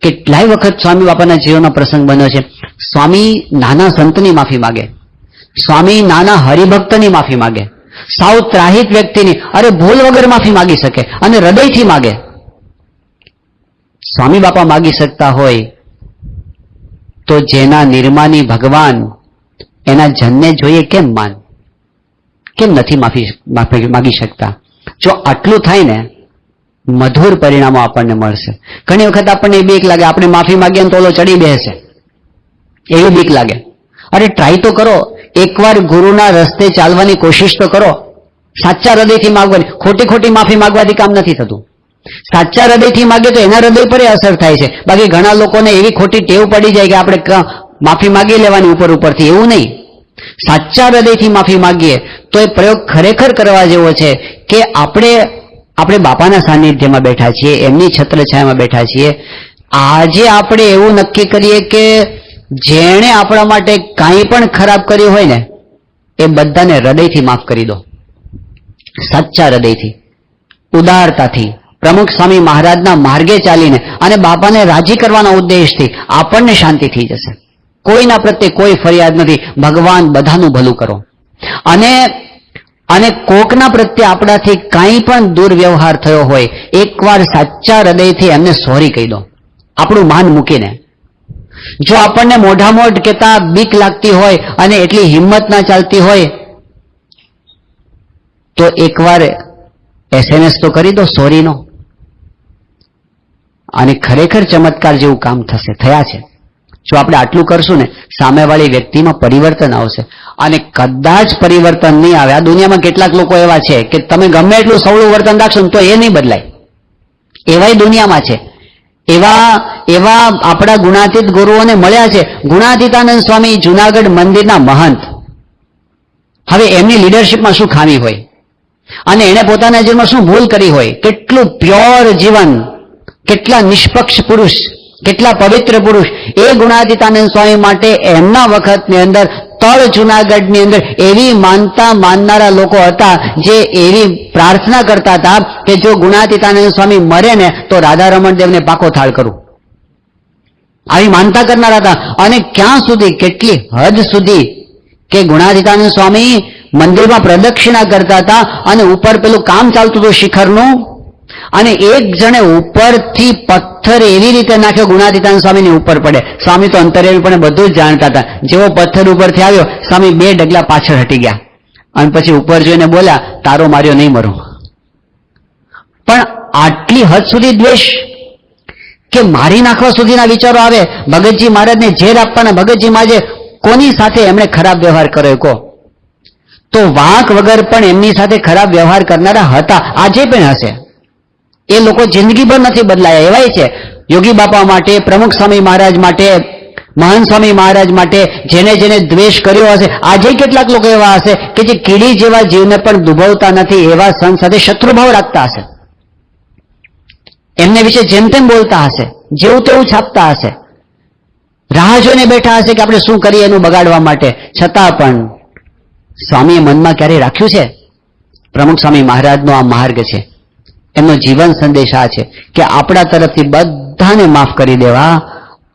કેટલાય વખત સ્વામી બાપાના જીવનનો પ્રસંગ બન્યો છે. સ્વામી નાના સંતની માફી માગે, સ્વામી નાના હરિભક્તની માફી માગે, સાવ ત્રાહિત વ્યક્તિની અરે ભૂલ વગર માફી માગી શકે અને હૃદયથી માગે. સ્વામી બાપા માગી શકતા હોય તો જેના નિર્માની ભગવાન એના જનને જોઈએ કેમ નથી માગી શકતા? જો આટલું થાય ને, મધુર પરિણામો આપણને મળશે. ઘણી વખત આપણને બીક લાગે, આપણે માફી માગીએ ને તો ઓલો ચડી બેસે, એવી બીક લાગે. અરે ટ્રાય તો કરો, એકવાર ગુરુના રસ્તે ચાલવાની કોશિશ તો કરો. સાચા હૃદયથી માગવાની, ખોટી માફી માગવાથી કામ નથી થતું. સાચા હૃદયથી માગે તો એના હૃદય પર અસર થાય છે. બાકી ઘણા લોકોને એવી ખોટી ટેવ પડી જાય કે આપણે માફી માગી લેવાની ઉપરથી. એવું નહીં. સાચા હૃદયથી માફી માગીએ તો એ પ્રયોગ ખરેખર કરવા જેવો છે કે આપણે બાપાના સાનિધ્યમાં બેઠા છીએ, એમની છત્રછાયામાં બેઠા છીએ. આજે આપણે એવું નક્કી કરીએ કે જેણે આપણા માટે કાંઈ પણ ખરાબ કર્યું હોય ને, એ બધાને હૃદયથી માફ કરી દો. સાચા હૃદયથી, ઉદારતાથી, પ્રમુખ સ્વામી મહારાજના માર્ગે ચાલીને અને બાપાને રાજી કરવાના ઉદ્દેશથી આપણને શાંતિ થઈ જશે. કોઈના પ્રત્યે કોઈ ફરિયાદ નથી. ભગવાન બધાનું ભલું કરો. અને કોકના પ્રત્યે આપણાથી કાંઈ પણ દુર્વ્યવહાર થયો હોય, એકવાર સાચા હૃદયથી એમને સોરી કહી દો, આપણું માન મૂકીને. જો આપણને મોઢામોઢ કહેતા બીક લાગતી હોય અને એટલી હિંમત ના ચાલતી હોય તો એકવાર SMS તો કરી દો સોરીનો, અને ખરેખર ચમત્કાર જેવું કામ થયા છે. જો આપણે આટલું કરશું ને, સામેવાળી વ્યક્તિમાં પરિવર્તન આવશે. અને કદાચ પરિવર્તન નહીં આવે, આ દુનિયામાં કેટલાક લોકો એવા છે કે તમે ગમે એટલું સવળું વર્તન રાખશો ને તો એ નહીં બદલાય. એવાય દુનિયામાં છે. એવા આપણા ગુણાતીત ગુરુઓને મળ્યા છે. ગુણાતીતાનંદ સ્વામી જુનાગઢ મંદિરના મહંત. હવે એમની લીડરશીપમાં શું ખામી હોય અને એને પોતાના જીવનમાં શું ભૂલ કરી હોય, કેટલું પ્યોર જીવન, કેટલા નિષ્પક્ષ પુરુષ, કેટલા પવિત્ર પુરુષ. એ ગુણાતીતાનંદ સ્વામી માટે એમના વખતની અંદર તળ જુનાગઢની અંદર એવી માનતા માનનારા લોકો હતા જે એવી પ્રાર્થના કરતા હતા કે જો ગુણાતીતાનંદ સ્વામી મરે ને તો રાધારમણ દેવને પાકો થાળ કરું. આવી માનતા કરનારા હતા. અને ક્યાં સુધી, કેટલી હદ સુધી કે ગુણાતીતાનંદ સ્વામી મંદિરમાં પ્રદક્ષિણા કરતા હતા અને ઉપર પેલું કામ ચાલતું હતું શિખરનું, અને એક જણે ઉપરથી પથ્થર એવી રીતે નાખ્યો ગુણાતીતાનંદ સ્વામીની ઉપર પડે. સ્વામી તો અંતરેલ પણ બધું જ જાણતા હતા. જેવો પથ્થર ઉપરથી આવ્યો, સ્વામી 2 ડગલા પાછળ હટી ગયા અને પછી ઉપર જોઈને બોલ્યા, તારો માર્યો નહીં મરું. પણ આટલી હદ સુધી દ્વેષ કે મારી નાખવા સુધીના વિચારો આવે. ભગતજી મહારાજને ઝેર આપવાના, ભગતજી મહારાજે કોની સાથે એમણે ખરાબ વ્યવહાર કર્યો કહો? તો વાંક વગર પણ એમની સાથે ખરાબ વ્યવહાર કરનારા હતા, આજે પણ હશે. એ લોકો જિંદગીભર નથી બદલાયા, એવાય છે. યોગી બાપા માટે, પ્રમુખ સ્વામી મહારાજ માટે, મહાન સ્વામી મહારાજ માટે જેને દ્વેષ કર્યો હશે, આજે કેટલાક લોકો એવા હશે કે જે કીડી જેવા જીવને પણ દુભવતા નથી, એવા સંત સાથે શત્રુભાવ રાખતા હશે, એમને વિશે જેમ તેમ બોલતા હશે, જેવું તેવું છાપતા હશે, રાહ જોઈને બેઠા હશે કે આપણે શું કરીએ એનું બગાડવા માટે. છતાં પણ સ્વામીએ મનમાં ક્યારેય રાખ્યું છે? પ્રમુખ સ્વામી મહારાજનો આ માર્ગ છે, એમનો જીવન સંદેશ આ છે કે આપણા તરફથી બધાને માફ કરી દેવા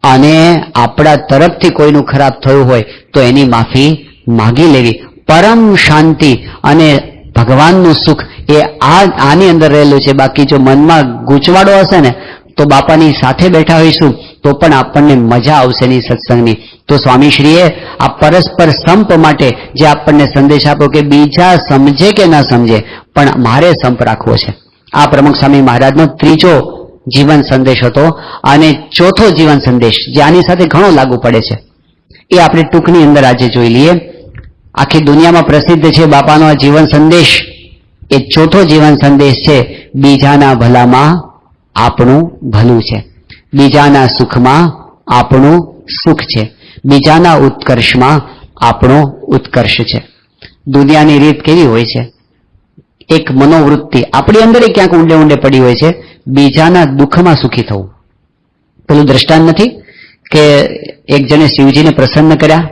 અને આપણા તરફથી કોઈનું ખરાબ થયું હોય તો એની માફી માગી લેવી. પરમ શાંતિ અને ભગવાનનું સુખ એ આની અંદર રહેલું છે. બાકી જો મનમાં ગૂંચવાડો હશે ને તો બાપાની સાથે બેઠા હોઈશું તો પણ આપણને મજા આવશે નહીં સત્સંગની. તો સ્વામીશ્રીએ આ પરસ્પર સંપ માટે જે આપણને સંદેશ આપ્યો કે બીજા સમજે કે ના સમજે પણ મારે સંપ રાખવો છે. આ પ્રમુખ સ્વામી મહારાજનો ત્રીજો જીવન સંદેશ હતો. અને ચોથો જીવન સંદેશ જે આની સાથે ઘણો લાગુ પડે છે એ આપણે ટૂંકની અંદર આજે જોઈ લઈએ. આખી દુનિયામાં પ્રસિદ્ધ છે બાપાનો આ જીવન સંદેશ. એ ચોથો જીવન સંદેશ છે, બીજાના ભલામાં આપણું ભલું છે, બીજાના સુખમાં આપણું સુખ છે, બીજાના ઉત્કર્ષમાં આપણો ઉત્કર્ષ છે. દુનિયાની રીત કેવી હોય છે? એક મનોવૃત્તિ આપણી અંદર ક્યાંક ઊંડે ઊંડે પડી હોય છે, બીજાના દુઃખમાં સુખી થવું. પેલું દ્રષ્ટાંત નથી કે એક જણે શિવજીને પ્રસન્ન કર્યા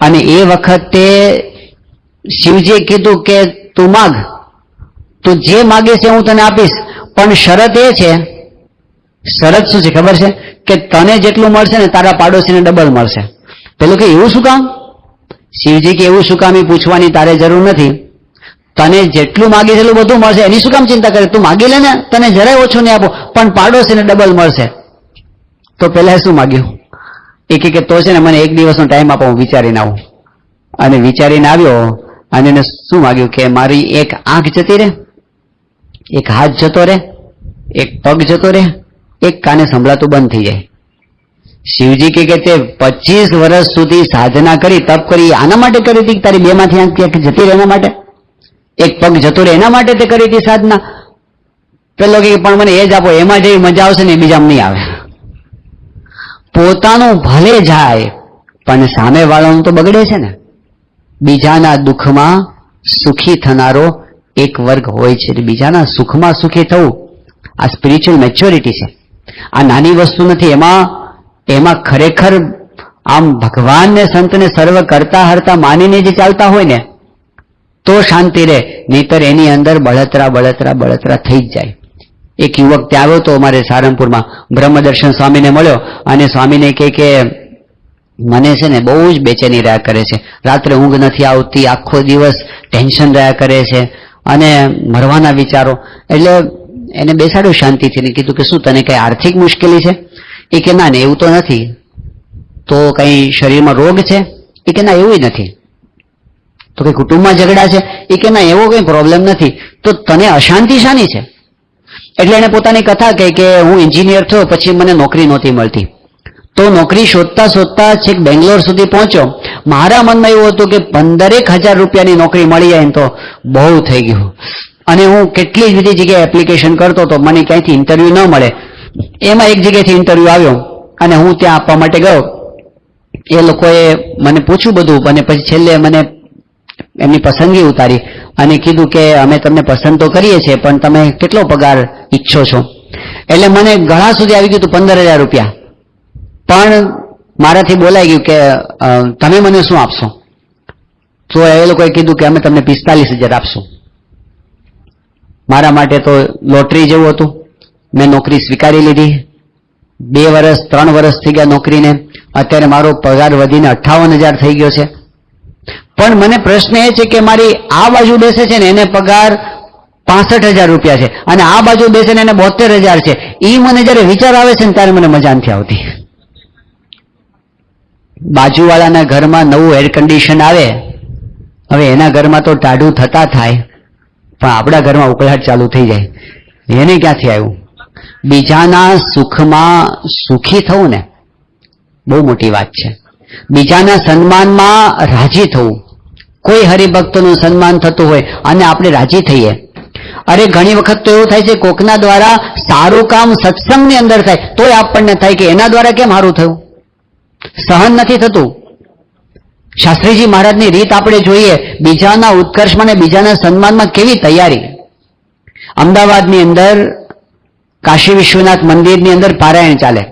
અને એ વખતે શિવજીએ કીધું કે તું માગ, તું જે માગે છે હું તને આપીશ, પણ શરત એ છે. શરત શું છે ખબર છે? કે તને જેટલું મળશે ને તારા પાડોશીને ડબલ મળશે. પેલું કે એવું શું કામ? શિવજી કે એવું શું કામ એ પૂછવાની તારે જરૂર નથી. તને જેટલું માગી એટલું બધું મળશે, એની શું કામ ચિંતા કરે? તું માગી લે ને, તને જરાય ઓછું નહીં આપો, પણ પાડોશીને ડબલ મળશે. તો પેલા શું માગ્યું? એ કે તો છે ને મને એક દિવસનો ટાઈમ આપો, હું વિચારીને આવું. અને વિચારીને આવ્યો અને એને શું માગ્યું કે મારી એક આંખ જતી રહે, એક હાથ જતો રહે, એક પગ જતો રહે, એક કાને સંભળાતું બંધ થઈ જાય. શિવજી કે તે 25 વર્ષ સુધી સાધના કરી, તપ કરી, આના માટે કરી હતી? તારી બે માંથી આંખ જતી રહે એના માટે? એક પગ જતો રહે એના માટે તે કરી હતી સાધના? પેલો કે પણ મને એ જ આપો, એમાં જેવી મજા આવશે ને બીજામાં નહીં આવે. પોતાનું ભલે જાય પણ સામે વાળાનું તો બગડે છે ને. બીજાના દુઃખમાં સુખી થનારો એક વર્ગ હોય છે, બીજાના સુખમાં સુખી થવું આ સ્પિરિચ્યુઅલ મેચ્યોરિટી છે. આ નાની વસ્તુ નથી. એમાં ખરેખર આમ ભગવાનને સંતને સર્વ કરતા હરતા માનીને જે ચાલતા હોય ને તો શાંતિ રહે, નહીતર એની અંદર બળતરા બળતરા બળતરા થઈ જ જાય. એક યુવક ત્યાં આવ્યો તો અમારે સારંગપુરમાં, બ્રહ્મદર્શન સ્વામીને મળ્યો અને સ્વામીને કહે કે મને છે ને બહુ જ બેચેની રહ્યા કરે છે, રાત્રે ઊંઘ નથી આવતી, આખો દિવસ ટેન્શન રહ્યા કરે છે અને મરવાના વિચારો. એટલે એને બેસાડ્યો શાંતિથી ને કીધું કે શું તને કઈ આર્થિક મુશ્કેલી છે? એ કે ના ને એવું તો નથી. તો કઈ શરીરમાં રોગ છે? એ કે ના એવું નથી. તો કઈ કુટુંબમાં ઝઘડા છે? એ કે ના એવો કઈ પ્રોબ્લેમ નથી. તો તને અશાંતિ શાની છે? એટલે એને પોતાની કથા કહી કે હું એન્જિનિયર થયો, પછી મને નોકરી નહોતી મળતી, તો નોકરી શોધતા શોધતા છેક બેંગ્લોર સુધી પહોંચ્યો. મારા મનમાં એવું હતું કે 15,000 રૂપિયાની નોકરી મળી જાય તો બહુ થઈ ગયું. અને હું કેટલી બધી જગ્યાએ એપ્લિકેશન કરતો તો મને ક્યાંયથી ઇન્ટરવ્યુ ન મળે. એમાં એક જગ્યાએથી ઇન્ટરવ્યુ આવ્યો અને હું ત્યાં આપવા માટે ગયો. એ લોકોએ મને પૂછ્યું બધું અને પછી છેલ્લે મને એમની પસંદગી ઉતારી અને કીધું કે અમે તમને પસંદ તો કરીએ છીએ પણ તમે કેટલો પગાર ઈચ્છો છો? એટલે મને ગળા સુધી આવી ગયું હતું 15,000 રૂપિયા. પણ મારાથી બોલાઈ ગયું કે તમે મને શું આપશો? તો એ લોકોએ કીધું કે અમે તમને 45,000 આપશું. મારા માટે તો લોટરી જેવું હતું. મેં નોકરી સ્વીકારી લીધી. 2 વર્ષ 3 વર્ષ થઈ ગયા નોકરીને. અત્યારે મારો પગાર વધીને 58,000 થઈ ગયો છે. પણ મને પ્રશ્ન એ છે કે મારી આ બાજુ બેસે છે ને એને પગાર 65,000 રૂપિયા છે અને આ બાજુ બેસે ને એને 72,000 છે. એ મને જયારે વિચાર આવે છે ને ત્યારે મને મજા નથી આવતી. બાજુવાળાના ઘરમાં નવું એર કન્ડિશન આવે, હવે એના ઘરમાં તો ટાઢું થતા થાય પણ આપણા ઘરમાં ઉકળાટ ચાલુ થઈ જાય. એને ક્યાંથી આવ્યું? બીજાના સુખમાં સુખી થવું ને બહુ મોટી વાત છે. બીજાના સન્માનમાં રાજી થવું. કોઈ હરિભક્તોનું સન્માન થતું હોય અને આપણે રાજી થઈએ. અરે ઘણી વખત તો એવું થાય છે કોકના દ્વારા સારું કામ સત્સંગની અંદર થાય તોય આપણને થાય કે એના દ્વારા કેમ સારું થયું, સહન નથી થતું. શાસ્ત્રીજી મહારાજની રીત આપણે જોઈએ, બીજાના ઉત્કર્ષમાં ને બીજાના સન્માનમાં કેવી તૈયારી. અમદાવાદની અંદર કાશી વિશ્વનાથ મંદિરની અંદર પારાયણ ચાલે.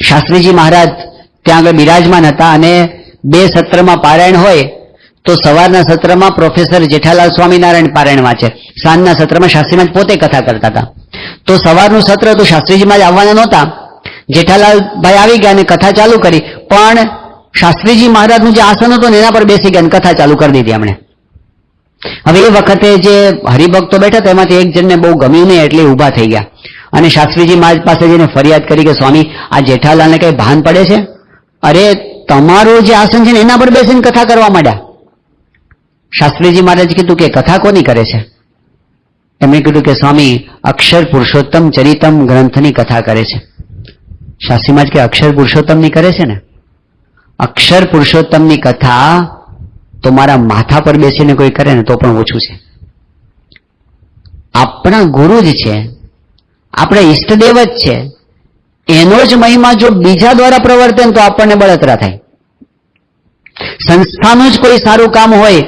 શાસ્ત્રીજી મહારાજ ત્યાં આગળ બિરાજમાન હતા અને 2 સત્રમાં પારાયણ હોય તો સવારના સત્રમાં પ્રોફેસર જેઠાલાલ સ્વામિનારાયણ પારાયણ વાંચે, સાંજના સત્રમાં શાસ્ત્રીમાં પોતે કથા કરતા હતા. તો સવારનું સત્ર તો શાસ્ત્રીજીમાં જ આવવાના નહોતા. જેઠાલાલ ભાઈ આવી ગયા અને કથા ચાલુ કરી, પણ શાસ્ત્રીજી મહારાજનું જે આસન હતું એના પર બેસી ગયા અને કથા ચાલુ કરી દીધી એમણે. હવે એ વખતે જે હરિભક્તો બેઠા હતા એમાંથી એક જણને બહુ ગમ્યું નહીં એટલે ઊભા થઈ ગયા અને શાસ્ત્રીજી મહારાજ પાસે જઈને ફરિયાદ કરી કે સ્વામી આ જેઠાલાલને કઈ ભાન પડે છે? અરે તમારું જે આસન છે ને એના પર બેસીને કથા કરવા માંડ્યા. શાસ્ત્રીજી મહારાજ કીધું કે કથા કોની કરે છે? એમણે કીધું કે સ્વામી અક્ષર પુરુષોત્તમ ચરિતમ ગ્રંથની કથા કરે છે. શાસ્ત્રી મહારાજ કે અક્ષર પુરુષોત્તમની કરે છે ને? અક્ષર પુરુષોત્તમની કથા તો મારા માથા પર બેસીને કોઈ કરે ને તો પણ ઓછું છે. આપણા ગુરુ જ છે, આપણા ઈષ્ટદેવ જ છે. એનો જ મહિમા જો બીજા દ્વારા પ્રવર્તે તો આપણને બળતરા થાય. સંસ્થાનું જ કોઈ સારું કામ હોય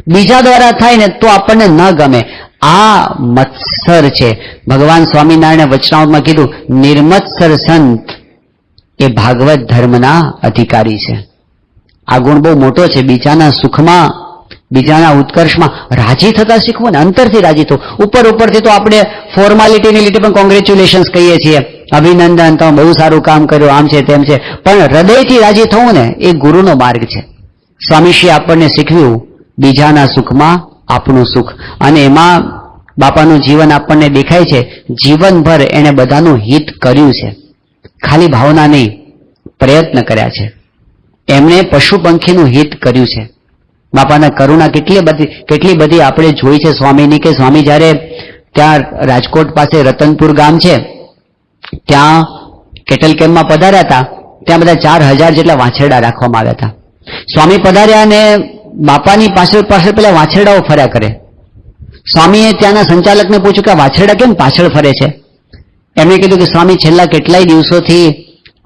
બીજા દ્વારા થાય ને તો આપણને ન ગમે. આ મત્સર છે. ભગવાન સ્વામિનારાયણ વચનામૃતમાં કીધું, નિર્મત્સર સંત એ ભાગવત ધર્મના અધિકારી છે. આ ગુણ બહુ મોટો છે. બીજાના સુખમાં, બીજાના ઉત્કર્ષમાં રાજી થતા શીખવું ને, અંતરથી રાજી થવું. ઉપરથી તો આપણે ફોર્માલિટીની લીધે પણ કોંગ્રેચ્યુલેશન્સ કહીએ છીએ, અભિનંદન, તમે બહુ સારું કામ કર્યું, આમ છે તેમ છે. પણ હૃદયથી રાજી થવું ને એ ગુરુનો માર્ગ છે. સ્વામીશ્રીએ આપણને શીખવ્યું બીજાના સુખમાં આપનું સુખ. અને એમાં બાપાનું જીવન આપણને દેખાય છે. જીવનભર એને બધાનું હિત કર્યું છે. ખાલી ભાવના નહીં, પ્રયત્ન કર્યા છે. એમણે પશુ પંખીનું હિત કર્યું છે. બાપાના કરુણા કેટલી બધી આપણે જોઈ છે સ્વામીની, કે સ્વામી જ્યારે ત્યાં રાજકોટ પાસે રતનપુર ગામ છે ત્યાં કેટલ કેમ્પમાં પધાર્યા હતા. ત્યાં બધા 4000 જેટલા વાછરડા રાખવામાં આવ્યા હતા. સ્વામી પધાર્યા અને બાપાની પાછળ પેલા વાછરડાઓ ફર્યા કરે. સ્વામીએ ત્યાંના સંચાલકને પૂછ્યું કે આ વાછરડા કેમ પાછળ ફરે છે? એમણે કીધું કે સ્વામી, છેલ્લા કેટલાય દિવસોથી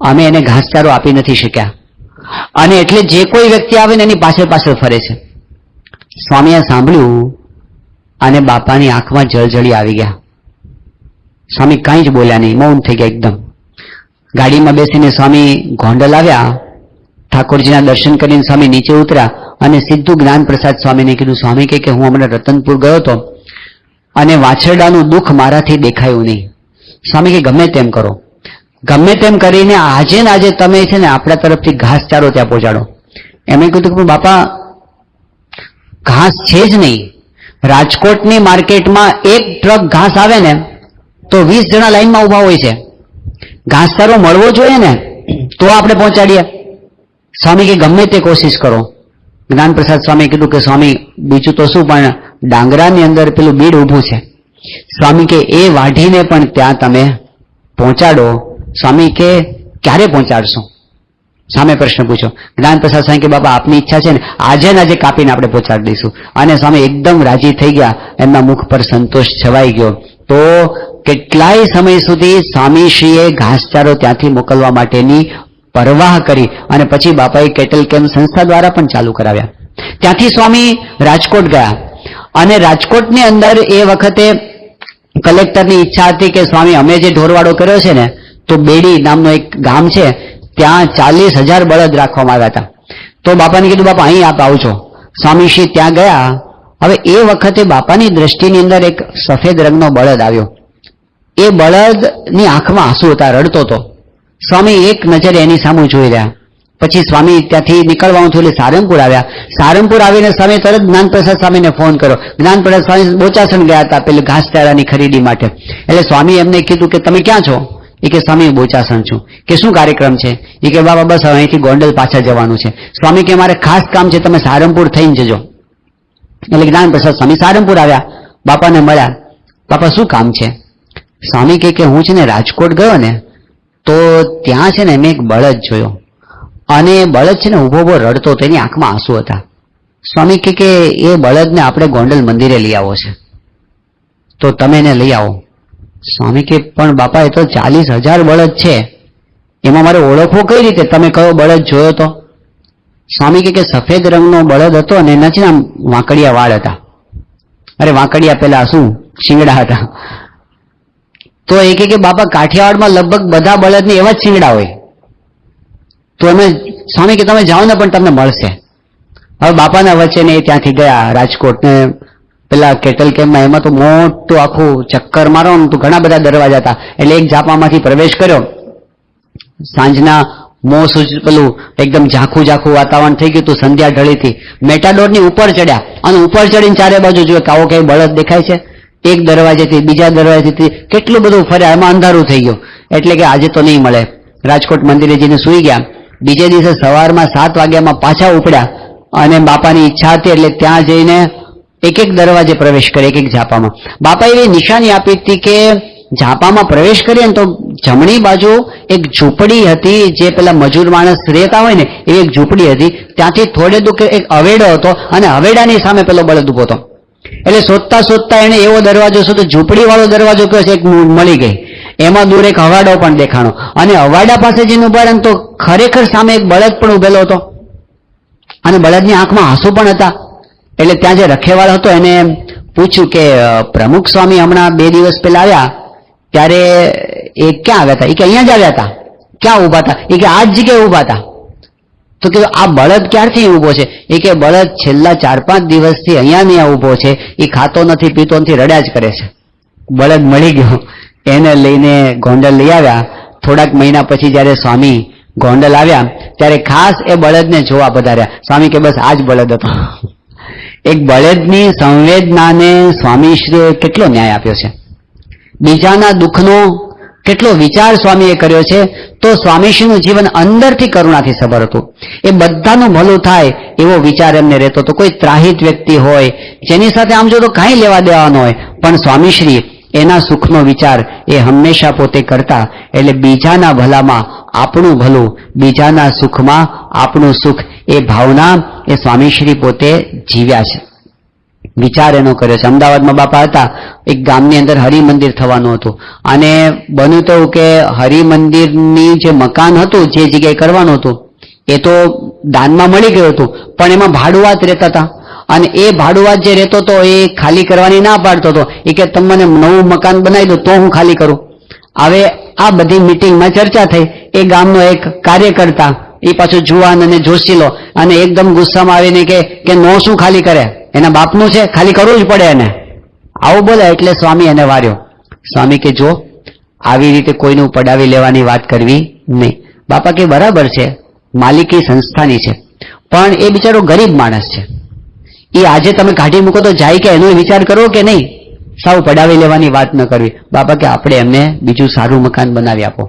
અમે એને ઘાસચારો આપી નથી શક્યા અને એટલે જે કોઈ વ્યક્તિ આવે ને એની પાછળ ફરે છે. સ્વામીએ સાંભળ્યું અને બાપાની આંખમાં જળજળી આવી ગયા. સ્વામી કાંઈ જ બોલ્યા નહીં, મૌન થઈ ગયા એકદમ. ગાડીમાં બેસીને સ્વામી ગોંડલ આવ્યા. ઠાકોરજીના દર્શન કરીને સ્વામી નીચે ઉતર્યા અને સીધું જ્ઞાન પ્રસાદ સ્વામીને કીધું. સ્વામી કે હું હમણાં રતનપુર ગયો હતો અને વાછરડાનું દુઃખ મારાથી દેખાયું નહીં. સ્વામી કે ગમે તેમ કરો, ગમે તેમ કરીને આજે ને આજે તમે છે ને આપણા તરફથી ઘાસચારો ત્યાં પહોંચાડો. એમણે કીધું કે બાપા ઘાસ છે જ નહીં. રાજકોટની માર્કેટમાં એક ટ્રક ઘાસ આવે ને તો 20 જણા લાઈનમાં ઉભા હોય છે. ઘાસચારો મળવો જોઈએ ને તો આપણે પહોંચાડીએ. સ્વામી કે ગમે તે કોશિશ કરો. જ્ઞાન પ્રસાદ સ્વામી કીધું કે સ્વામી બીજું તો શું, પણ ડાંગરાની અંદર પેલું બીડ ઊભું છે. સ્વામી કે એ વાઢીને પણ ત્યાં તમે પહોંચાડો. સ્વામી કે ક્યારે પહોંચાડશો? સામે પ્રશ્ન પૂછો. જ્ઞાન પ્રસાદ સ્વામી કે બાપા આપની ઈચ્છા છે ને આજે ને આજે કાપીને આપણે પહોંચાડી દઈશું. અને સ્વામી એકદમ રાજી થઈ ગયા. એમના મુખ પર સંતોષ છવાઈ ગયો. તો કેટલાય સમય સુધી સ્વામીશ્રીએ ઘાસચારો ત્યાંથી મોકલવા માટેની પરવાહ કરી અને પછી બાપાએ કેટલ કેમ્પ સંસ્થા દ્વારા પણ ચાલુ કરાવ્યા. ત્યાંથી સ્વામી રાજકોટ ગયા અને રાજકોટની અંદર એ વખતે કલેક્ટરની ઈચ્છા હતી કે સ્વામી અમે જે ઢોરવાડો કર્યો છે ને તો બેડી નામનું એક ગામ છે ત્યાં 40,000 બળદ રાખવામાં આવ્યા હતા. તો બાપાને કીધું બાપા અહીં આપ આવજો. સ્વામીશ્રી ત્યાં ગયા. હવે એ વખતે બાપાની દ્રષ્ટિની અંદર એક સફેદ રંગનો બળદ આવ્યો. એ બળદની આંખમાં આંસુ હતા, રડતો હતો. સ્વામી એક નજરે એની સામે જોઈ રહ્યા. પછી સ્વામી ત્યાંથી નીકળવાનું થયું એટલે સારંગપુર આવ્યા. સારંગપુર આવીને સ્વામી તરત જ્ઞાનપ્રસાદ સ્વામીને ફોન કર્યો. જ્ઞાનપ્રસાદ સ્વામી બોચાસણ ગયા હતા પેલું ઘાસચારાની ખરીદી માટે. એટલે સ્વામી એમને કીધું કે તમે ક્યાં છો? એ કે સ્વામી બોચાસણ છું. કે શું કાર્યક્રમ છે? એ કે બાબા બસ અહીંથી ગોંડલ પાછા જવાનું છે. સ્વામી કે મારે ખાસ કામ છે, તમે સારંગપુર થઈને જજો. એટલે જ્ઞાનપ્રસાદ સ્વામી સારંગપુર આવ્યા, બાપાને મળ્યા. બાપા શું કામ છે? સ્વામી કે હું છે ને રાજકોટ ગયો ને તો ત્યાં છે ને મેં એક બળદ જોયો અને બળદ છે ને ઉભો રડતો હતો, એની આંખમાં આંસુ હતા. સ્વામી કે એ બળદને આપણે ગોંડલ મંદિરે લઈ આવો છે તો તમે એને લઈ આવો. સ્વામી કે પણ બાપા એ તો 40,000 બળદ છે, એમાં મારે ઓળખવો કઈ રીતે? તમે કયો બળદ જોયો તો? સ્વામી કે સફેદ રંગનો બળદ હતો અને એના છે ને વાંકડિયા વાળ હતા. અરે વાંકડિયા પેલા શું શિંગડા હતા. તો એ કે બાપા કાઠિયાવાડમાં લગભગ બધા બળદની એવા જ શિંગડા હોય. તો અમે સ્વામી કે તમે જાઓ ને પણ તમને મળશે. હવે બાપાના વચ્ચે ને ત્યાંથી ગયા રાજકોટ ને પેલા કેટલ કેમ્પમાં. એમાં તો મોટું આખું ચક્કર મારો ને તો ઘણા બધા દરવાજા હતા. એટલે એક ઝાપામાંથી પ્રવેશ કર્યો. સાંજના પેલું એકદમ ઝાંખું વાતાવરણ થઈ ગયું હતું. સંધ્યા ઢળી હતી. મેટાડોરની ઉપર ચડ્યા અને ઉપર ચડીને ચારે બાજુ જોયું કે આવો કઈ બળદ દેખાય છે. એક દરવાજેથી બીજા દરવાજેથી કેટલું બધું ફર્યા. એમાં અંધારું થઈ ગયું. એટલે કે આજે તો નહીં મળે. રાજકોટ મંદિરે જઈને સૂઈ ગયા. બીજે દિવસે સવારમાં 7 વાગ્યામાં પાછા ઉપડ્યા અને બાપાની ઈચ્છા હતી એટલે ત્યાં જઈને એક દરવાજે પ્રવેશ કરે, એક ઝાપામાં. બાપા એવી નિશાની આપી હતી કે ઝાપામાં પ્રવેશ કરીએ ને તો જમણી બાજુ એક ઝૂંપડી હતી, જે પેલા મજૂર માણસ રહેતા હોય ને એવી એક ઝૂંપડી હતી. ત્યાંથી થોડે દૂર એક હવેડો હતો અને હવેડાની સામે પેલો બળદ ઉભો હતો. એટલે શોધતા શોધતા એને એવો દરવાજો શોધો, ઝૂંપડી વાળો દરવાજો કયો છે એક મળી ગઈ. એમાં દૂર એક હવાડો પણ દેખાણો, અને હવાડા પાસે જઈને ઉભા રહે તો ખરેખર સામે એક બળદ પણ ઉભેલો હતો, અને બળદની આંખમાં આંસુ પણ હતા. એટલે ત્યાં જે રખેવાળ હતો એને પૂછ્યું કે પ્રમુખ સ્વામી હમણાં 2 દિવસ પહેલા આવ્યા ત્યારે એ ક્યાં આવ્યા હતા? એ કે અહીંયા જ આવ્યા હતા. ક્યાં ઉભા હતા? એ કે આ જ જગ્યાએ ઉભા હતા. તો કે આ બળદ ક્યારથી ઉભો છે? એ કે બળદ છેલ્લા 4-5 દિવસથી અહીંયા ને અહીંયા ઉભો છે, એ ખાતો નથી પીતો નથી, રડ્યા જ કરે છે. બળદ મળી ગયો, એને લઈને ગોંડલ લઈ આવ્યા. થોડાક મહિના પછી જયારે સ્વામી ગોંડલ આવ્યા ત્યારે ખાસ એ બળદને જોવા પધાર્યા. સ્વામી કે બસ આ જ બળદ હતો. એક બળદની સંવેદનાને સ્વામીશ્રીએ કેટલો ન્યાય આપ્યો છે. બીજાના દુઃખનો કેટલો વિચાર સ્વામીએ કર્યો છે. તો સ્વામીશ્રીનું જીવન અંદરથી કરુણાથી સભર હતું. એ બધાનું ભલું થાય એવો વિચાર એમને રહેતો હતો. કોઈ ત્રાહિત વ્યક્તિ હોય જેની સાથે આમ જો તો કાંઈ લેવા દેવાનો હોય, પણ સ્વામીશ્રી એના સુખનો વિચાર એ હંમેશા પોતે કરતા. એટલે બીજાના ભલામાં આપણું ભલું, બીજાના સુખમાં આપણું સુખ, એ ભાવના એ સ્વામીશ્રી પોતે જીવ્યા છે, વિચાર એનો કર્યો છે. અમદાવાદમાં બાપા હતા, એક ગામની અંદર હરિમંદિર થવાનું હતું, અને બન્યું તો કે હરિમંદિરની જે મકાન હતું જે જગ્યાએ કરવાનું હતું એ તો દાનમાં મળી ગયું હતું, પણ એમાં ભાડુઆત રહેતા હતા, અને એ ભાડુઆત જે રહેતો હતો એ ખાલી કરવાની ના પાડતો હતો. એ કે તમે મને નવું મકાન બનાવી દો તો હું ખાલી કરું. હવે આ બધી મિટિંગમાં ચર્ચા થઈ. એ ગામનો એક કાર્યકર્તા, એ પાછો જુવાન અને જોશીલો, અને એકદમ ગુસ્સામાં આવીને કે નો શું ખાલી કરે, એના બાપનું છે, ખાલી કરવું જ પડે એને, આવું બોલે. એટલે સ્વામી એને વાર્યો. સ્વામી કે જો આવી રીતે કોઈનું પડાવી લેવાની વાત કરવી નહીં. બાપા કે બરાબર છે, માલિકી સંસ્થાની છે, પણ એ બિચારો ગરીબ માણસ છે, એ આજે તમે કાઢી મૂકો તો જાય કે એનો વિચાર કરવો કે નહીં? સાવ પડાવી લેવાની વાત ન કરવી. બાપા કે આપણે એમને બીજું સારું મકાન બનાવી આપો.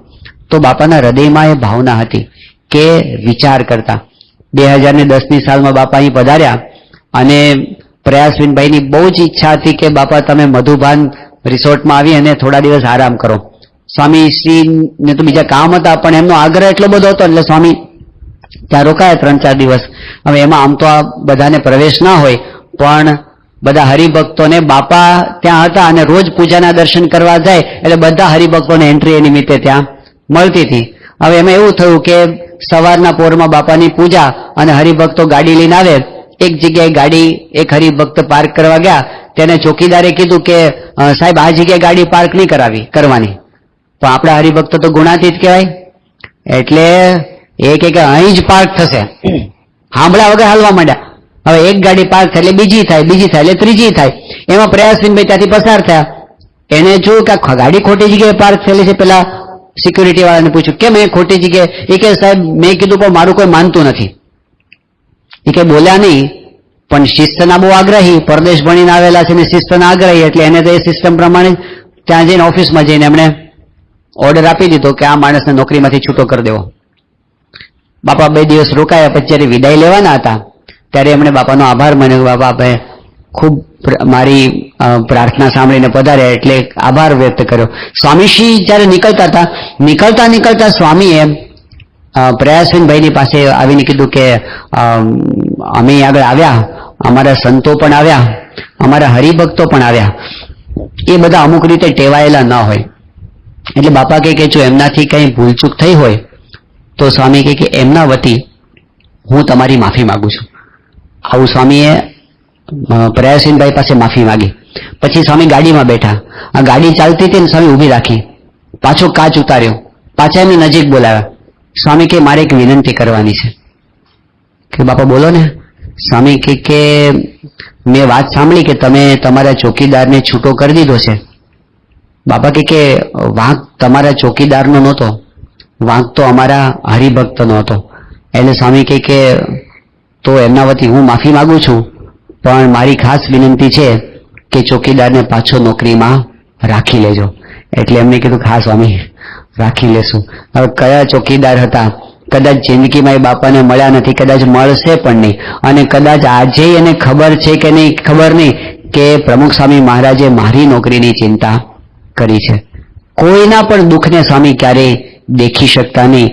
તો બાપાના હૃદયમાં એ ભાવના હતી કે વિચાર કરતા. 2010ની સાલમાં બાપા અહીં પધાર્યા, અને પ્રયાસવિનભાઈની બહુ જ ઈચ્છા હતી કે બાપા તમે મધુભાન રિસોર્ટમાં આવી અને થોડા દિવસ આરામ કરો. સ્વામીશ્રીને તો બીજા કામ હતા, પણ એમનો આગ્રહ એટલો બધો હતો એટલે સ્વામી ત્યાં રોકાયા 3-4 દિવસ. હવે એમાં આમ તો આ બધાને પ્રવેશ ના હોય, પણ બધા હરિભક્તોને બાપા ત્યાં હતા અને રોજ પૂજાના દર્શન કરવા જાય, એટલે બધા હરિભક્તોને એન્ટ્રી એ નિમિત્તે ત્યાં મળતી હતી. હવે એમાં એવું થયું કે સવારના પોરમાં બાપાની પૂજા, અને હરિભક્તો ગાડી લઈને આવે. એક જગ્યાએ ગાડી એક હરિભક્ત પાર્ક કરવા ગયા. તેને ચોકીદારે કીધું કે સાહેબ આ જગ્યાએ ગાડી પાર્ક નહીં કરવાની. પણ આપણા હરિભક્તો તો ગુણાતીત કહેવાય, એટલે એ કે અહીં જ પાર્ક થશે, સાંભળ્યા વગર હાલવા માંડ્યા. હવે એક ગાડી પાર્ક થાય એટલે બીજી થાય, બીજી થાય એટલે ત્રીજી થાય. એમાં પ્રયાસવિનભાઈ ત્યાંથી પસાર થયા. એને જોયું કે ગાડી ખોટી જગ્યાએ પાર્ક થયેલી છે. પેલા સિક્યુરિટી વાળાને પૂછ્યું કેમ એ ખોટી જગ્યાએ? એ કે સાહેબ મેં કીધું પણ મારું કોઈ માનતું નથી. એ કે બોલ્યા નહીં, પણ શિસ્તના બહુ આગ્રહી, પરદેશ ભણીને આવેલા છે ને શિસ્તના આગ્રહી, એટલે એને તો એ સિસ્ટમ પ્રમાણે ત્યાં જઈને ઓફિસમાં જઈને એમણે ઓર્ડર આપી દીધો કે આ માણસને નોકરીમાંથી છૂટો કરી દેવો. બાપા 2 દિવસ રોકાયા. પછી જયારે વિદાય લેવાના હતા ત્યારે એમણે બાપાનો આભાર માન્યો. બાપા આપણે ખૂબ મારી પ્રાર્થના સાંભળીને પધાર્યા, એટલે આભાર વ્યક્ત કર્યો. સ્વામીશ્રી જયારે નીકળતા સ્વામીએ પ્રયાસવિનભાઈની પાસે આવીને કીધું કે અમે આગળ આવ્યા, અમારા સંતો પણ આવ્યા, અમારા હરિભક્તો પણ આવ્યા, એ બધા અમુક રીતે ટેવાયેલા ન હોય, એટલે બાપા કે જો એમનાથી કઈ ભૂલચૂક થઈ હોય તો સ્વામી કે એમના વતી હું તમારી માફી માંગુ છું. આવું સ્વામીએ પ્રયાસવિનભાઈ પાસે માફી માંગી. પછી સ્વામી ગાડીમાં બેઠા. આ ગાડી ચાલતી હતી ને સ્વામી ઉભી રાખી, પાછો કાચ ઉતાર્યો, પાછા એમને નજીક બોલાવ્યા. સ્વામી કે મારે એક વિનંતી કરવાની છે. કે બાપા બોલો ને. સ્વામી કે મેં વાત સાંભળી કે તમે તમારા ચોકીદારને છૂટો કરી દીધો છે. બાપા કે વાંક તમારા ચોકીદારનો નહોતો, વાંક તો અમારા હરિભક્તનો હતો. એટલે સ્વામી કે તો એમના વતી હું માફી માંગુ છું, પણ મારી ખાસ વિનંતી છે કે ચોકીદારને પાછો નોકરીમાં રાખી લેજો. એટલે એમને કીધું હા સ્વામી રાખી લેશું. હવે કયા ચોકીદાર હતા? કદાચ જિંદગીમાં એ બાપાને મળ્યા નથી, કદાચ મળશે પણ નહીં, અને કદાચ આજે એને ખબર છે કે નહીં ખબર નહીં કે પ્રમુખ સ્વામી મહારાજે મારી નોકરીની ચિંતા કરી છે. કોઈના પણ દુઃખને સ્વામી ક્યારેય દેખી શકતા નહીં,